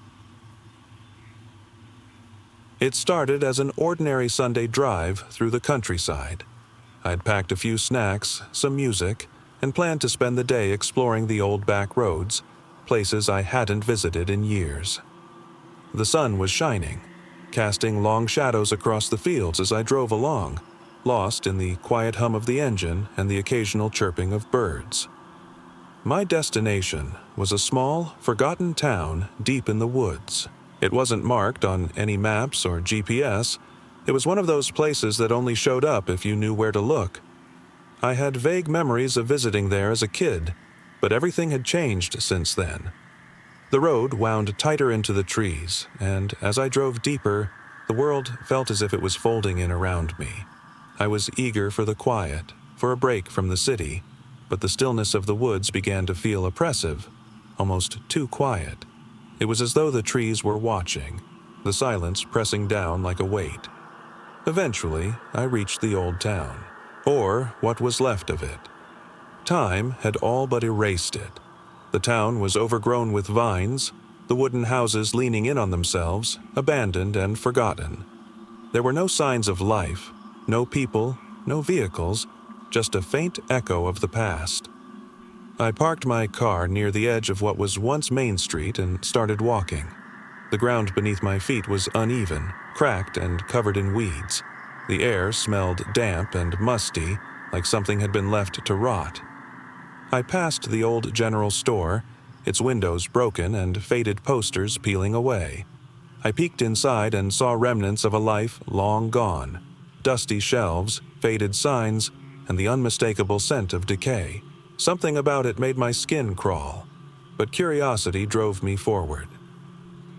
S1: It started as an ordinary Sunday drive through the countryside. I'd packed a few snacks, some music, and planned to spend the day exploring the old back roads, places I hadn't visited in years. The sun was shining, casting long shadows across the fields as I drove along, lost in the quiet hum of the engine and the occasional chirping of birds. My destination was a small, forgotten town deep in the woods. It wasn't marked on any maps or GPS. It was one of those places that only showed up if you knew where to look. I had vague memories of visiting there as a kid, but everything had changed since then. The road wound tighter into the trees, and as I drove deeper, the world felt as if it was folding in around me. I was eager for the quiet, for a break from the city, but the stillness of the woods began to feel oppressive, almost too quiet. It was as though the trees were watching, the silence pressing down like a weight. Eventually, I reached the old town, or what was left of it. Time had all but erased it. The town was overgrown with vines, the wooden houses leaning in on themselves, abandoned and forgotten. There were no signs of life, no people, no vehicles, just a faint echo of the past. I parked my car near the edge of what was once Main Street and started walking. The ground beneath my feet was uneven, cracked and covered in weeds. The air smelled damp and musty, like something had been left to rot. I passed the old general store, its windows broken and faded posters peeling away. I peeked inside and saw remnants of a life long gone, dusty shelves, faded signs, and the unmistakable scent of decay. Something about it made my skin crawl, but curiosity drove me forward.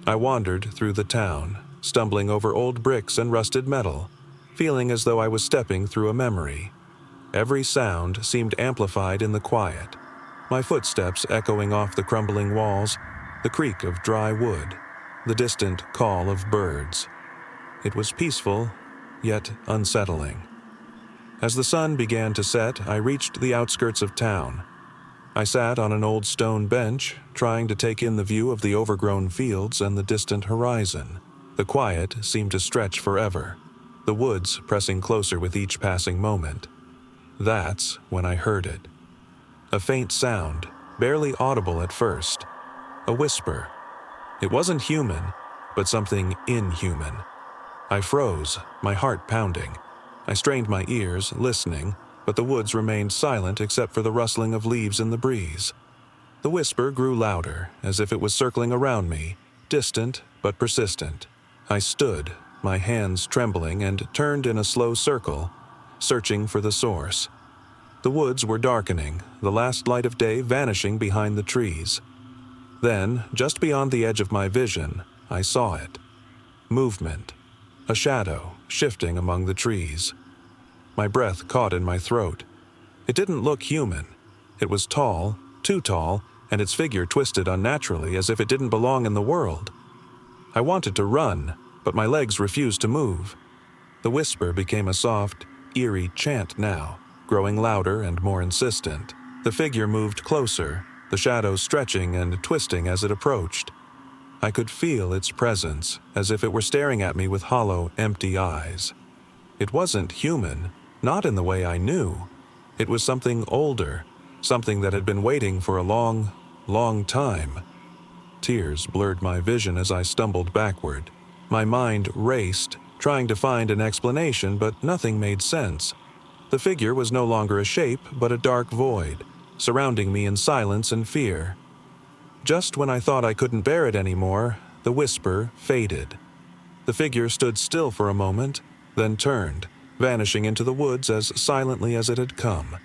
S1: I wandered through the town, stumbling over old bricks and rusted metal, feeling as though I was stepping through a memory. Every sound seemed amplified in the quiet, my footsteps echoing off the crumbling walls, the creak of dry wood, the distant call of birds. It was peaceful, yet unsettling. As the sun began to set, I reached the outskirts of town. I sat on an old stone bench, trying to take in the view of the overgrown fields and the distant horizon. The quiet seemed to stretch forever, the woods pressing closer with each passing moment. That's when I heard it. A faint sound, barely audible at first. A whisper. It wasn't human, but something inhuman. I froze, my heart pounding. I strained my ears, listening, but the woods remained silent except for the rustling of leaves in the breeze. The whisper grew louder, as if it was circling around me, distant but persistent. I stood, my hands trembling, and turned in a slow circle, searching for the source. The woods were darkening, the last light of day vanishing behind the trees. Then, just beyond the edge of my vision, I saw it. Movement. A shadow, shifting among the trees. My breath caught in my throat. It didn't look human. It was tall, too tall, and its figure twisted unnaturally as if it didn't belong in the world. I wanted to run, but my legs refused to move. The whisper became a soft, eerie chant now, growing louder and more insistent. The figure moved closer, the shadow stretching and twisting as it approached. I could feel its presence, as if it were staring at me with hollow, empty eyes. It wasn't human, not in the way I knew. It was something older, something that had been waiting for a long, long time. Tears blurred my vision as I stumbled backward. My mind raced, trying to find an explanation, but nothing made sense. The figure was no longer a shape, but a dark void, surrounding me in silence and fear. Just when I thought I couldn't bear it anymore, the whisper faded. The figure stood still for a moment, then turned, vanishing into the woods as silently as it had come.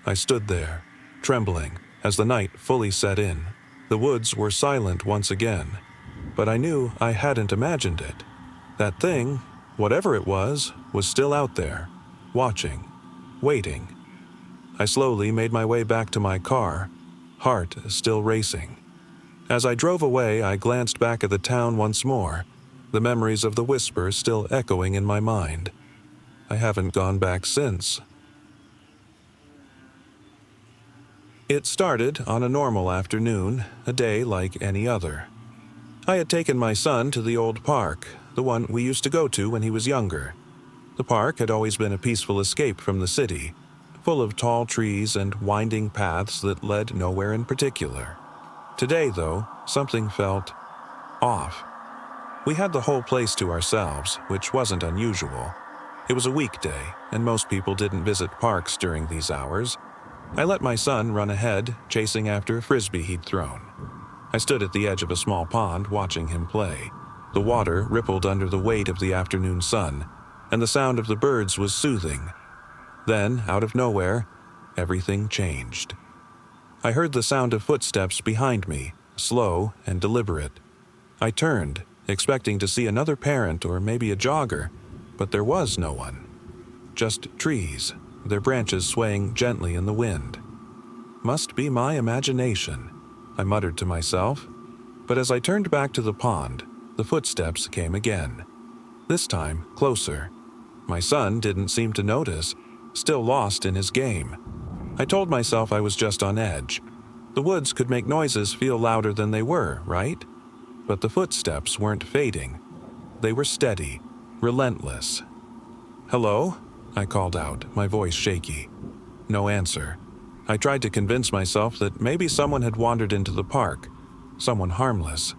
S1: I stood there, trembling, as the night fully set in. The woods were silent once again, but I knew I hadn't imagined it. That thing, whatever it was still out there, watching, waiting. I slowly made my way back to my car, heart still racing. As I drove away, I glanced back at the town once more, the memories of the whisper still echoing in my mind. I haven't gone back since. It started on a normal afternoon, a day like any other. I had taken my son to the old park, the one we used to go to when he was younger. The park had always been a peaceful escape from the city, full of tall trees and winding paths that led nowhere in particular. Today, though, something felt off. We had the whole place to ourselves, which wasn't unusual. It was a weekday, and most people didn't visit parks during these hours. I let my son run ahead, chasing after a frisbee he'd thrown. I stood at the edge of a small pond watching him play. The water rippled under the weight of the afternoon sun, and the sound of the birds was soothing. Then, out of nowhere, everything changed. I heard the sound of footsteps behind me, slow and deliberate. I turned, expecting to see another parent or maybe a jogger, but there was no one. Just trees, their branches swaying gently in the wind. Must be my imagination, I muttered to myself, but as I turned back to the pond, the footsteps came again. This time, closer. My son didn't seem to notice, still lost in his game. I told myself I was just on edge. The woods could make noises feel louder than they were, right? But the footsteps weren't fading. They were steady, relentless. "Hello?" I called out, my voice shaky. No answer. I tried to convince myself that maybe someone had wandered into the park, someone harmless.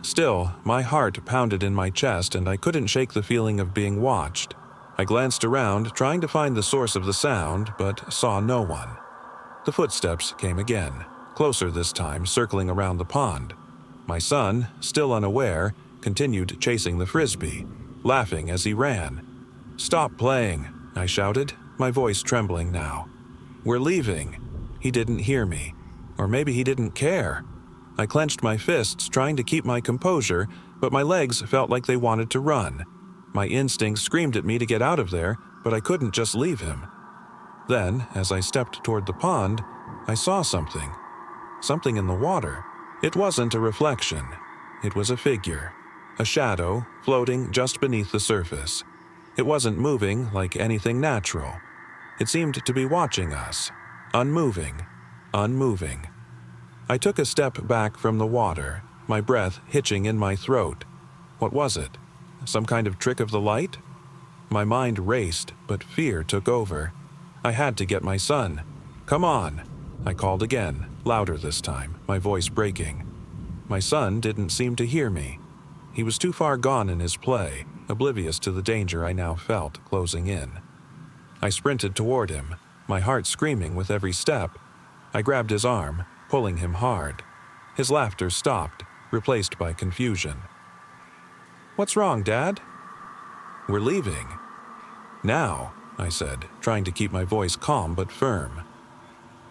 S1: Still, my heart pounded in my chest and I couldn't shake the feeling of being watched. I glanced around, trying to find the source of the sound, but saw no one. The footsteps came again, closer this time, circling around the pond. My son, still unaware, continued chasing the frisbee, laughing as he ran. "Stop playing," I shouted, my voice trembling now. "We're leaving." He didn't hear me, or maybe he didn't care. I clenched my fists, trying to keep my composure, but my legs felt like they wanted to run. My instincts screamed at me to get out of there, but I couldn't just leave him. Then, as I stepped toward the pond, I saw something. Something in the water. It wasn't a reflection. It was a figure. A shadow, floating just beneath the surface. It wasn't moving like anything natural. It seemed to be watching us. Unmoving. Unmoving. I took a step back from the water, my breath hitching in my throat. What was it? Some kind of trick of the light? My mind raced, but fear took over. I had to get my son. "Come on," I called again, louder this time, my voice breaking. My son didn't seem to hear me. He was too far gone in his play, oblivious to the danger I now felt closing in. I sprinted toward him, my heart screaming with every step. I grabbed his arm, pulling him hard. His laughter stopped, replaced by confusion. "What's wrong, Dad?" "We're leaving." "Now," I said, trying to keep my voice calm but firm.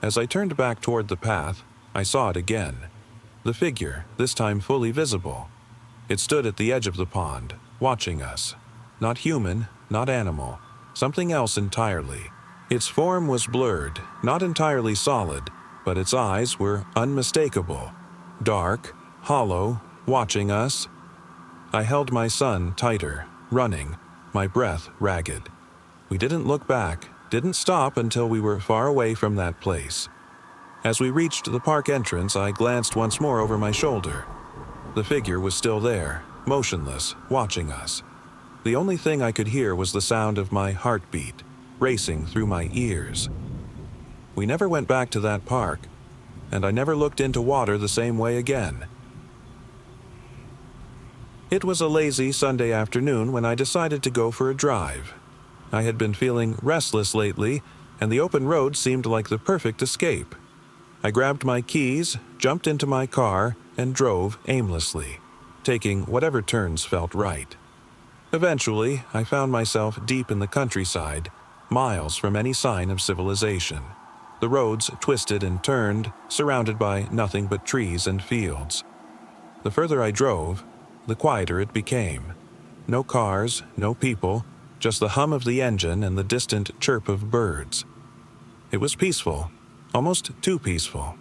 S1: As I turned back toward the path, I saw it again. The figure, this time fully visible. It stood at the edge of the pond, watching us. Not human, not animal, something else entirely. Its form was blurred, not entirely solid, but its eyes were unmistakable. Dark, hollow, watching us. I held my son tighter, running, my breath ragged. We didn't look back, didn't stop until we were far away from that place. As we reached the park entrance, I glanced once more over my shoulder. The figure was still there, motionless, watching us. The only thing I could hear was the sound of my heartbeat, racing through my ears. We never went back to that park, and I never looked into water the same way again. It was a lazy Sunday afternoon when I decided to go for a drive. I had been feeling restless lately, and the open road seemed like the perfect escape. I grabbed my keys, jumped into my car, and drove aimlessly, taking whatever turns felt right. Eventually, I found myself deep in the countryside, miles from any sign of civilization. The roads twisted and turned, surrounded by nothing but trees and fields. The further I drove, the quieter it became. No cars, no people, just the hum of the engine and the distant chirp of birds. It was peaceful, almost too peaceful.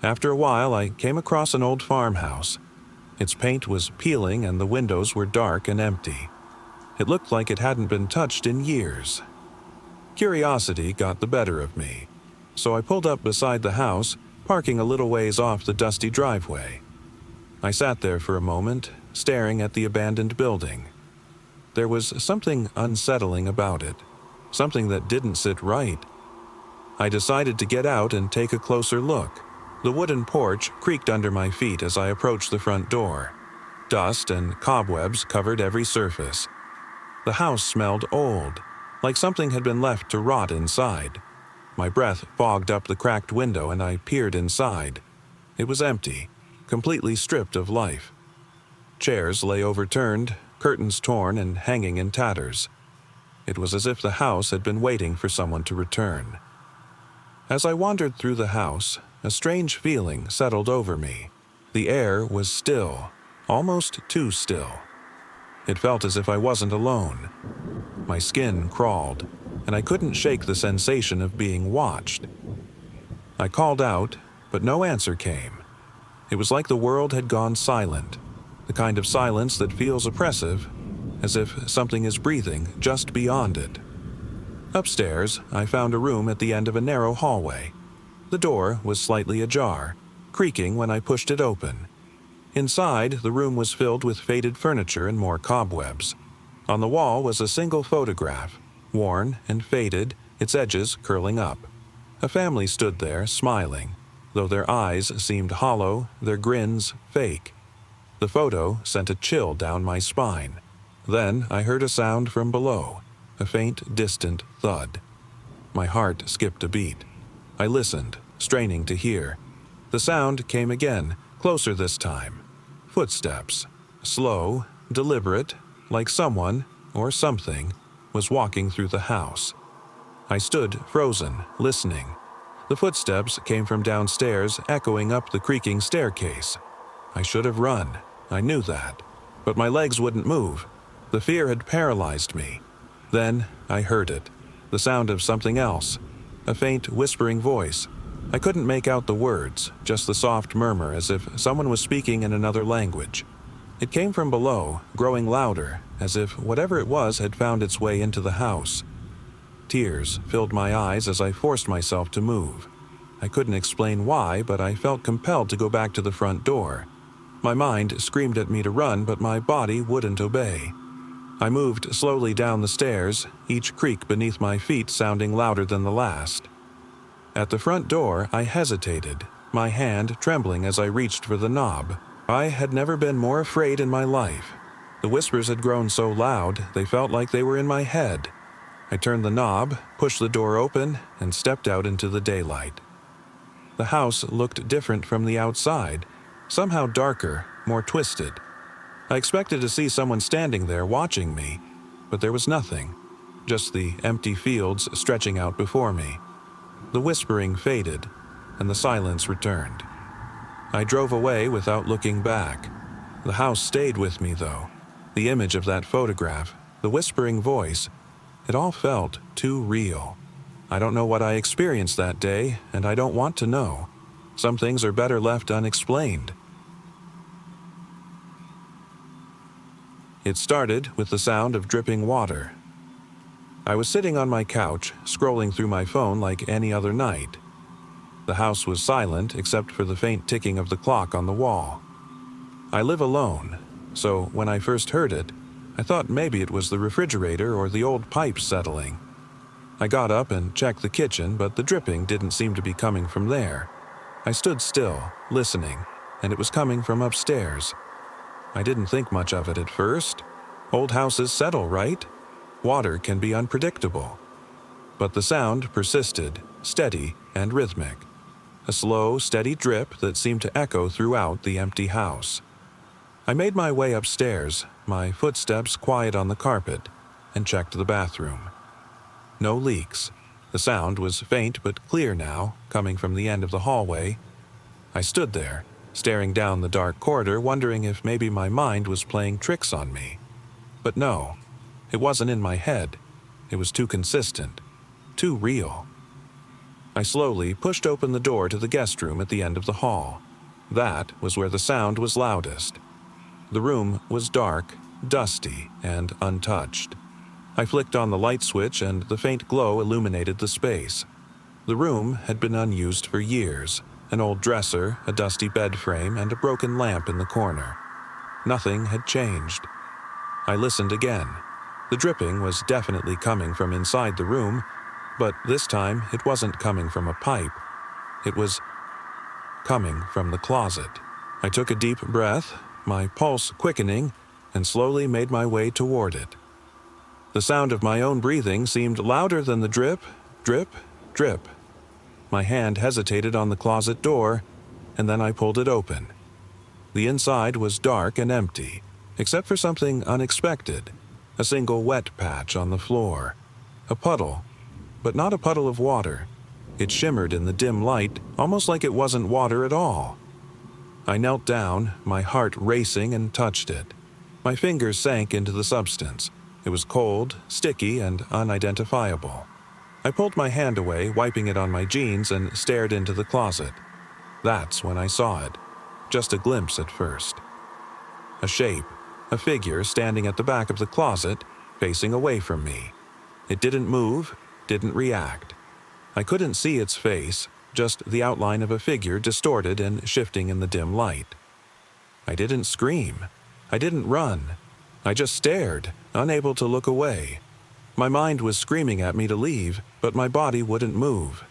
S1: After a while, I came across an old farmhouse. Its paint was peeling and the windows were dark and empty. It looked like it hadn't been touched in years. Curiosity got the better of me, so I pulled up beside the house, parking a little ways off the dusty driveway. I sat there for a moment, staring at the abandoned building. There was something unsettling about it, something that didn't sit right. I decided to get out and take a closer look. The wooden porch creaked under my feet as I approached the front door. Dust and cobwebs covered every surface. The house smelled old, like something had been left to rot inside. My breath fogged up the cracked window and I peered inside. It was empty, completely stripped of life. Chairs lay overturned, curtains torn and hanging in tatters. It was as if the house had been waiting for someone to return. As I wandered through the house, a strange feeling settled over me. The air was still, almost too still. It felt as if I wasn't alone. My skin crawled, and I couldn't shake the sensation of being watched. I called out, but no answer came. It was like the world had gone silent, the kind of silence that feels oppressive, as if something is breathing just beyond it. Upstairs, I found a room at the end of a narrow hallway. The door was slightly ajar, creaking when I pushed it open. Inside, the room was filled with faded furniture and more cobwebs. On the wall was a single photograph, worn and faded, its edges curling up. A family stood there, smiling, though their eyes seemed hollow, their grins fake. The photo sent a chill down my spine. Then I heard a sound from below, a faint, distant thud. My heart skipped a beat. I listened, straining to hear. The sound came again, closer this time. Footsteps, slow, deliberate, like someone, or something, was walking through the house. I stood frozen, listening. The footsteps came from downstairs, echoing up the creaking staircase. I should have run, I knew that, but my legs wouldn't move. The fear had paralyzed me. Then I heard it, the sound of something else, a faint whispering voice. I couldn't make out the words, just the soft murmur as if someone was speaking in another language. It came from below, growing louder, as if whatever it was had found its way into the house. Tears filled my eyes as I forced myself to move. I couldn't explain why, but I felt compelled to go back to the front door. My mind screamed at me to run, but my body wouldn't obey. I moved slowly down the stairs, each creak beneath my feet sounding louder than the last. At the front door, I hesitated, my hand trembling as I reached for the knob. I had never been more afraid in my life. The whispers had grown so loud, they felt like they were in my head. I turned the knob, pushed the door open, and stepped out into the daylight. The house looked different from the outside, somehow darker, more twisted. I expected to see someone standing there watching me, but there was nothing, just the empty fields stretching out before me. The whispering faded, and the silence returned. I drove away without looking back. The house stayed with me, though. The image of that photograph, the whispering voice, it all felt too real. I don't know what I experienced that day, and I don't want to know. Some things are better left unexplained. It started with the sound of dripping water. I was sitting on my couch, scrolling through my phone like any other night. The house was silent except for the faint ticking of the clock on the wall. I live alone, so when I first heard it, I thought maybe it was the refrigerator or the old pipes settling. I got up and checked the kitchen, but the dripping didn't seem to be coming from there. I stood still, listening, and it was coming from upstairs. I didn't think much of it at first. Old houses settle, right? Water can be unpredictable. But the sound persisted, steady and rhythmic. A slow, steady drip that seemed to echo throughout the empty house. I made my way upstairs, my footsteps quiet on the carpet, and checked the bathroom. No leaks. The sound was faint but clear now, coming from the end of the hallway. I stood there, staring down the dark corridor, wondering if maybe my mind was playing tricks on me. But no, it wasn't in my head. It was too consistent, too real. I slowly pushed open the door to the guest room at the end of the hall. That was where the sound was loudest. The room was dark, dusty, and untouched. I flicked on the light switch and the faint glow illuminated the space. The room had been unused for years. An old dresser, a dusty bed frame, and a broken lamp in the corner. Nothing had changed. I listened again. The dripping was definitely coming from inside the room, but this time it wasn't coming from a pipe. It was coming from the closet. I took a deep breath, my pulse quickening, and slowly made my way toward it. The sound of my own breathing seemed louder than the drip, drip, drip. My hand hesitated on the closet door, and then I pulled it open. The inside was dark and empty, except for something unexpected. A single wet patch on the floor. A puddle, but not a puddle of water. It shimmered in the dim light, almost like it wasn't water at all. I knelt down, my heart racing, and touched it. My fingers sank into the substance. It was cold, sticky, and unidentifiable. I pulled my hand away, wiping it on my jeans, and stared into the closet. That's when I saw it. Just a glimpse at first. A shape, a figure standing at the back of the closet, facing away from me. It didn't move, didn't react. I couldn't see its face, just the outline of a figure distorted and shifting in the dim light. I didn't scream. I didn't run. I just stared, unable to look away. My mind was screaming at me to leave, but my body wouldn't move.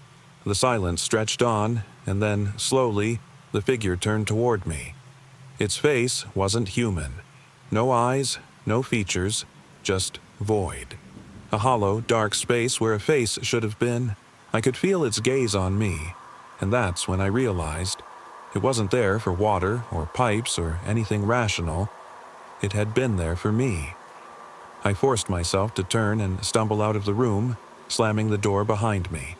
S1: The silence stretched on, and then, slowly, the figure turned toward me. Its face wasn't human. No eyes, no features, just void. A hollow, dark space where a face should have been. I could feel its gaze on me, and that's when I realized it wasn't there for water or pipes or anything rational. It had been there for me. I forced myself to turn and stumble out of the room, slamming the door behind me.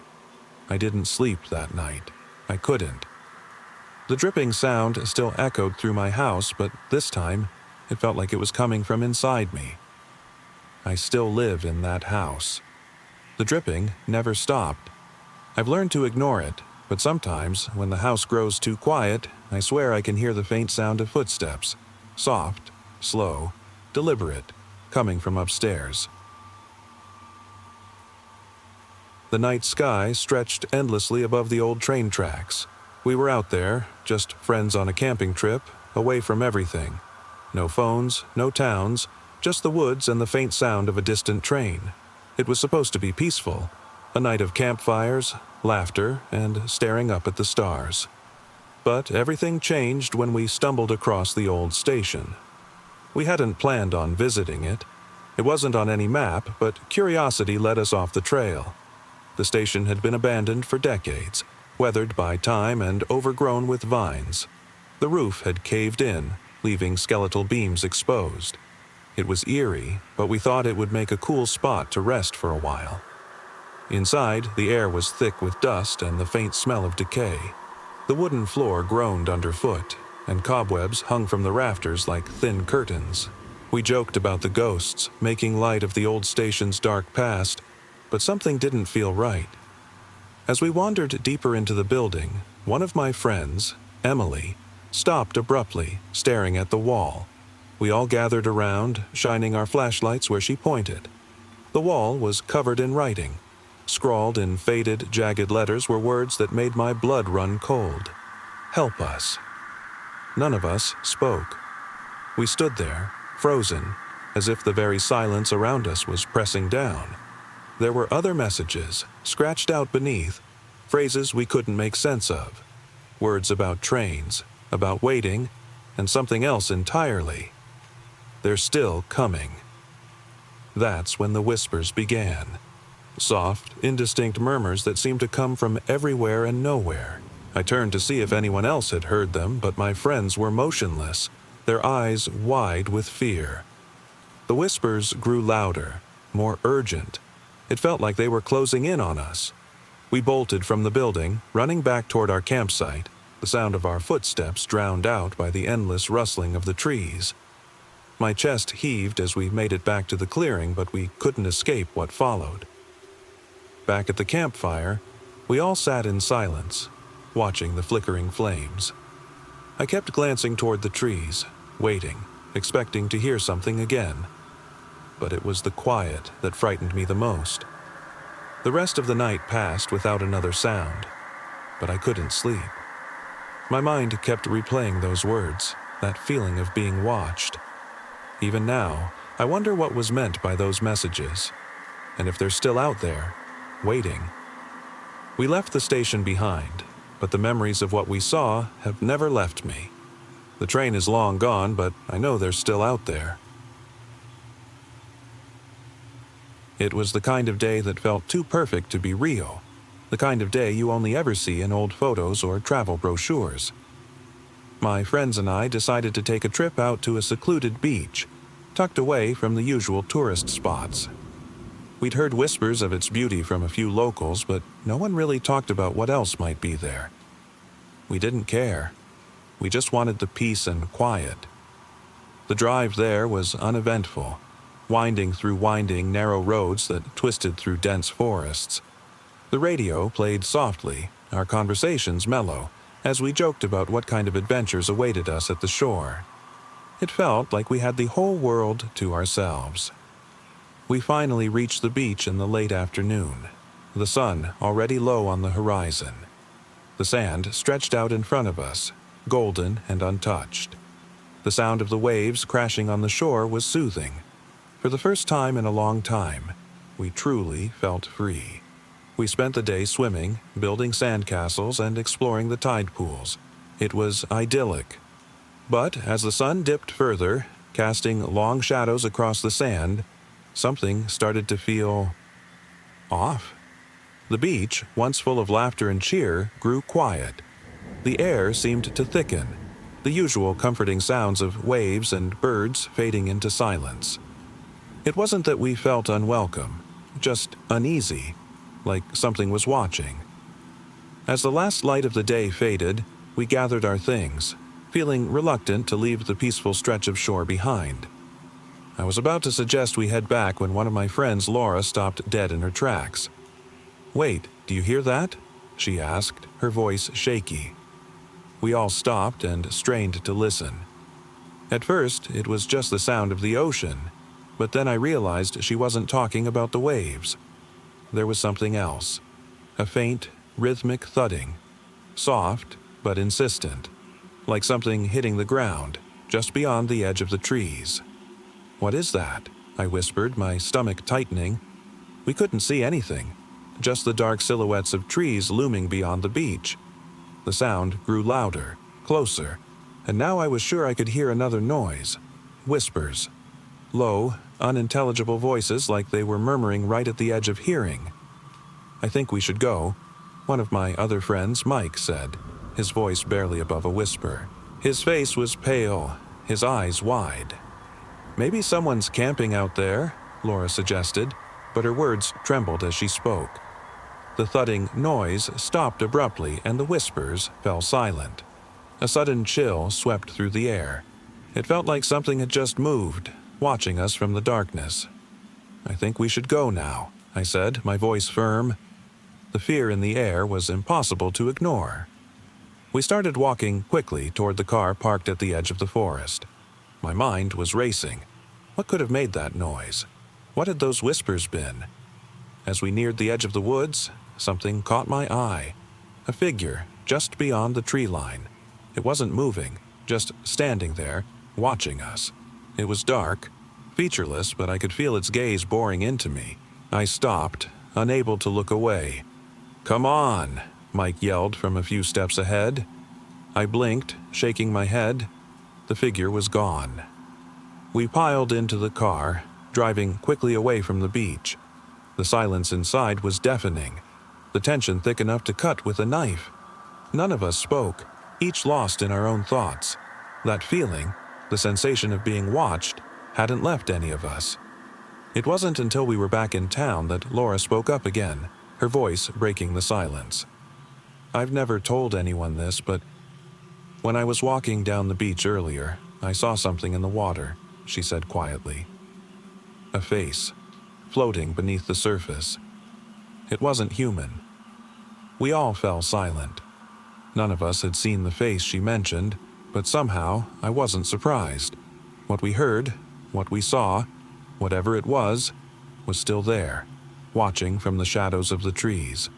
S1: I didn't sleep that night. I couldn't. The dripping sound still echoed through my house, but this time, it felt like it was coming from inside me. I still live in that house. The dripping never stopped. I've learned to ignore it, but sometimes, when the house grows too quiet, I swear I can hear the faint sound of footsteps. Soft, slow, deliberate, coming from upstairs. The night sky stretched endlessly above the old train tracks. We were out there, just friends on a camping trip, away from everything. No phones, no towns, just the woods and the faint sound of a distant train. It was supposed to be peaceful, a night of campfires, laughter, and staring up at the stars. But everything changed when we stumbled across the old station. We hadn't planned on visiting it. It wasn't on any map, but curiosity led us off the trail. The station had been abandoned for decades, weathered by time and overgrown with vines. The roof had caved in, leaving skeletal beams exposed. It was eerie, but we thought it would make a cool spot to rest for a while. Inside, the air was thick with dust and the faint smell of decay. The wooden floor groaned underfoot, and cobwebs hung from the rafters like thin curtains. We joked about the ghosts, making light of the old station's dark past, but something didn't feel right. As we wandered deeper into the building, one of my friends, Emily, stopped abruptly, staring at the wall. We all gathered around, shining our flashlights where she pointed. The wall was covered in writing. Scrawled in faded, jagged letters were words that made my blood run cold. "Help us." None of us spoke. We stood there, frozen, as if the very silence around us was pressing down. There were other messages, scratched out beneath, phrases we couldn't make sense of. Words about trains, about waiting, and something else entirely. "They're still coming." That's when the whispers began. Soft, indistinct murmurs that seemed to come from everywhere and nowhere. I turned to see if anyone else had heard them, but my friends were motionless, their eyes wide with fear. The whispers grew louder, more urgent. It felt like they were closing in on us. We bolted from the building, running back toward our campsite, the sound of our footsteps drowned out by the endless rustling of the trees. My chest heaved as we made it back to the clearing, but we couldn't escape what followed. Back at the campfire, we all sat in silence, watching the flickering flames. I kept glancing toward the trees, waiting, expecting to hear something again. But it was the quiet that frightened me the most. The rest of the night passed without another sound, but I couldn't sleep. My mind kept replaying those words, that feeling of being watched. Even now, I wonder what was meant by those messages, and if they're still out there, waiting. We left the station behind, but the memories of what we saw have never left me. The train is long gone, but I know they're still out there. It was the kind of day that felt too perfect to be real, the kind of day you only ever see in old photos or travel brochures. My friends and I decided to take a trip out to a secluded beach, tucked away from the usual tourist spots. We'd heard whispers of its beauty from a few locals, but no one really talked about what else might be there. We didn't care. We just wanted the peace and quiet. The drive there was uneventful, winding through winding, narrow roads that twisted through dense forests. The radio played softly, our conversations mellow, as we joked about what kind of adventures awaited us at the shore. It felt like we had the whole world to ourselves. We finally reached the beach in the late afternoon, the sun already low on the horizon. The sand stretched out in front of us, golden and untouched. The sound of the waves crashing on the shore was soothing. For the first time in a long time, we truly felt free. We spent the day swimming, building sandcastles, and exploring the tide pools. It was idyllic. But as the sun dipped further, casting long shadows across the sand, something started to feel off. The beach, once full of laughter and cheer, grew quiet. The air seemed to thicken, the usual comforting sounds of waves and birds fading into silence. It wasn't that we felt unwelcome, just uneasy, like something was watching. As the last light of the day faded, we gathered our things, feeling reluctant to leave the peaceful stretch of shore behind. I was about to suggest we head back when one of my friends, Laura, stopped dead in her tracks. "Wait, do you hear that?" she asked, her voice shaky. We all stopped and strained to listen. At first, it was just the sound of the ocean, but then I realized she wasn't talking about the waves. There was something else, a faint, rhythmic thudding, soft but insistent, like something hitting the ground, just beyond the edge of the trees. "What is that?" I whispered, my stomach tightening. We couldn't see anything, just the dark silhouettes of trees looming beyond the beach. The sound grew louder, closer, and now I was sure I could hear another noise. Whispers. Low, unintelligible voices like they were murmuring right at the edge of hearing. "I think we should go," one of my other friends, Mike, said, his voice barely above a whisper. His face was pale, his eyes wide. "Maybe someone's camping out there," Laura suggested, but her words trembled as she spoke. The thudding noise stopped abruptly and the whispers fell silent. A sudden chill swept through the air. It felt like something had just moved, watching us from the darkness. "I think we should go now," I said, my voice firm. The fear in the air was impossible to ignore. We started walking quickly toward the car parked at the edge of the forest. My mind was racing. What could have made that noise? What had those whispers been? As we neared the edge of the woods, something caught my eye. A figure just beyond the tree line. It wasn't moving, just standing there, watching us. It was dark, featureless, but I could feel its gaze boring into me. I stopped, unable to look away. "Come on," Mike yelled from a few steps ahead. I blinked, shaking my head. The figure was gone. We piled into the car, driving quickly away from the beach. The silence inside was deafening, the tension thick enough to cut with a knife. None of us spoke, each lost in our own thoughts. That feeling, the sensation of being watched, hadn't left any of us. It wasn't until we were back in town that Laura spoke up again, her voice breaking the silence. "I've never told anyone this, but when I was walking down the beach earlier, I saw something in the water," she said quietly. A face, floating beneath the surface. It wasn't human. We all fell silent. None of us had seen the face she mentioned, but somehow I wasn't surprised. What we heard, what we saw, whatever it was still there, watching from the shadows of the trees.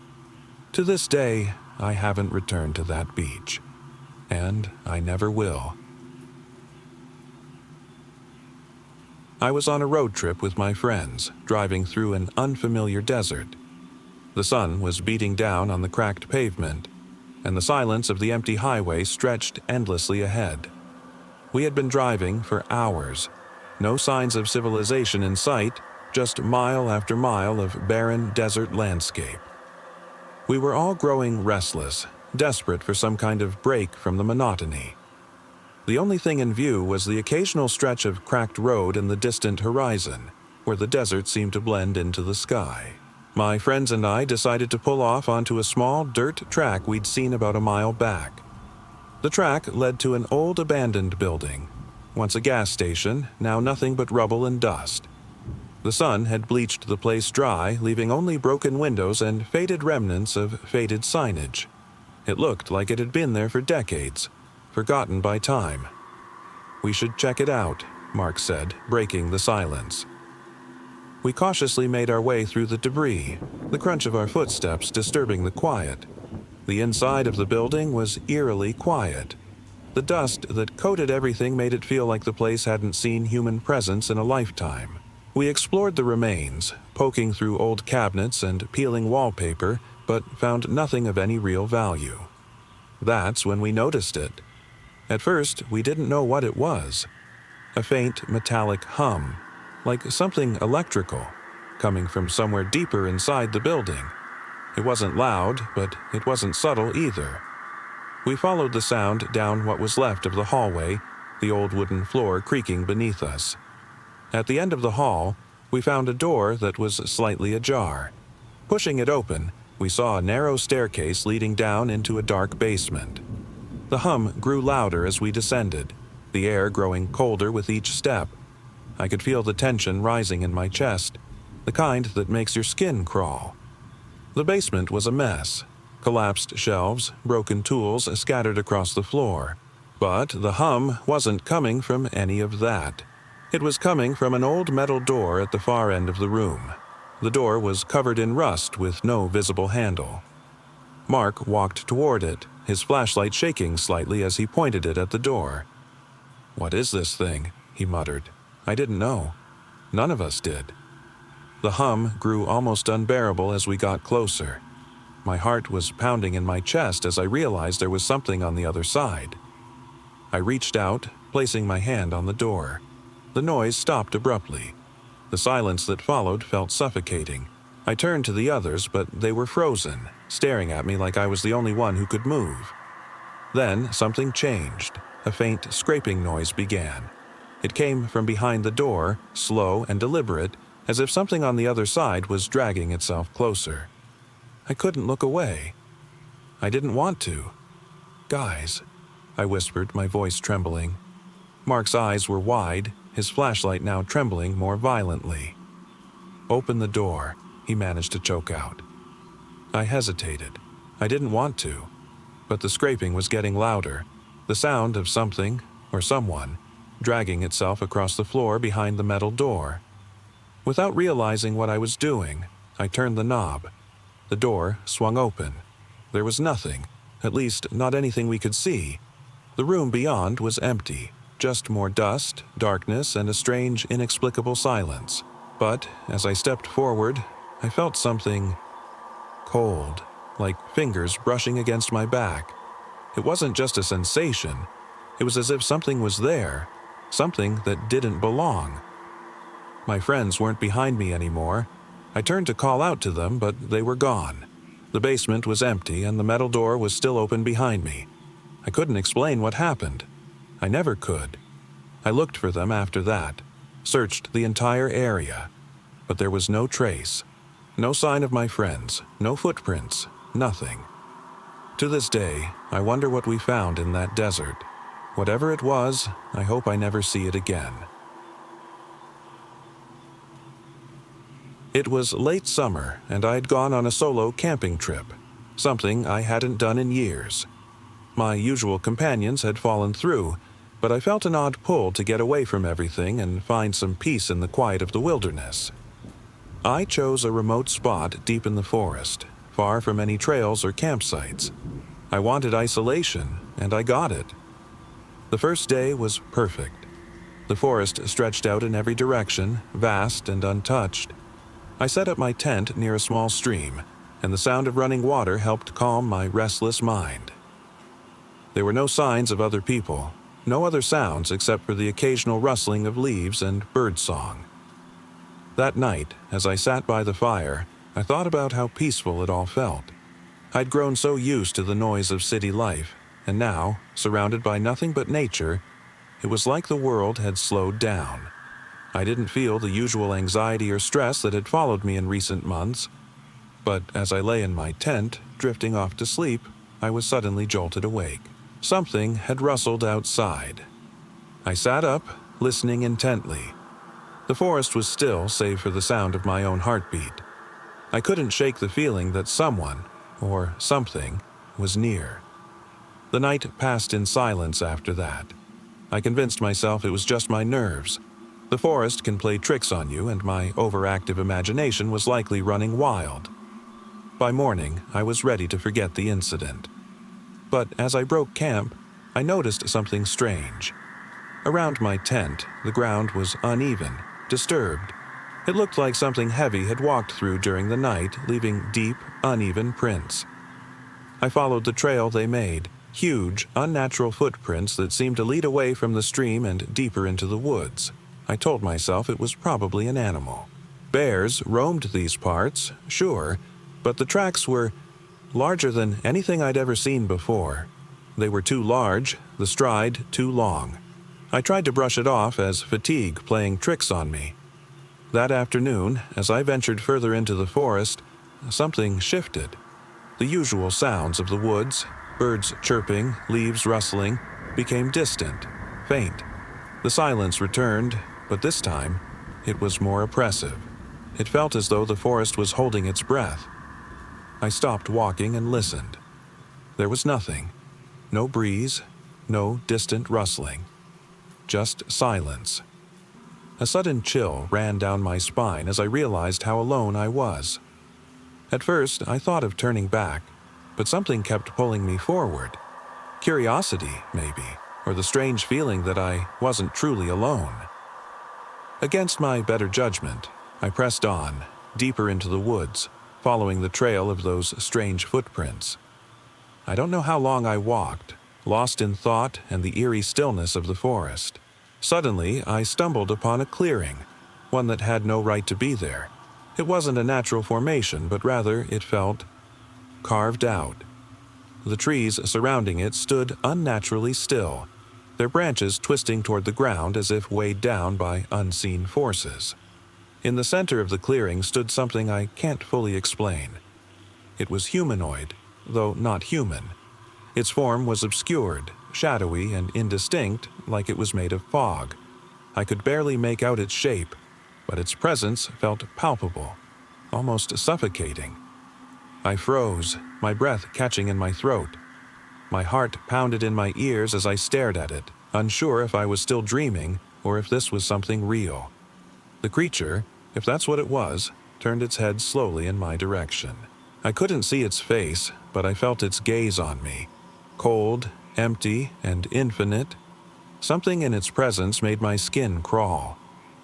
S1: To this day, I haven't returned to that beach. And I never will. I was on a road trip with my friends, driving through an unfamiliar desert. The sun was beating down on the cracked pavement, and the silence of the empty highway stretched endlessly ahead. We had been driving for hours. No signs of civilization in sight, just mile after mile of barren desert landscape. We were all growing restless, desperate for some kind of break from the monotony. The only thing in view was the occasional stretch of cracked road in the distant horizon, where the desert seemed to blend into the sky. My friends and I decided to pull off onto a small dirt track we'd seen about a mile back. The track led to an old abandoned building, once a gas station, now nothing but rubble and dust. The sun had bleached the place dry, leaving only broken windows and faded remnants of faded signage. It looked like it had been there for decades, forgotten by time. "We should check it out," Mark said, breaking the silence. We cautiously made our way through the debris, the crunch of our footsteps disturbing the quiet. The inside of the building was eerily quiet. The dust that coated everything made it feel like the place hadn't seen human presence in a lifetime. We explored the remains, poking through old cabinets and peeling wallpaper, but found nothing of any real value. That's when we noticed it. At first, we didn't know what it was. A faint metallic hum, like something electrical, coming from somewhere deeper inside the building. It wasn't loud, but it wasn't subtle either. We followed the sound down what was left of the hallway, the old wooden floor creaking beneath us. At the end of the hall, we found a door that was slightly ajar. Pushing it open, we saw a narrow staircase leading down into a dark basement. The hum grew louder as we descended, the air growing colder with each step. I could feel the tension rising in my chest, the kind that makes your skin crawl. The basement was a mess. Collapsed shelves, broken tools scattered across the floor. But the hum wasn't coming from any of that. It was coming from an old metal door at the far end of the room. The door was covered in rust with no visible handle. Mark walked toward it, his flashlight shaking slightly as he pointed it at the door. "What is this thing?" he muttered. I didn't know. None of us did. The hum grew almost unbearable as we got closer. My heart was pounding in my chest as I realized there was something on the other side. I reached out, placing my hand on the door. The noise stopped abruptly. The silence that followed felt suffocating. I turned to the others, but they were frozen, staring at me like I was the only one who could move. Then something changed. A faint scraping noise began. It came from behind the door, slow and deliberate, as if something on the other side was dragging itself closer. I couldn't look away. I didn't want to. "Guys," I whispered, my voice trembling. Mark's eyes were wide, his flashlight now trembling more violently. "Open the door," he managed to choke out. I hesitated. I didn't want to. But the scraping was getting louder, the sound of something, or someone, dragging itself across the floor behind the metal door. Without realizing what I was doing, I turned the knob. The door swung open. There was nothing, at least not anything we could see. The room beyond was empty, just more dust, darkness, and a strange, inexplicable silence. But as I stepped forward, I felt something cold, like fingers brushing against my back. It wasn't just a sensation. It was as if something was there, something that didn't belong. My friends weren't behind me anymore. I turned to call out to them, but they were gone. The basement was empty and the metal door was still open behind me. I couldn't explain what happened. I never could. I looked for them after that, searched the entire area, but there was no trace. No sign of my friends, no footprints, nothing. To this day, I wonder what we found in that desert. Whatever it was, I hope I never see it again. It was late summer, and I had gone on a solo camping trip, something I hadn't done in years. My usual companions had fallen through, but I felt an odd pull to get away from everything and find some peace in the quiet of the wilderness. I chose a remote spot deep in the forest, far from any trails or campsites. I wanted isolation, and I got it. The first day was perfect. The forest stretched out in every direction, vast and untouched. I set up my tent near a small stream, and the sound of running water helped calm my restless mind. There were no signs of other people, no other sounds except for the occasional rustling of leaves and birdsong. That night, as I sat by the fire, I thought about how peaceful it all felt. I'd grown so used to the noise of city life, and now, surrounded by nothing but nature, it was like the world had slowed down. I didn't feel the usual anxiety or stress that had followed me in recent months. But as I lay in my tent, drifting off to sleep, I was suddenly jolted awake. Something had rustled outside. I sat up, listening intently. The forest was still, save for the sound of my own heartbeat. I couldn't shake the feeling that someone, or something, was near. The night passed in silence after that. I convinced myself it was just my nerves. The forest can play tricks on you, and my overactive imagination was likely running wild. By morning, I was ready to forget the incident. But as I broke camp, I noticed something strange. Around my tent, the ground was uneven, disturbed. It looked like something heavy had walked through during the night, leaving deep, uneven prints. I followed the trail they made, huge, unnatural footprints that seemed to lead away from the stream and deeper into the woods. I told myself it was probably an animal. Bears roamed these parts, sure, but the tracks were larger than anything I'd ever seen before. They were too large, the stride too long. I tried to brush it off as fatigue playing tricks on me. That afternoon, as I ventured further into the forest, something shifted. The usual sounds of the woods, birds chirping, leaves rustling, became distant, faint. The silence returned, but this time, it was more oppressive. It felt as though the forest was holding its breath. I stopped walking and listened. There was nothing. No breeze, no distant rustling. Just silence. A sudden chill ran down my spine as I realized how alone I was. At first, I thought of turning back, but something kept pulling me forward. Curiosity, maybe, or the strange feeling that I wasn't truly alone. Against my better judgment, I pressed on, deeper into the woods. following the trail of those strange footprints. I don't know how long I walked, lost in thought and the eerie stillness of the forest. Suddenly, I stumbled upon a clearing, one that had no right to be there. It wasn't a natural formation, but rather it felt carved out. The trees surrounding it stood unnaturally still, their branches twisting toward the ground as if weighed down by unseen forces. In the center of the clearing stood something I can't fully explain. It was humanoid, though not human. Its form was obscured, shadowy, and indistinct, like it was made of fog. I could barely make out its shape, but its presence felt palpable, almost suffocating. I froze, my breath catching in my throat. My heart pounded in my ears as I stared at it, unsure if I was still dreaming or if this was something real. The creature, if that's what it was, turned its head slowly in my direction. I couldn't see its face, but I felt its gaze on me. Cold, empty, and infinite. Something in its presence made my skin crawl.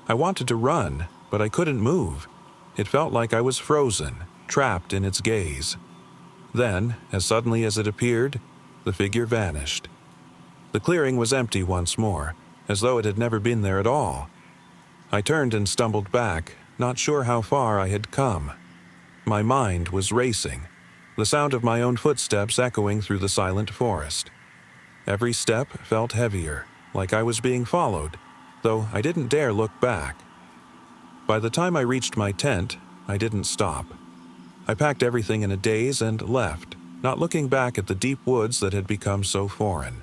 S1: I wanted to run, but I couldn't move. It felt like I was frozen, trapped in its gaze. Then, as suddenly as it appeared, the figure vanished. The clearing was empty once more, as though it had never been there at all. I turned and stumbled back, not sure how far I had come. My mind was racing, the sound of my own footsteps echoing through the silent forest. Every step felt heavier, like I was being followed, though I didn't dare look back. By the time I reached my tent, I didn't stop. I packed everything in a daze and left, not looking back at the deep woods that had become so foreign.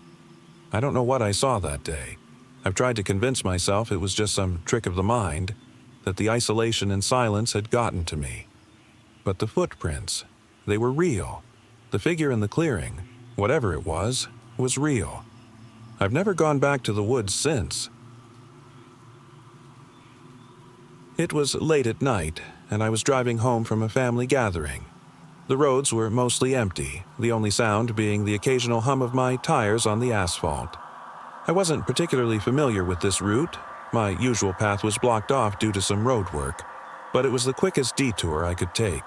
S1: I don't know what I saw that day. I've tried to convince myself it was just some trick of the mind, that the isolation and silence had gotten to me. But the footprints, they were real. The figure in the clearing, whatever it was real. I've never gone back to the woods since. It was late at night, and I was driving home from a family gathering. The roads were mostly empty, the only sound being the occasional hum of my tires on the asphalt. I wasn't particularly familiar with this route. My usual path was blocked off due to some road work, but it was the quickest detour I could take.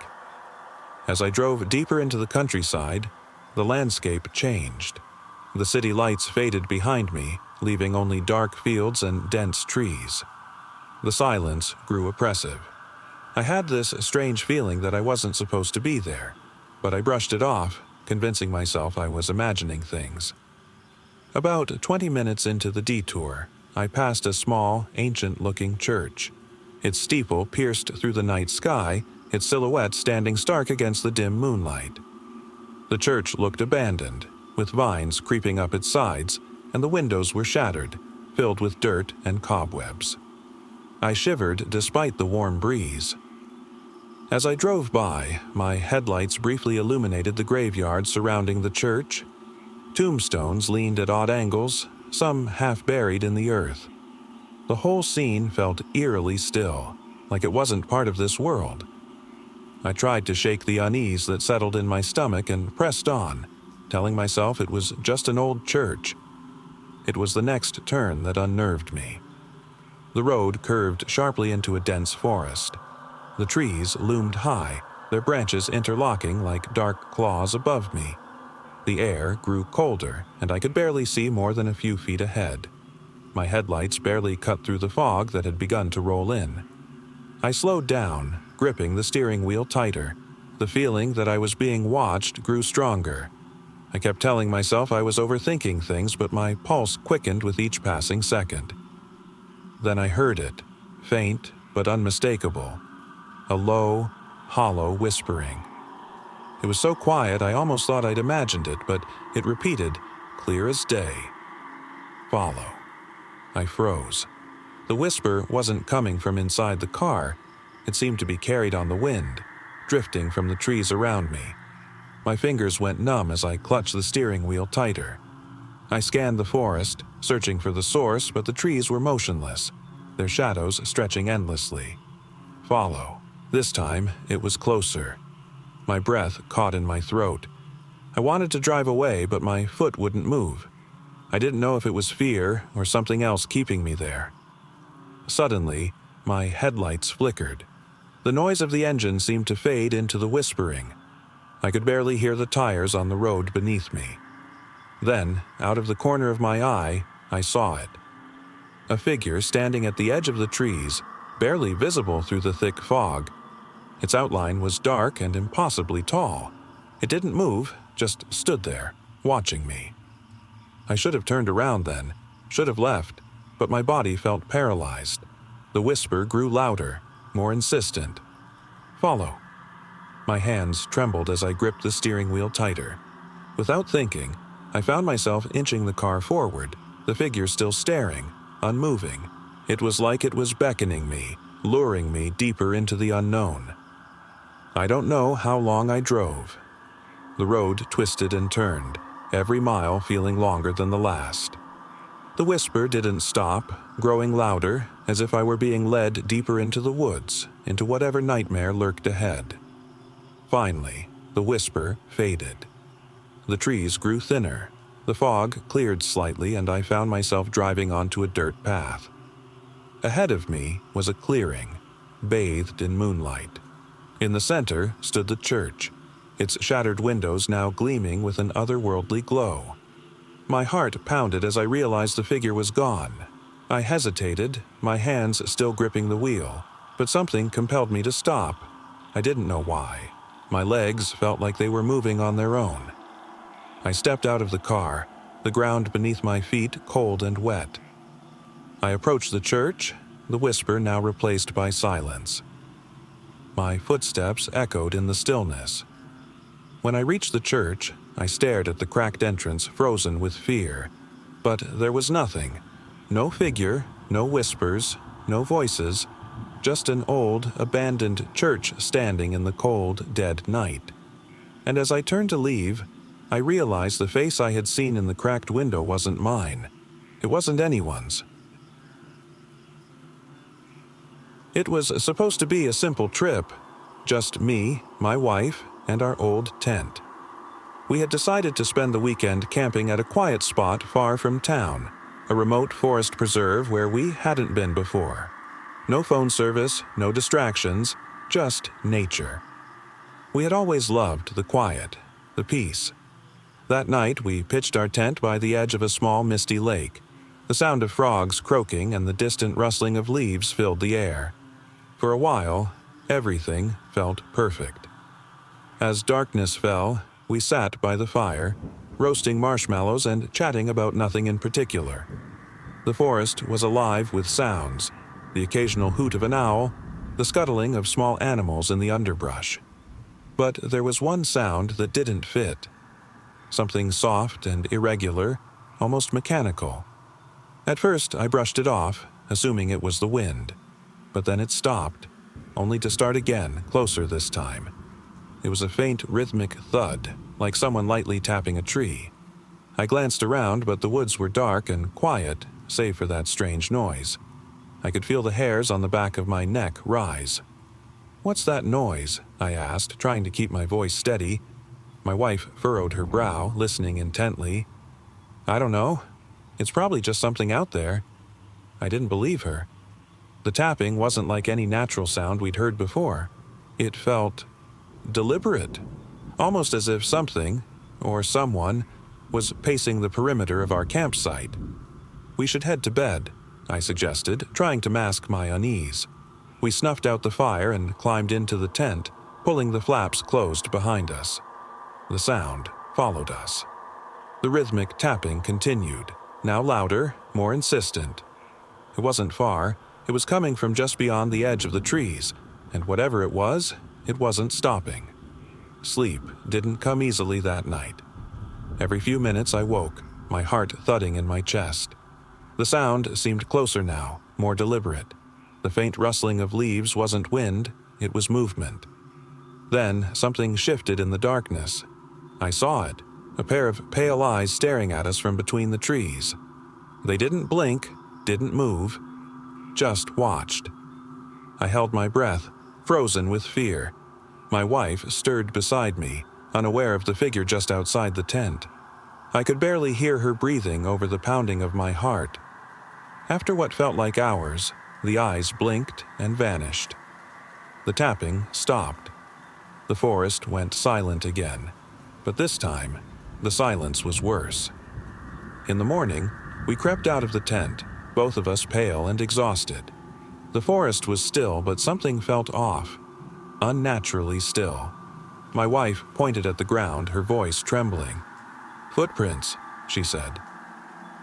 S1: As I drove deeper into the countryside, the landscape changed. The city lights faded behind me, leaving only dark fields and dense trees. The silence grew oppressive. I had this strange feeling that I wasn't supposed to be there, but I brushed it off, convincing myself I was imagining things. About 20 minutes into the detour, I passed a small, ancient-looking church. Its steeple pierced through the night sky, its silhouette standing stark against the dim moonlight. The church looked abandoned, with vines creeping up its sides, and the windows were shattered, filled with dirt and cobwebs. I shivered despite the warm breeze. As I drove by, my headlights briefly illuminated the graveyard surrounding the church. Tombstones leaned at odd angles, some half buried in the earth. The whole scene felt eerily still, like it wasn't part of this world. I tried to shake the unease that settled in my stomach and pressed on, telling myself it was just an old church. It was the next turn that unnerved me. The road curved sharply into a dense forest. The trees loomed high, their branches interlocking like dark claws above me. The air grew colder, and I could barely see more than a few feet ahead. My headlights barely cut through the fog that had begun to roll in. I slowed down, gripping the steering wheel tighter. The feeling that I was being watched grew stronger. I kept telling myself I was overthinking things, but my pulse quickened with each passing second. Then I heard it, faint but unmistakable. A low, hollow whispering. It was so quiet I almost thought I'd imagined it, but it repeated, clear as day. Follow. I froze. The whisper wasn't coming from inside the car. It seemed to be carried on the wind, drifting from the trees around me. My fingers went numb as I clutched the steering wheel tighter. I scanned the forest, searching for the source, but the trees were motionless, their shadows stretching endlessly. Follow. This time, it was closer. My breath caught in my throat. I wanted to drive away, but my foot wouldn't move. I didn't know if it was fear or something else keeping me there. Suddenly, my headlights flickered. The noise of the engine seemed to fade into the whispering. I could barely hear the tires on the road beneath me. Then, out of the corner of my eye, I saw it. A figure standing at the edge of the trees, barely visible through the thick fog. Its outline was dark and impossibly tall. It didn't move, just stood there, watching me. I should have turned around then, should have left, but my body felt paralyzed. The whisper grew louder, more insistent. "Follow." My hands trembled as I gripped the steering wheel tighter. Without thinking, I found myself inching the car forward, the figure still staring, unmoving. It was like it was beckoning me, luring me deeper into the unknown. I don't know how long I drove. The road twisted and turned, every mile feeling longer than the last. The whisper didn't stop, growing louder, as if I were being led deeper into the woods, into whatever nightmare lurked ahead. Finally, the whisper faded. The trees grew thinner. The fog cleared slightly, and I found myself driving onto a dirt path. Ahead of me was a clearing, bathed in moonlight. In the center stood the church, its shattered windows now gleaming with an otherworldly glow. My heart pounded as I realized the figure was gone. I hesitated, my hands still gripping the wheel, but something compelled me to stop. I didn't know why. My legs felt like they were moving on their own. I stepped out of the car, the ground beneath my feet cold and wet. I approached the church, the whisper now replaced by silence. My footsteps echoed in the stillness. When I reached the church, I stared at the cracked entrance, frozen with fear. But there was nothing. No figure, no whispers, no voices, just an old, abandoned church standing in the cold, dead night. And as I turned to leave, I realized the face I had seen in the cracked window wasn't mine. It wasn't anyone's. It was supposed to be a simple trip. Just me, my wife, and our old tent. We had decided to spend the weekend camping at a quiet spot far from town, a remote forest preserve where we hadn't been before. No phone service, no distractions, just nature. We had always loved the quiet, the peace. That night, we pitched our tent by the edge of a small misty lake. The sound of frogs croaking and the distant rustling of leaves filled the air. For a while, everything felt perfect. As darkness fell, we sat by the fire, roasting marshmallows and chatting about nothing in particular. The forest was alive with sounds, the occasional hoot of an owl, the scuttling of small animals in the underbrush. But there was one sound that didn't fit. Something soft and irregular, almost mechanical. At first, I brushed it off, assuming it was the wind. But then it stopped, only to start again, closer this time. It was a faint rhythmic thud, like someone lightly tapping a tree. I glanced around, but the woods were dark and quiet, save for that strange noise. I could feel the hairs on the back of my neck rise. "What's that noise?" I asked, trying to keep my voice steady. My wife furrowed her brow, listening intently. "I don't know. It's probably just something out there." I didn't believe her. The tapping wasn't like any natural sound we'd heard before. It felt deliberate, almost as if something, or someone, was pacing the perimeter of our campsite. "We should head to bed," I suggested, trying to mask my unease. We snuffed out the fire and climbed into the tent, pulling the flaps closed behind us. The sound followed us. The rhythmic tapping continued, now louder, more insistent. It wasn't far. It was coming from just beyond the edge of the trees, and whatever it wasn't stopping. Sleep didn't come easily that night. Every few minutes I woke, my heart thudding in my chest. The sound seemed closer now, more deliberate. The faint rustling of leaves wasn't wind, it was movement. Then something shifted in the darkness. I saw it, a pair of pale eyes staring at us from between the trees. They didn't blink, didn't move, just watched. I held my breath, frozen with fear. My wife stirred beside me, unaware of the figure just outside the tent. I could barely hear her breathing over the pounding of my heart. After what felt like hours, the eyes blinked and vanished. The tapping stopped. The forest went silent again, but this time, the silence was worse. In the morning, we crept out of the tent, both of us pale and exhausted. The forest was still, but something felt off, unnaturally still. My wife pointed at the ground, her voice trembling. "Footprints," she said.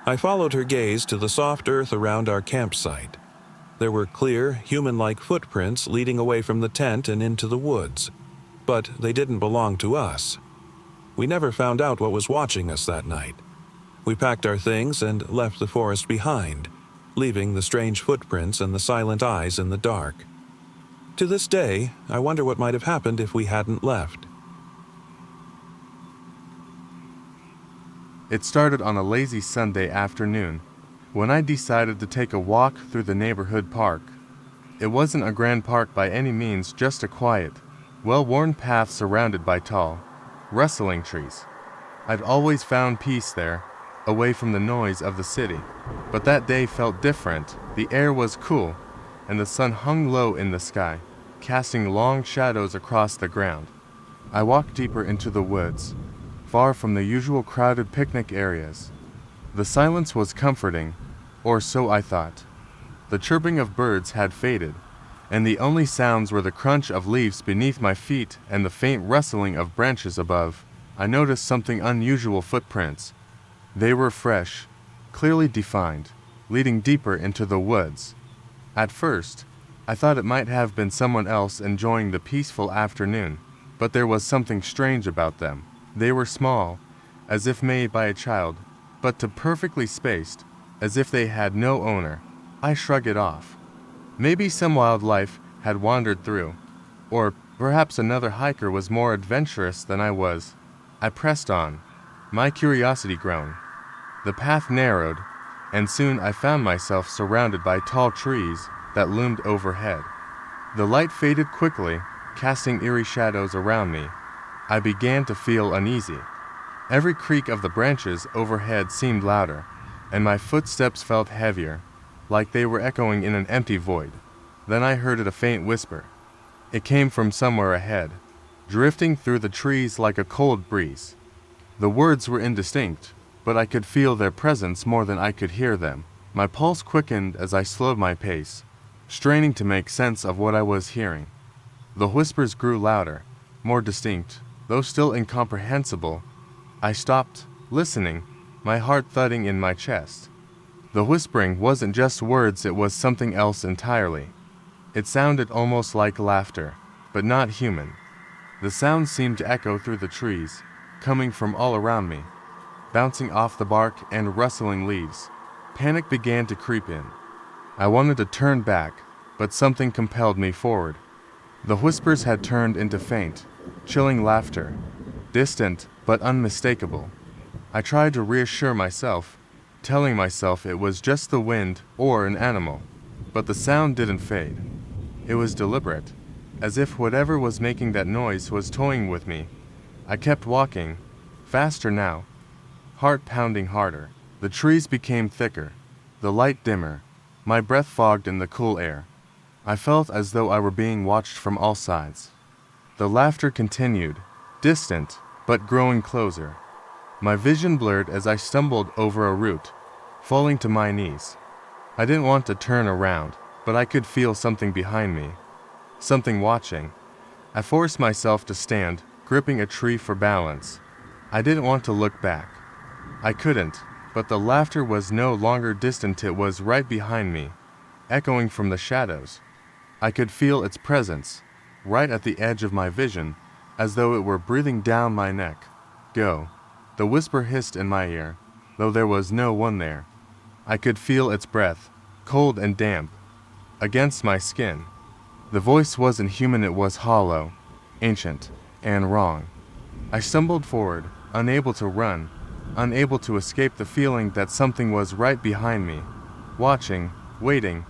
S1: I followed her gaze to the soft earth around our campsite. There were clear, human-like footprints leading away from the tent and into the woods, but they didn't belong to us. We never found out what was watching us that night. We packed our things and left the forest behind, leaving the strange footprints and the silent eyes in the dark. To this day, I wonder what might have happened if we hadn't left.
S2: It started on a lazy Sunday afternoon, when I decided to take a walk through the neighborhood park. It wasn't a grand park by any means, just a quiet, well-worn path surrounded by tall, rustling trees. I'd always found peace there, away from the noise of the city. But that day felt different. The air was cool, and the sun hung low in the sky, casting long shadows across the ground. I walked deeper into the woods, far from the usual crowded picnic areas. The silence was comforting, or so I thought. The chirping of birds had faded, and the only sounds were the crunch of leaves beneath my feet and the faint rustling of branches above. I noticed something unusual: footprints. They were fresh, clearly defined, leading deeper into the woods. At first, I thought it might have been someone else enjoying the peaceful afternoon, but there was something strange about them. They were small, as if made by a child, but too perfectly spaced, as if they had no owner. I shrugged it off. Maybe some wildlife had wandered through, or perhaps another hiker was more adventurous than I was. I pressed on, my curiosity growing. The path narrowed, and soon I found myself surrounded by tall trees that loomed overhead. The light faded quickly, casting eerie shadows around me. I began to feel uneasy. Every creak of the branches overhead seemed louder, and my footsteps felt heavier, like they were echoing in an empty void. Then I heard a faint whisper. It came from somewhere ahead, drifting through the trees like a cold breeze. The words were indistinct, but I could feel their presence more than I could hear them. My pulse quickened as I slowed my pace, straining to make sense of what I was hearing. The whispers grew louder, more distinct, though still incomprehensible. I stopped, listening, my heart thudding in my chest. The whispering wasn't just words, it was something else entirely. It sounded almost like laughter, but not human. The sound seemed to echo through the trees, coming from all around me, bouncing off the bark and rustling leaves. Panic began to creep in. I wanted to turn back, but something compelled me forward. The whispers had turned into faint, chilling laughter, distant but unmistakable. I tried to reassure myself, telling myself it was just the wind or an animal, but the sound didn't fade. It was deliberate, as if whatever was making that noise was toying with me. I kept walking, faster now, heart pounding harder. The trees became thicker, the light dimmer, my breath fogged in the cool air. I felt as though I were being watched from all sides. The laughter continued, distant, but growing closer. My vision blurred as I stumbled over a root, falling to my knees. I didn't want to turn around, but I could feel something behind me, something watching. I forced myself to stand, gripping a tree for balance. I didn't want to look back. I couldn't, but the laughter was no longer distant, it was right behind me, echoing from the shadows. I could feel its presence, right at the edge of my vision, as though it were breathing down my neck. Go. The whisper hissed in my ear, though there was no one there. I could feel its breath, cold and damp, against my skin. The voice wasn't human, it was hollow, ancient, and wrong. I stumbled forward, unable to run, unable to escape the feeling that something was right behind me, watching, waiting.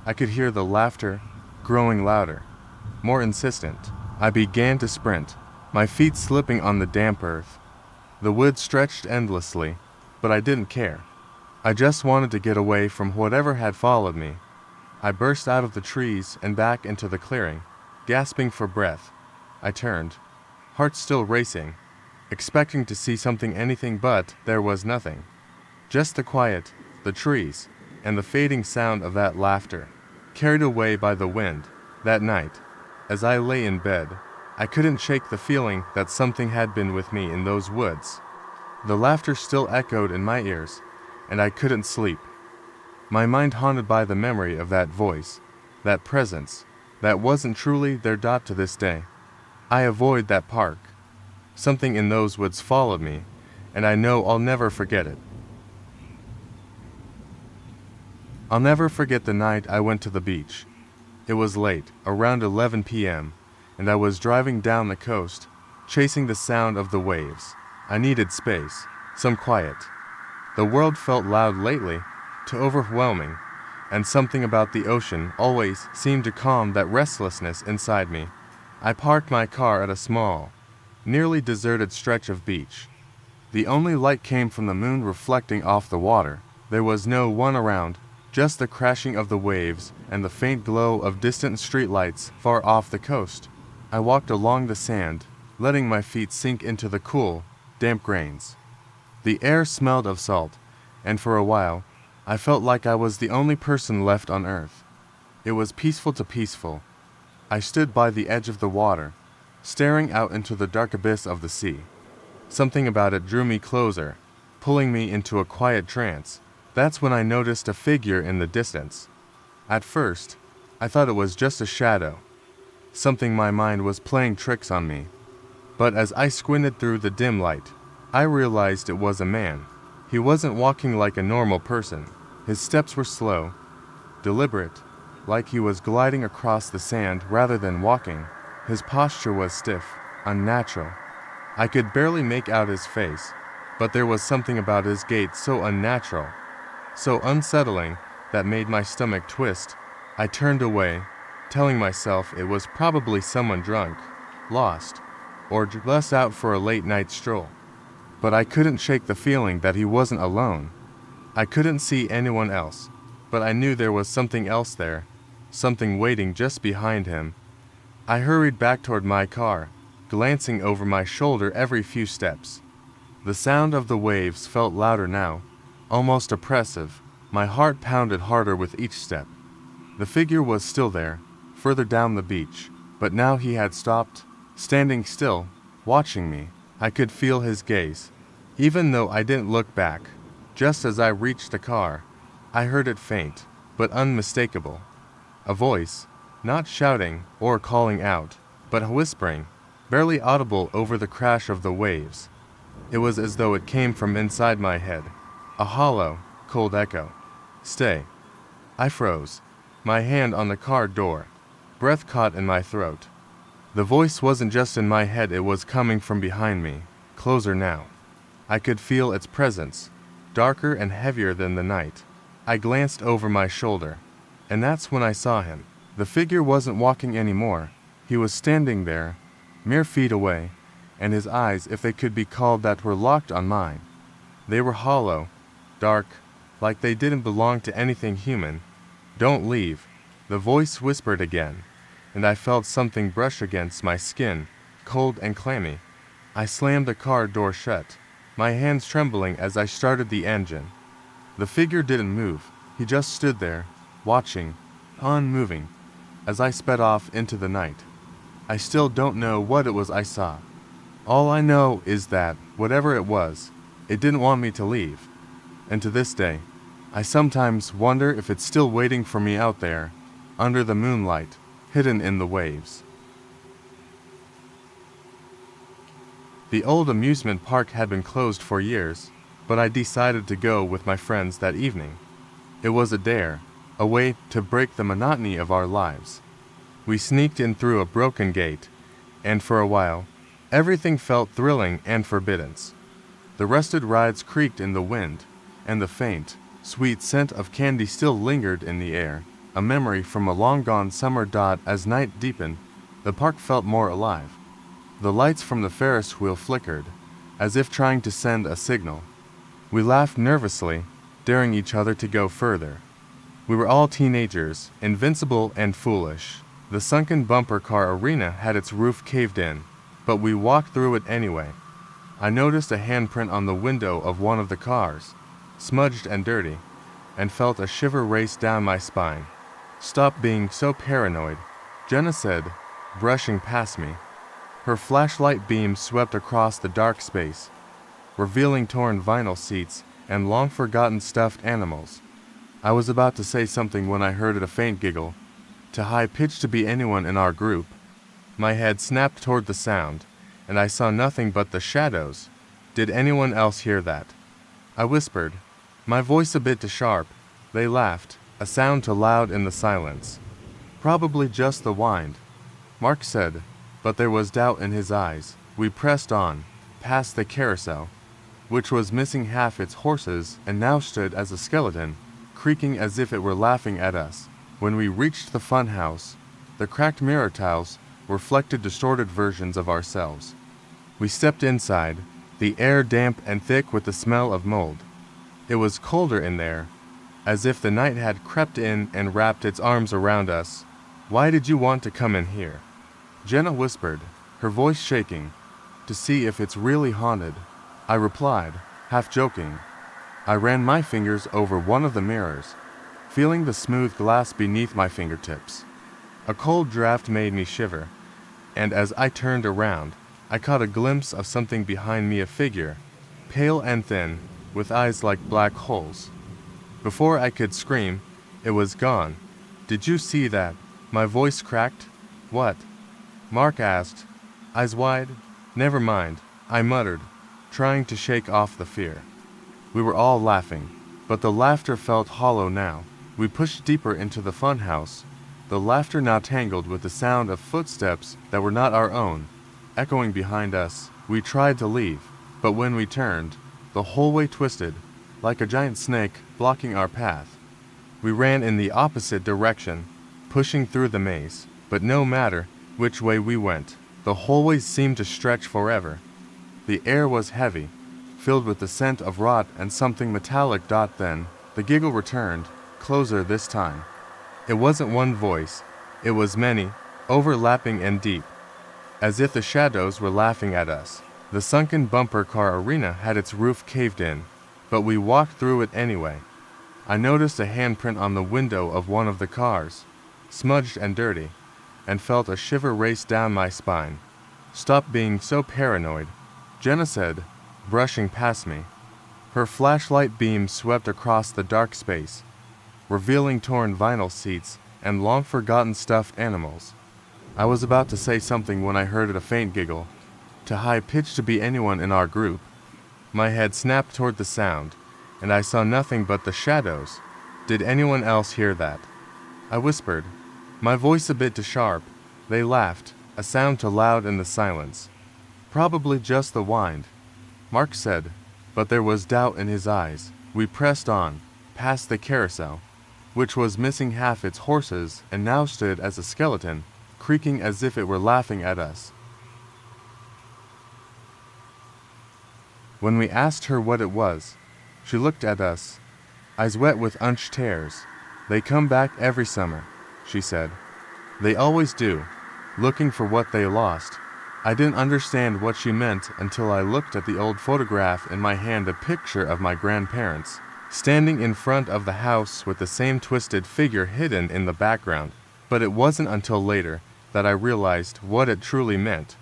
S2: I could hear the laughter, growing louder, more insistent. I began to sprint, my feet slipping on the damp earth. The woods stretched endlessly, but I didn't care. I just wanted to get away from whatever had followed me. I burst out of the trees and back into the clearing, Gasping for breath, I turned, heart still racing, expecting to see something, anything, but there was nothing. Just the quiet, the trees, and the fading sound of that laughter. Carried away by the wind, that night, as I lay in bed, I couldn't shake the feeling that something had been with me in those woods. The laughter still echoed in my ears, and I couldn't sleep. My mind haunted by the memory of that voice, that presence, that wasn't truly there. To this day, I avoid that park. Something in those woods followed me, and I know I'll never forget it. I'll never forget the night I went to the beach. It was late, around 11 p.m., and I was driving down the coast, chasing the sound of the waves. I needed space, some quiet. The world felt loud lately, too overwhelming, and something about the ocean always seemed to calm that restlessness inside me. I parked my car at a small, nearly deserted stretch of beach. The only light came from the moon reflecting off the water. There was no one around, just the crashing of the waves and the faint glow of distant streetlights far off the coast. I walked along the sand, letting my feet sink into the cool, damp grains. The air smelled of salt, and for a while, I felt like I was the only person left on earth. It was peaceful to peaceful. I stood by the edge of the water, staring out into the dark abyss of the sea. Something about it drew me closer, pulling me into a quiet trance. That's when I noticed a figure in the distance. At first, I thought it was just a shadow. Something my mind was playing tricks on me. But as I squinted through the dim light, I realized it was a man. He wasn't walking like a normal person. His steps were slow, deliberate, like he was gliding across the sand rather than walking. His posture was stiff, unnatural. I could barely make out his face, but there was something about his gait so unnatural, so unsettling, that made my stomach twist. I turned away, telling myself it was probably someone drunk, lost, or just out for a late night stroll. But I couldn't shake the feeling that he wasn't alone. I couldn't see anyone else, but I knew there was something else there, something waiting just behind him. I hurried back toward my car, glancing over my shoulder every few steps. The sound of the waves felt louder now, almost oppressive. My heart pounded harder with each step. The figure was still there, further down the beach, but now he had stopped, standing still, watching me. I could feel his gaze, even though I didn't look back. Just as I reached the car, I heard it faint, but unmistakable. A voice, not shouting or calling out, but whispering, barely audible over the crash of the waves. It was as though it came from inside my head, a hollow, cold echo. "Stay." I froze, my hand on the car door, breath caught in my throat. The voice wasn't just in my head, it was coming from behind me, closer now. I could feel its presence, darker and heavier than the night. I glanced over my shoulder, and that's when I saw him. The figure wasn't walking anymore. He was standing there, mere feet away, and his eyes, if they could be called that, were locked on mine. They were hollow, dark, like they didn't belong to anything human. "Don't leave," the voice whispered again, and I felt something brush against my skin, cold and clammy. I slammed the car door shut, my hands trembling as I started the engine. The figure didn't move. He just stood there, watching, unmoving, as I sped off into the night. I still don't know what it was I saw. All I know is that, whatever it was, it didn't want me to leave. And to this day, I sometimes wonder if it's still waiting for me out there, under the moonlight, hidden in the waves. The old amusement park had been closed for years, but I decided to go with my friends that evening. It was a dare, a way to break the monotony of our lives. We sneaked in through a broken gate, and for a while, everything felt thrilling and forbidden. The rusted rides creaked in the wind, and the faint, sweet scent of candy still lingered in the air, a memory from a long-gone summer. As night deepened, the park felt more alive. The lights from the Ferris wheel flickered, as if trying to send a signal. We laughed nervously, daring each other to go further. We were all teenagers, invincible and foolish. The sunken bumper car arena had its roof caved in, but we walked through it anyway. I noticed a handprint on the window of one of the cars, smudged and dirty, and felt a shiver race down my spine. "Stop being so paranoid," Jenna said, brushing past me. Her flashlight beam swept across the dark space, revealing torn vinyl seats and long-forgotten stuffed animals. I was about to say something when I heard a faint giggle, too high-pitched to be anyone in our group. My head snapped toward the sound, and I saw nothing but the shadows. Did anyone else hear that? I whispered, my voice a bit too sharp. They laughed, a sound too loud in the silence. "Probably just the wind," Mark said, but there was doubt in his eyes. We pressed on, past the carousel, which was missing half its horses and now stood as a skeleton, creaking as if it were laughing at us. When we reached the fun house, the cracked mirror tiles reflected distorted versions of ourselves. We stepped inside, the air damp and thick with the smell of mold. It was colder in there, as if the night had crept in and wrapped its arms around us. "Why did you want to come in here?" Jenna whispered, her voice shaking. "To see if it's really haunted," I replied, half joking. I ran my fingers over one of the mirrors, feeling the smooth glass beneath my fingertips. A cold draft made me shiver, and as I turned around, I caught a glimpse of something behind me, a figure, pale and thin, with eyes like black holes. Before I could scream, it was gone. "Did you see that?" My voice cracked. "What?" Mark asked, eyes wide. "Never mind," I muttered, trying to shake off the fear. We were all laughing, but the laughter felt hollow now. We pushed deeper into the fun house, the laughter now tangled with the sound of footsteps that were not our own, echoing behind us. We tried to leave, but when we turned, the hallway twisted, like a giant snake blocking our path. We ran in the opposite direction, pushing through the maze, but no matter which way we went, the hallways seemed to stretch forever. The air was heavy, filled with the scent of rot and something metallic. Then, the giggle returned, closer this time. It wasn't one voice, it was many, overlapping and deep, as if the shadows were laughing at us. The sunken bumper car arena had its roof caved in, but we walked through it anyway. I noticed a handprint on the window of one of the cars, smudged and dirty, and felt a shiver race down my spine. "Stop being so paranoid," Jenna said, brushing past me. Her flashlight beam swept across the dark space, revealing torn vinyl seats and long-forgotten stuffed animals. I was about to say something when I heard a faint giggle, too high-pitched to be anyone in our group. My head snapped toward the sound, and I saw nothing but the shadows. Did anyone else hear that? I whispered, my voice a bit too sharp. They laughed, a sound too loud in the silence. "Probably just the wind," Mark said, but there was doubt in his eyes. We pressed on, past the carousel, which was missing half its horses and now stood as a skeleton, creaking as if it were laughing at us. When we asked her what it was, she looked at us, eyes wet with unshed tears. "They come back every summer," she said. "They always do, looking for what they lost." I didn't understand what she meant until I looked at the old photograph in my hand, a picture of my grandparents, standing in front of the house with the same twisted figure hidden in the background. But it wasn't until later that I realized what it truly meant.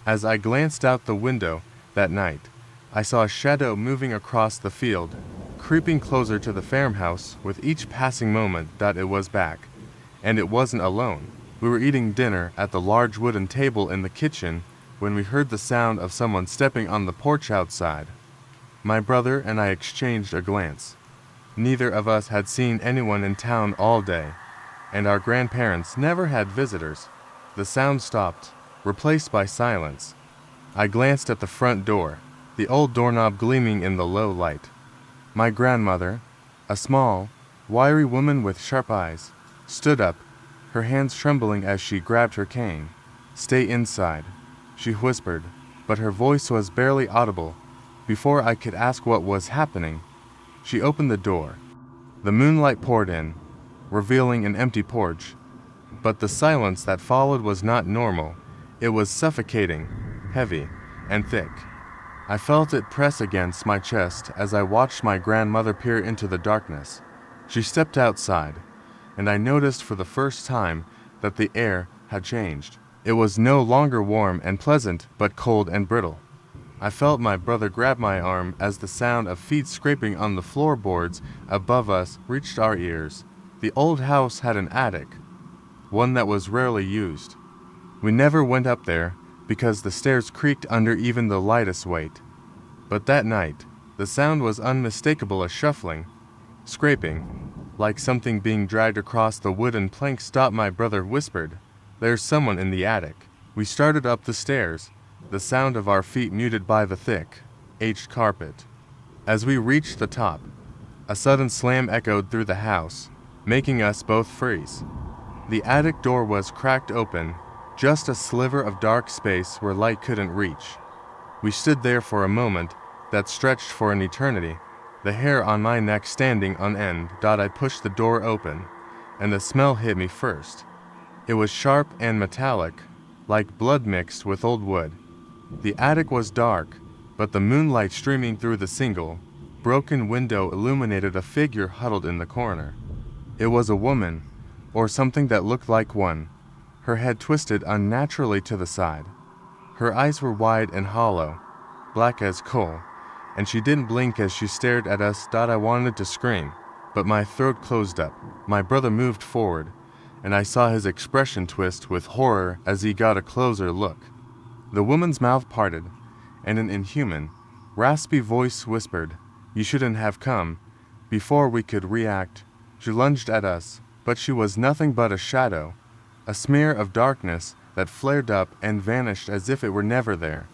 S2: As I glanced out the window that night, I saw a shadow moving across the field, creeping closer to the farmhouse with each passing moment that it was back. And it wasn't alone. We were eating dinner at the large wooden table in the kitchen when we heard the sound of someone stepping on the porch outside. My brother and I exchanged a glance. Neither of us had seen anyone in town all day, and our grandparents never had visitors. The sound stopped, replaced by silence. I glanced at the front door, the old doorknob gleaming in the low light. My grandmother, a small, wiry woman with sharp eyes, stood up, her hands trembling as she grabbed her cane. "Stay inside," she whispered, but her voice was barely audible. Before I could ask what was happening, she opened the door. The moonlight poured in, revealing an empty porch. But the silence that followed was not normal. It was suffocating, heavy, and thick. I felt it press against my chest as I watched my grandmother peer into the darkness. She stepped outside, and I noticed for the first time that the air had changed. It was no longer warm and pleasant, but cold and brittle. I felt my brother grab my arm as the sound of feet scraping on the floorboards above us reached our ears. The old house had an attic, one that was rarely used. We never went up there because the stairs creaked under even the lightest weight. But that night, the sound was unmistakable as shuffling, scraping, like something being dragged across the wooden plank. Stopped. My brother whispered, "There's someone in the attic." We started up the stairs, the sound of our feet muted by the thick, aged carpet. As we reached the top, a sudden slam echoed through the house, making us both freeze. The attic door was cracked open, just a sliver of dark space where light couldn't reach. We stood there for a moment that stretched for an eternity, the hair on my neck standing on end. I pushed the door open, and the smell hit me first. It was sharp and metallic, like blood mixed with old wood. The attic was dark, but the moonlight streaming through the single, broken window illuminated a figure huddled in the corner. It was a woman, or something that looked like one, her head twisted unnaturally to the side. Her eyes were wide and hollow, black as coal, and she didn't blink as she stared at us. I wanted to scream, but my throat closed up. My brother moved forward, and I saw his expression twist with horror as he got a closer look. The woman's mouth parted, and an inhuman, raspy voice whispered, "You shouldn't have come." Before we could react, she lunged at us, but she was nothing but a shadow, a smear of darkness that flared up and vanished as if it were never there.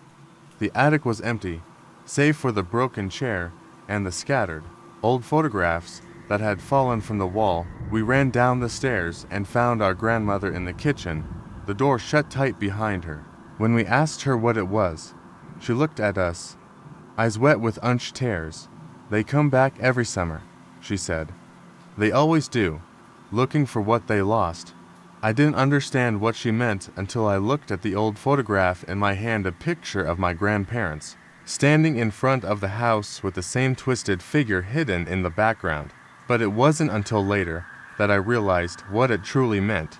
S2: The attic was empty, save for the broken chair and the scattered, old photographs that had fallen from the wall. We ran down the stairs and found our grandmother in the kitchen, the door shut tight behind her. When we asked her what it was, she looked at us, eyes wet with unshed tears. "They come back every summer," she said. "They always do, looking for what they lost." I didn't understand what she meant until I looked at the old photograph in my hand, a picture of my grandparents, standing in front of the house with the same twisted figure hidden in the background. But it wasn't until later that I realized what it truly meant.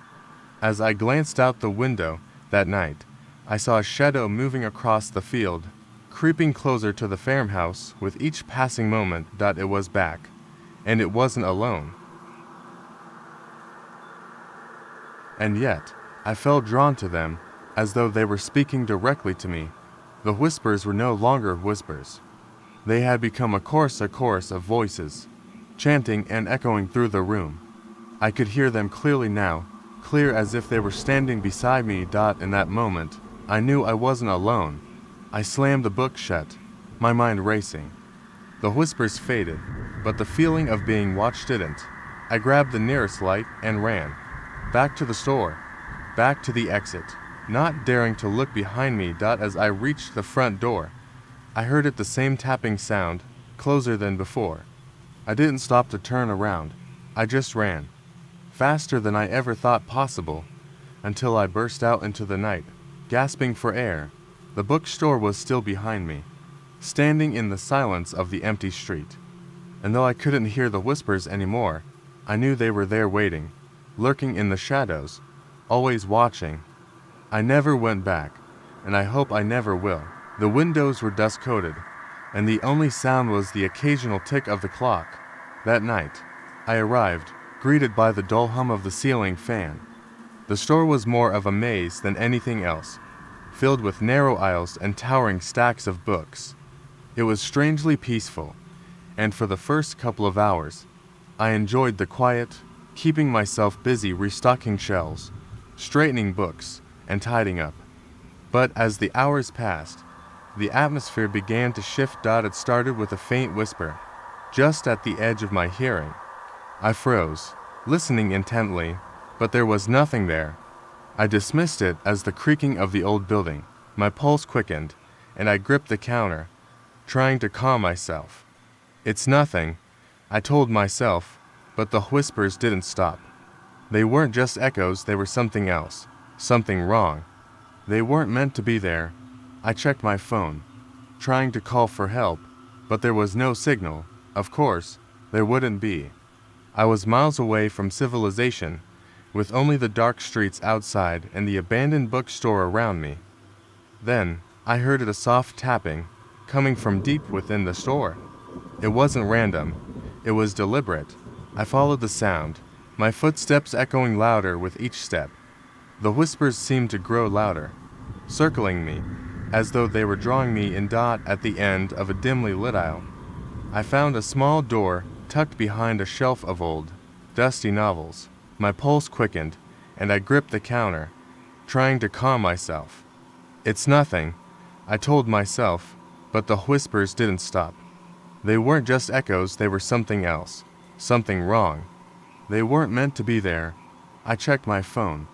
S2: As I glanced out the window that night, I saw a shadow moving across the field, creeping closer to the farmhouse with each passing moment. It was back, and it wasn't alone. And yet, I felt drawn to them, as though they were speaking directly to me. The whispers were no longer whispers. They had become a chorus of voices, chanting and echoing through the room. I could hear them clearly now, clear as if they were standing beside me. In that moment, I knew I wasn't alone. I slammed the book shut, my mind racing. The whispers faded, but the feeling of being watched didn't. I grabbed the nearest light and ran. Back to the store, back to the exit, not daring to look behind me. As I reached the front door, I heard it, the same tapping sound, closer than before. I didn't stop to turn around. I just ran, faster than I ever thought possible, until I burst out into the night, gasping for air. The bookstore was still behind me, standing in the silence of the empty street. And though I couldn't hear the whispers anymore, I knew they were there waiting, lurking in the shadows, always watching. I never went back, and I hope I never will. The windows were dust-coated, and the only sound was the occasional tick of the clock. That night, I arrived, greeted by the dull hum of the ceiling fan. The store was more of a maze than anything else, filled with narrow aisles and towering stacks of books. It was strangely peaceful, and for the first couple of hours, I enjoyed the quiet, keeping myself busy restocking shelves, straightening books, and tidying up. But as the hours passed, the atmosphere began to shift. It started with a faint whisper, just at the edge of my hearing. I froze, listening intently, but there was nothing there. I dismissed it as the creaking of the old building. My pulse quickened, and I gripped the counter, trying to calm myself. "It's nothing," I told myself, but the whispers didn't stop. They weren't just echoes, they were something else. Something wrong. They weren't meant to be there. I checked my phone, trying to call for help, but there was no signal. Of course, there wouldn't be. I was miles away from civilization, with only the dark streets outside and the abandoned bookstore around me. Then, I heard a soft tapping, coming from deep within the store. It wasn't random. It was deliberate. I followed the sound, my footsteps echoing louder with each step. The whispers seemed to grow louder, circling me, as though they were drawing me in dot at the end of a dimly lit aisle. I found a small door tucked behind a shelf of old, dusty novels. My pulse quickened, and I gripped the counter, trying to calm myself. It's nothing, I told myself, but the whispers didn't stop. They weren't just echoes, they were something else. Something wrong. They weren't meant to be there. I checked my phone,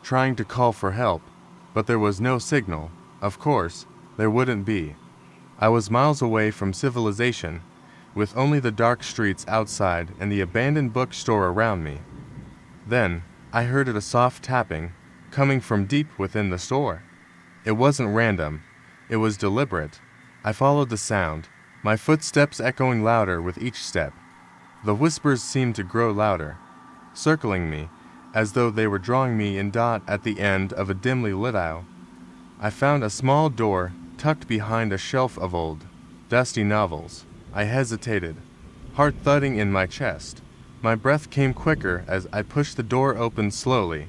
S2: trying to call for help, but there was no signal. Of course, there wouldn't be. I was miles away from civilization, with only the dark streets outside and the abandoned bookstore around me. Then, I heard a soft tapping, coming from deep within the store. It wasn't random. It was deliberate. I followed the sound, my footsteps echoing louder with each step. The whispers seemed to grow louder, circling me, as though they were drawing me in dot at the end of a dimly lit aisle. I found a small door tucked behind a shelf of old, dusty novels. I hesitated, heart thudding in my chest. My breath came quicker as I pushed the door open slowly.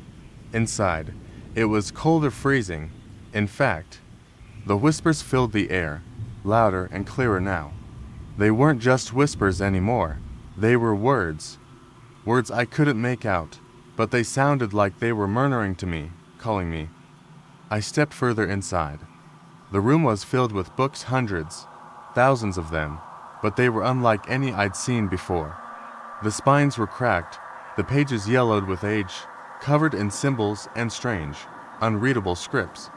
S2: Inside, it was cold or freezing. In fact, the whispers filled the air, louder and clearer now. They weren't just whispers anymore. They were words. Words I couldn't make out, but they sounded like they were murmuring to me, calling me. I stepped further inside. The room was filled with books, hundreds, thousands of them, but they were unlike any I'd seen before. The spines were cracked, the pages yellowed with age, covered in symbols and strange, unreadable scripts.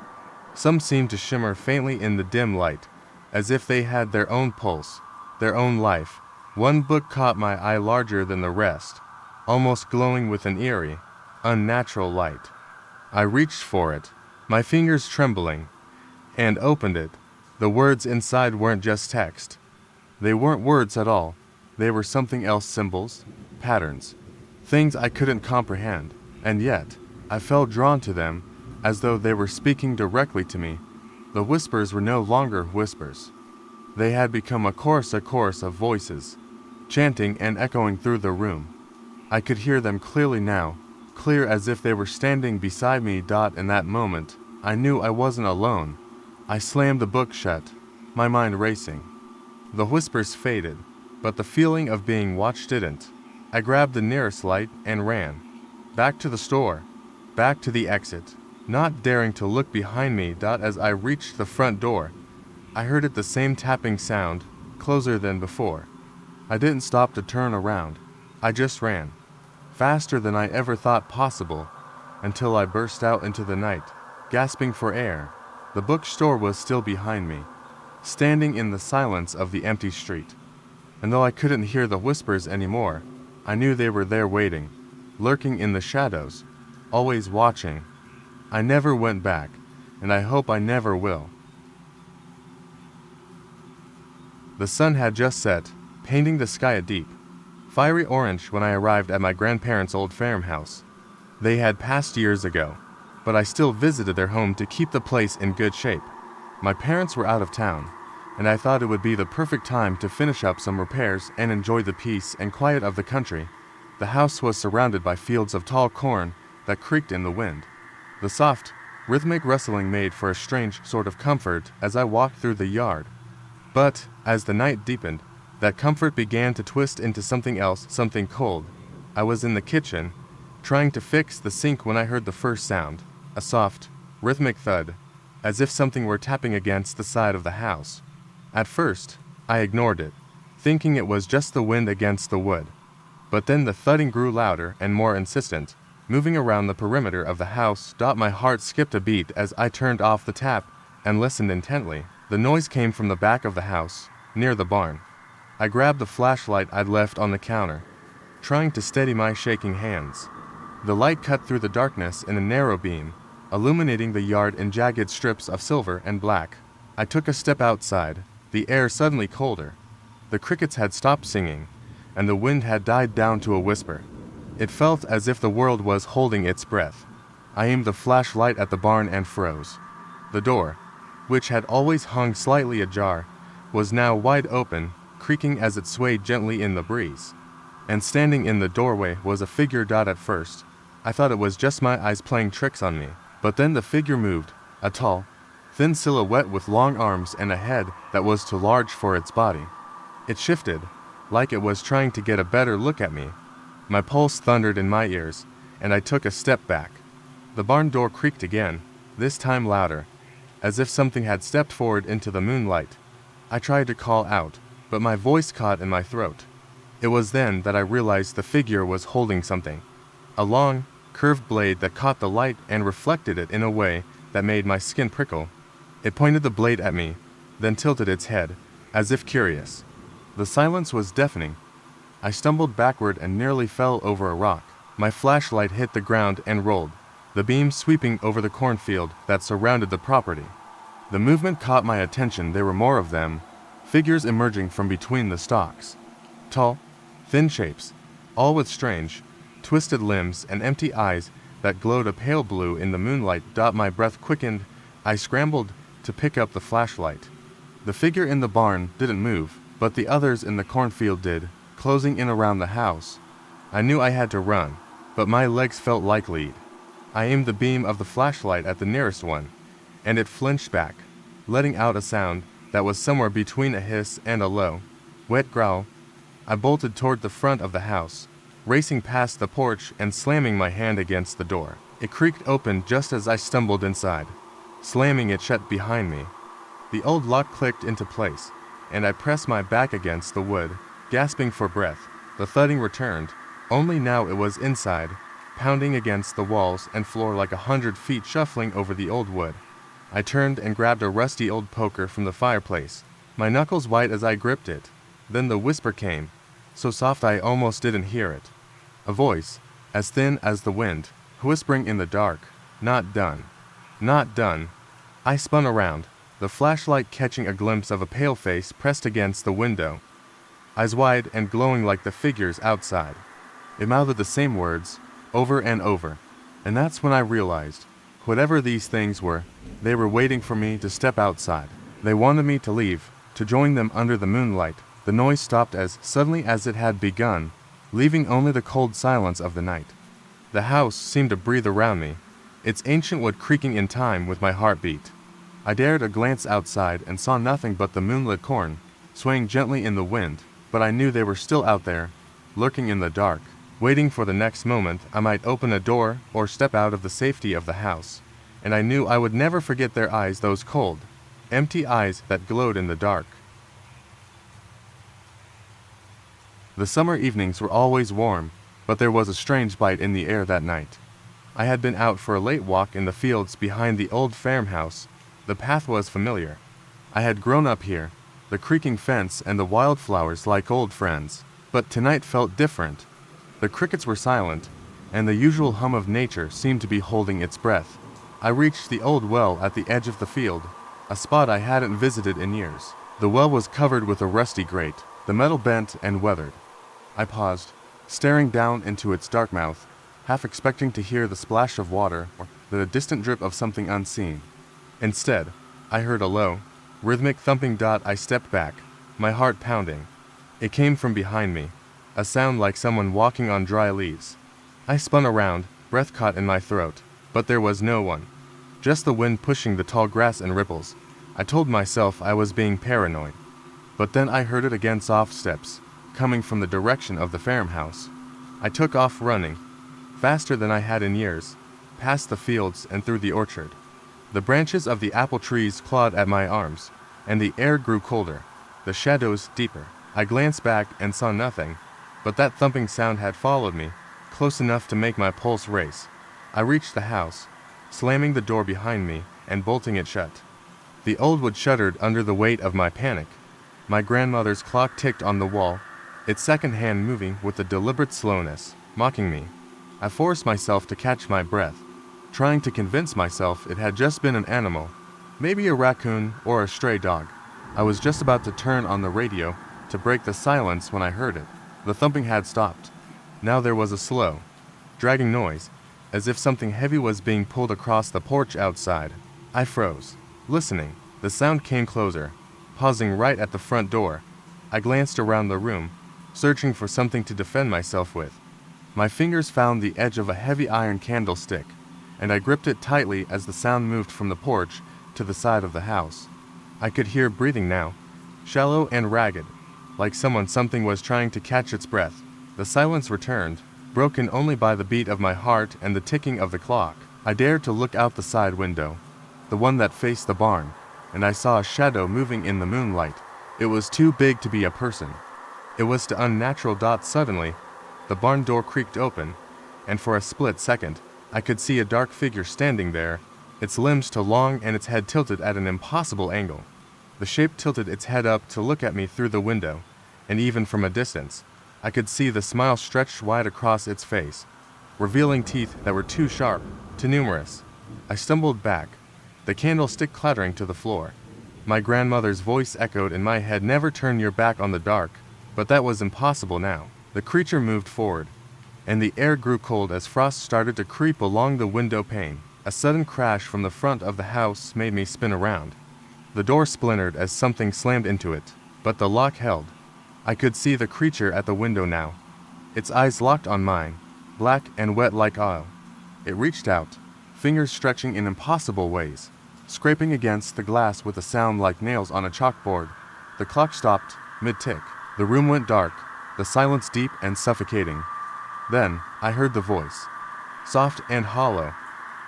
S2: Some seemed to shimmer faintly in the dim light, as if they had their own pulse, their own life. One book caught my eye larger than the rest, almost glowing with an eerie, unnatural light. I reached for it, my fingers trembling, and opened it. The words inside weren't just text. They weren't words at all. They were something else, symbols, patterns, things I couldn't comprehend, and yet I felt drawn to them as though they were speaking directly to me. The whispers were no longer whispers. They had become a chorus of voices, chanting and echoing through the room. I could hear them clearly now, clear as if they were standing beside me. In that moment, I knew I wasn't alone. I slammed the book shut, my mind racing. The whispers faded, but the feeling of being watched didn't. I grabbed the nearest light and ran. Back to the store, back to the exit, not daring to look behind me. As I reached the front door, I heard the same tapping sound, closer than before. I didn't stop to turn around. I just ran, faster than I ever thought possible, until I burst out into the night, gasping for air. The bookstore was still behind me, standing in the silence of the empty street. And though I couldn't hear the whispers anymore, I knew they were there waiting, lurking in the shadows, always watching. I never went back, and I hope I never will. The sun had just set, painting the sky a deep, fiery orange when I arrived at my grandparents' old farmhouse. They had passed years ago, but I still visited their home to keep the place in good shape. My parents were out of town, and I thought it would be the perfect time to finish up some repairs and enjoy the peace and quiet of the country. The house was surrounded by fields of tall corn that creaked in the wind. The soft, rhythmic rustling made for a strange sort of comfort as I walked through the yard. But, as the night deepened, that comfort began to twist into something else, something cold. I was in the kitchen, trying to fix the sink when I heard the first sound, a soft, rhythmic thud, as if something were tapping against the side of the house. At first, I ignored it, thinking it was just the wind against the wood. But then the thudding grew louder and more insistent, moving around the perimeter of the house. My heart skipped a beat as I turned off the tap and listened intently. The noise came from the back of the house, near the barn. I grabbed the flashlight I'd left on the counter, trying to steady my shaking hands. The light cut through the darkness in a narrow beam, illuminating the yard in jagged strips of silver and black. I took a step outside, the air suddenly colder. The crickets had stopped singing, and the wind had died down to a whisper. It felt as if the world was holding its breath. I aimed the flashlight at the barn and froze. The door, which had always hung slightly ajar, was now wide open, creaking as it swayed gently in the breeze. And standing in the doorway was a figure. At first, I thought it was just my eyes playing tricks on me, but then the figure moved, a tall, thin silhouette with long arms and a head that was too large for its body. It shifted, like it was trying to get a better look at me. My pulse thundered in my ears, and I took a step back. The barn door creaked again, this time louder, as if something had stepped forward into the moonlight. I tried to call out, but my voice caught in my throat. It was then that I realized the figure was holding something. A long, curved blade that caught the light and reflected it in a way that made my skin prickle. It pointed the blade at me, then tilted its head, as if curious. The silence was deafening. I stumbled backward and nearly fell over a rock. My flashlight hit the ground and rolled, the beam sweeping over the cornfield that surrounded the property. The movement caught my attention. There were more of them, figures emerging from between the stalks. Tall, thin shapes, all with strange, twisted limbs and empty eyes that glowed a pale blue in the moonlight. My breath quickened. I scrambled to pick up the flashlight. The figure in the barn didn't move, but the others in the cornfield did, closing in around the house. I knew I had to run, but my legs felt like lead. I aimed the beam of the flashlight at the nearest one, and it flinched back, letting out a sound that was somewhere between a hiss and a low, wet growl. I bolted toward the front of the house, racing past the porch and slamming my hand against the door. It creaked open just as I stumbled inside, slamming it shut behind me. The old lock clicked into place, and I pressed my back against the wood, gasping for breath. The thudding returned, only now it was inside, pounding against the walls and floor like 100 feet, shuffling over the old wood. I turned and grabbed a rusty old poker from the fireplace, my knuckles white as I gripped it. Then the whisper came, so soft I almost didn't hear it. A voice, as thin as the wind, whispering in the dark, "Not done. Not done." I spun around, the flashlight catching a glimpse of a pale face pressed against the window, eyes wide and glowing like the figures outside. It mouthed the same words, over and over, and that's when I realized, whatever these things were, they were waiting for me to step outside. They wanted me to leave, to join them under the moonlight. The noise stopped as suddenly as it had begun, leaving only the cold silence of the night. The house seemed to breathe around me, its ancient wood creaking in time with my heartbeat. I dared a glance outside and saw nothing but the moonlit corn, swaying gently in the wind, but I knew they were still out there, lurking in the dark, waiting for the next moment I might open a door or step out of the safety of the house. And I knew I would never forget their eyes, those cold, empty eyes that glowed in the dark. The summer evenings were always warm, but there was a strange bite in the air that night. I had been out for a late walk in the fields behind the old farmhouse. The path was familiar. I had grown up here, the creaking fence and the wildflowers like old friends. But tonight felt different. The crickets were silent, and the usual hum of nature seemed to be holding its breath. I reached the old well at the edge of the field, a spot I hadn't visited in years. The well was covered with a rusty grate, the metal bent and weathered. I paused, staring down into its dark mouth, half expecting to hear the splash of water or the distant drip of something unseen. Instead, I heard a low, rhythmic thumping. I stepped back, my heart pounding. It came from behind me, a sound like someone walking on dry leaves. I spun around, breath caught in my throat, but there was no one. Just the wind pushing the tall grass in ripples. I told myself I was being paranoid. But then I heard it again, soft steps, coming from the direction of the farmhouse. I took off running, faster than I had in years, past the fields and through the orchard. The branches of the apple trees clawed at my arms, and the air grew colder, the shadows deeper. I glanced back and saw nothing, but that thumping sound had followed me, close enough to make my pulse race. I reached the house, slamming the door behind me and bolting it shut. The old wood shuddered under the weight of my panic. My grandmother's clock ticked on the wall, its second hand moving with a deliberate slowness, mocking me. I forced myself to catch my breath, trying to convince myself it had just been an animal, maybe a raccoon or a stray dog. I was just about to turn on the radio to break the silence when I heard it. The thumping had stopped. Now there was a slow, dragging noise, as if something heavy was being pulled across the porch outside. I froze, listening. The sound came closer, pausing right at the front door. I glanced around the room, searching for something to defend myself with. My fingers found the edge of a heavy iron candlestick, and I gripped it tightly as the sound moved from the porch to the side of the house. I could hear breathing now, shallow and ragged, like something was trying to catch its breath. The silence returned, broken only by the beat of my heart and the ticking of the clock. I dared to look out the side window, the one that faced the barn, and I saw a shadow moving in the moonlight. It was too big to be a person. It was the unnatural dot. Suddenly, the barn door creaked open, and for a split second, I could see a dark figure standing there, its limbs too long and its head tilted at an impossible angle. The shape tilted its head up to look at me through the window, and even from a distance, I could see the smile stretched wide across its face, revealing teeth that were too sharp, too numerous. I stumbled back, the candlestick clattering to the floor. My grandmother's voice echoed in my head, "Never turn your back on the dark," but that was impossible now. The creature moved forward, and the air grew cold as frost started to creep along the window pane. A sudden crash from the front of the house made me spin around. The door splintered as something slammed into it, but the lock held. I could see the creature at the window now. Its eyes locked on mine, black and wet like oil. It reached out, fingers stretching in impossible ways, scraping against the glass with a sound like nails on a chalkboard. The clock stopped, mid-tick. The room went dark, the silence deep and suffocating. Then, I heard the voice, soft and hollow,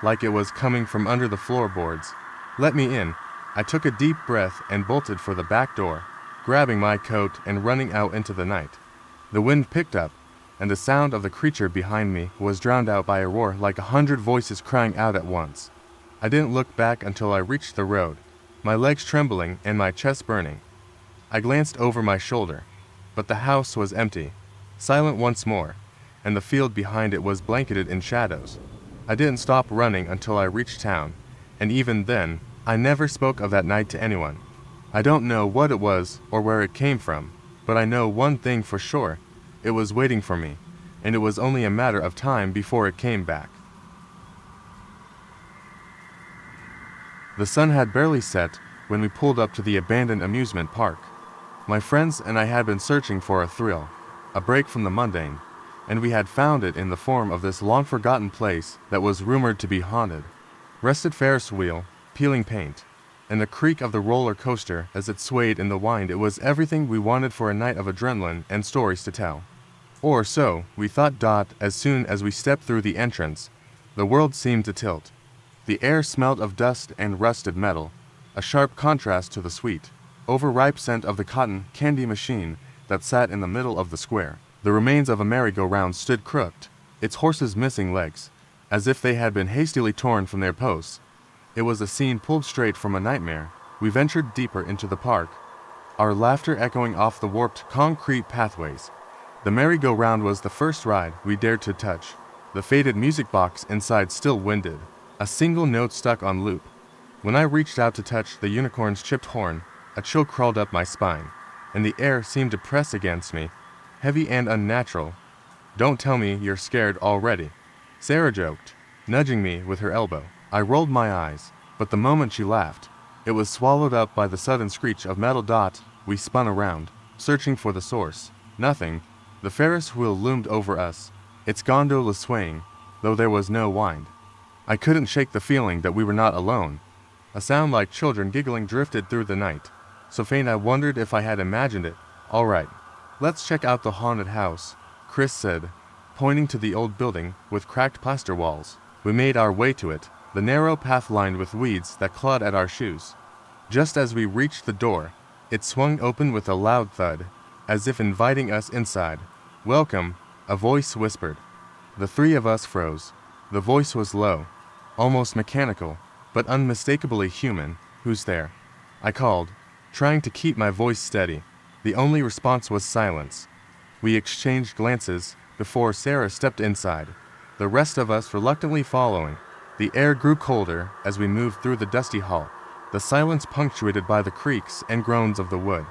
S2: like it was coming from under the floorboards. "Let me in." I took a deep breath and bolted for the back door, grabbing my coat and running out into the night. The wind picked up, and the sound of the creature behind me was drowned out by a roar like 100 voices crying out at once. I didn't look back until I reached the road, my legs trembling and my chest burning. I glanced over my shoulder, but the house was empty, silent once more, and the field behind it was blanketed in shadows. I didn't stop running until I reached town, and even then, I never spoke of that night to anyone. I don't know what it was or where it came from, but I know one thing for sure: it was waiting for me, and it was only a matter of time before it came back. The sun had barely set when we pulled up to the abandoned amusement park. My friends and I had been searching for a thrill, a break from the mundane, and we had found it in the form of this long-forgotten place that was rumored to be haunted. Rusted Ferris wheel, peeling paint, and the creak of the roller coaster as it swayed in the wind. It was everything we wanted for a night of adrenaline and stories to tell. Or so we thought. As soon as we stepped through the entrance, the world seemed to tilt. The air smelled of dust and rusted metal, a sharp contrast to the sweet, overripe scent of the cotton candy machine that sat in the middle of the square. The remains of a merry-go-round stood crooked, its horses missing legs, as if they had been hastily torn from their posts. It was a scene pulled straight from a nightmare. We ventured deeper into the park, our laughter echoing off the warped concrete pathways. The merry-go-round was the first ride we dared to touch, the faded music box inside still winded, a single note stuck on loop. When I reached out to touch the unicorn's chipped horn, a chill crawled up my spine, and the air seemed to press against me, heavy and unnatural. "Don't tell me you're scared already," Sarah joked, nudging me with her elbow. I rolled my eyes, but the moment she laughed, it was swallowed up by the sudden screech of metal. We spun around, searching for the source. Nothing. The Ferris wheel loomed over us, its gondola swaying, though there was no wind. I couldn't shake the feeling that we were not alone. A sound like children giggling drifted through the night, so faint I wondered if I had imagined it. "All right, let's check out the haunted house," Chris said, pointing to the old building with cracked plaster walls. We made our way to it, the narrow path lined with weeds that clawed at our shoes. Just as we reached the door, it swung open with a loud thud, as if inviting us inside. "Welcome," a voice whispered. The three of us froze. The voice was low, almost mechanical, but unmistakably human. "Who's there?" I called, trying to keep my voice steady. The only response was silence. We exchanged glances before Sarah stepped inside. the rest of us reluctantly following. The air grew colder as we moved through the dusty hall, the silence punctuated by the creaks and groans of the wood.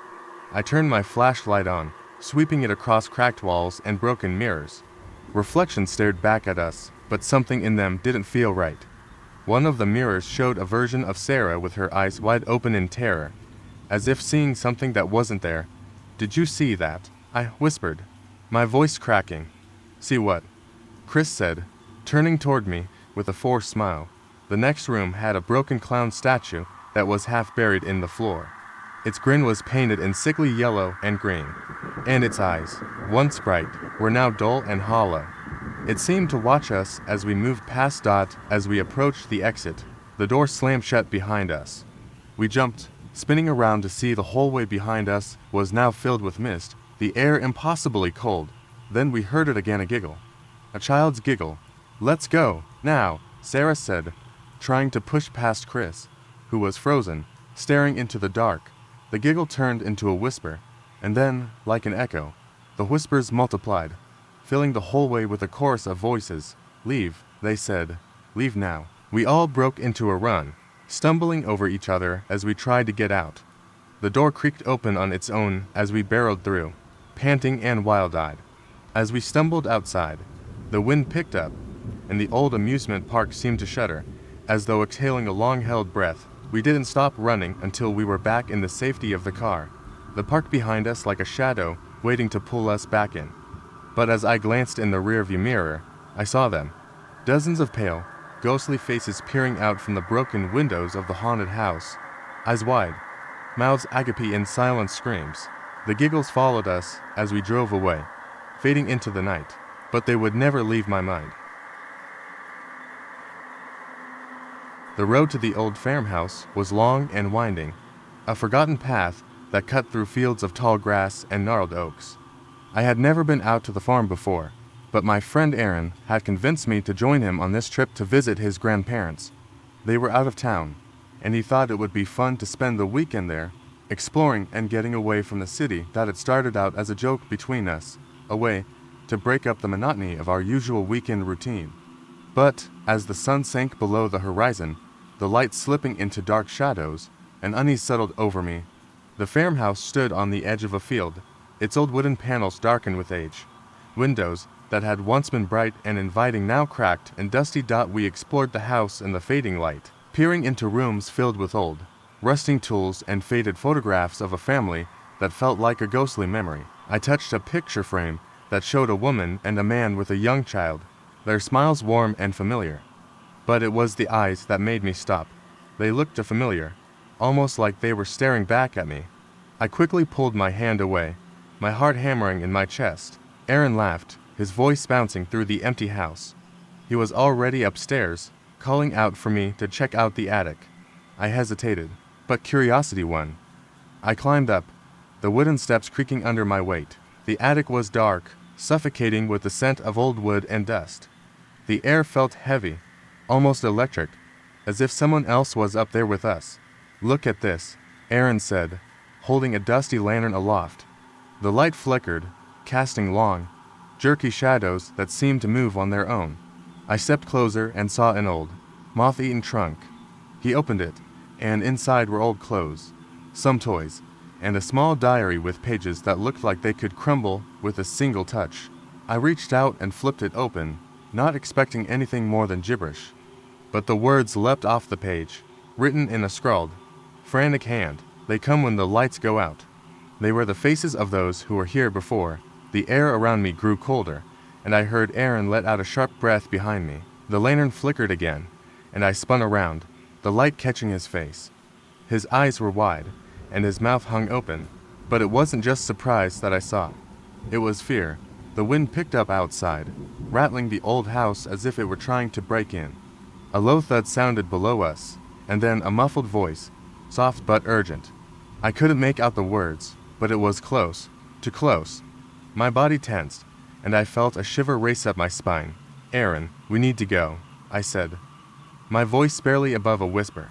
S2: I turned my flashlight on, sweeping it across cracked walls and broken mirrors. Reflections stared back at us, but something in them didn't feel right. One of the mirrors showed a version of Sarah with her eyes wide open in terror, as if seeing something that wasn't there. "Did you see that?" I whispered, my voice cracking. "See what?" Chris said, turning toward me with a forced smile. The next room had a broken clown statue that was half buried in the floor. Its grin was painted in sickly yellow and green, and its eyes, once bright, were now dull and hollow. It seemed to watch us as we moved past Dot. As we approached the exit, the door slammed shut behind us. We jumped, spinning around to see the hallway behind us was now filled with mist, the air impossibly cold. Then we heard it again, a giggle. A child's giggle. "Let's go, now," Sarah said, trying to push past Chris, who was frozen, staring into the dark. The giggle turned into a whisper, and then, like an echo, the whispers multiplied, filling the hallway with a chorus of voices. "Leave," they said. "Leave now." We all broke into a run, stumbling over each other as we tried to get out. The door creaked open on its own as we barreled through, panting and wild-eyed. As we stumbled outside, the wind picked up, and the old amusement park seemed to shudder, as though exhaling a long-held breath. We didn't stop running until we were back in the safety of the car, the park behind us like a shadow waiting to pull us back in. But as I glanced in the rearview mirror, I saw them. Dozens of pale, ghostly faces peering out from the broken windows of the haunted house, eyes wide, mouths agape in silent screams. The giggles followed us as we drove away, fading into the night, but they would never leave my mind. The road to the old farmhouse was long and winding, a forgotten path that cut through fields of tall grass and gnarled oaks. I had never been out to the farm before, but my friend Aaron had convinced me to join him on this trip to visit his grandparents. They were out of town, and he thought it would be fun to spend the weekend there, exploring and getting away from the city that had started out as a joke between us, a way to break up the monotony of our usual weekend routine. But as the sun sank below the horizon, the light slipping into dark shadows, an unease settled over me. The farmhouse stood on the edge of a field, its old wooden panels darkened with age. Windows that had once been bright and inviting now cracked and dusty. We explored the house in the fading light, peering into rooms filled with old, rusting tools and faded photographs of a family that felt like a ghostly memory. I touched a picture frame that showed a woman and a man with a young child, their smiles warm and familiar. But it was the eyes that made me stop. They looked familiar, almost like they were staring back at me. I quickly pulled my hand away, my heart hammering in my chest. Aaron laughed, his voice bouncing through the empty house. He was already upstairs, calling out for me to check out the attic. I hesitated, but curiosity won. I climbed up, the wooden steps creaking under my weight. The attic was dark, suffocating with the scent of old wood and dust. The air felt heavy, almost electric, as if someone else was up there with us. "Look at this," Aaron said, holding a dusty lantern aloft. The light flickered, casting long, jerky shadows that seemed to move on their own. I stepped closer and saw an old, moth-eaten trunk. He opened it, and inside were old clothes, some toys, and a small diary with pages that looked like they could crumble with a single touch. I reached out and flipped it open, not expecting anything more than gibberish. But the words leapt off the page, written in a scrawled, frantic hand. "They come when the lights go out." They were the faces of those who were here before. The air around me grew colder, and I heard Aaron let out a sharp breath behind me. The lantern flickered again, and I spun around, the light catching his face. His eyes were wide, and his mouth hung open, but it wasn't just surprise that I saw. It was fear. The wind picked up outside, rattling the old house as if it were trying to break in. A low thud sounded below us, and then a muffled voice, soft but urgent. I couldn't make out the words, but it was close, too close. My body tensed, and I felt a shiver race up my spine. "Aaron, we need to go," I said, my voice barely above a whisper.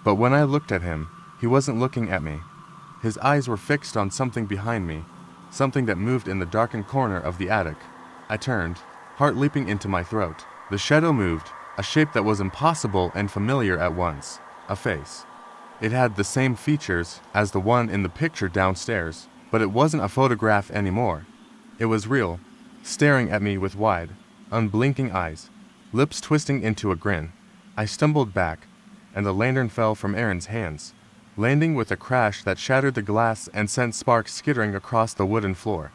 S2: But when I looked at him, he wasn't looking at me. His eyes were fixed on something behind me, something that moved in the darkened corner of the attic. I turned, heart leaping into my throat. The shadow moved, a shape that was impossible and familiar at once, a face. It had the same features as the one in the picture downstairs, but it wasn't a photograph anymore. It was real, staring at me with wide, unblinking eyes, lips twisting into a grin. I stumbled back, and the lantern fell from Aaron's hands, landing with a crash that shattered the glass and sent sparks skittering across the wooden floor.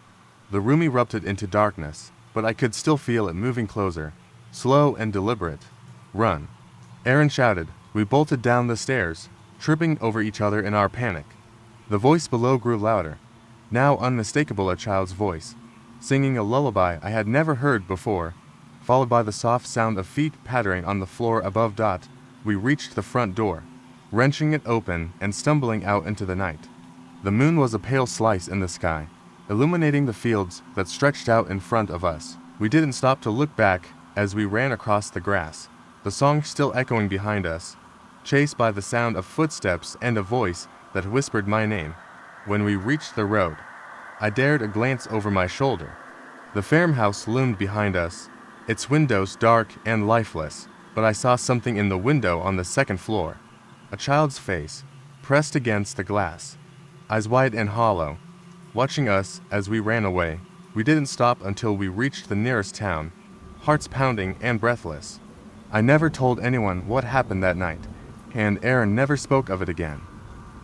S2: The room erupted into darkness, but I could still feel it moving closer, slow and deliberate. "Run!" Aaron shouted. We bolted down the stairs, tripping over each other in our panic. The voice below grew louder, now unmistakable a child's voice, singing a lullaby I had never heard before, followed by the soft sound of feet pattering on the floor above. We reached the front door, wrenching it open and stumbling out into the night. The moon was a pale slice in the sky, illuminating the fields that stretched out in front of us. We didn't stop to look back as we ran across the grass, the song still echoing behind us, chased by the sound of footsteps and a voice that whispered my name. When we reached the road, I dared a glance over my shoulder. The farmhouse loomed behind us, its windows dark and lifeless, but I saw something in the window on the second floor. A child's face, pressed against the glass, eyes wide and hollow, watching us as we ran away. We didn't stop until we reached the nearest town, hearts pounding and breathless. I never told anyone what happened that night, and Aaron never spoke of it again.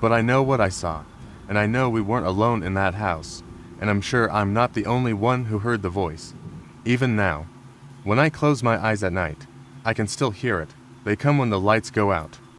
S2: But I know what I saw, and I know we weren't alone in that house, and I'm sure I'm not the only one who heard the voice. Even now, when I close my eyes at night, I can still hear it. They come when the lights go out.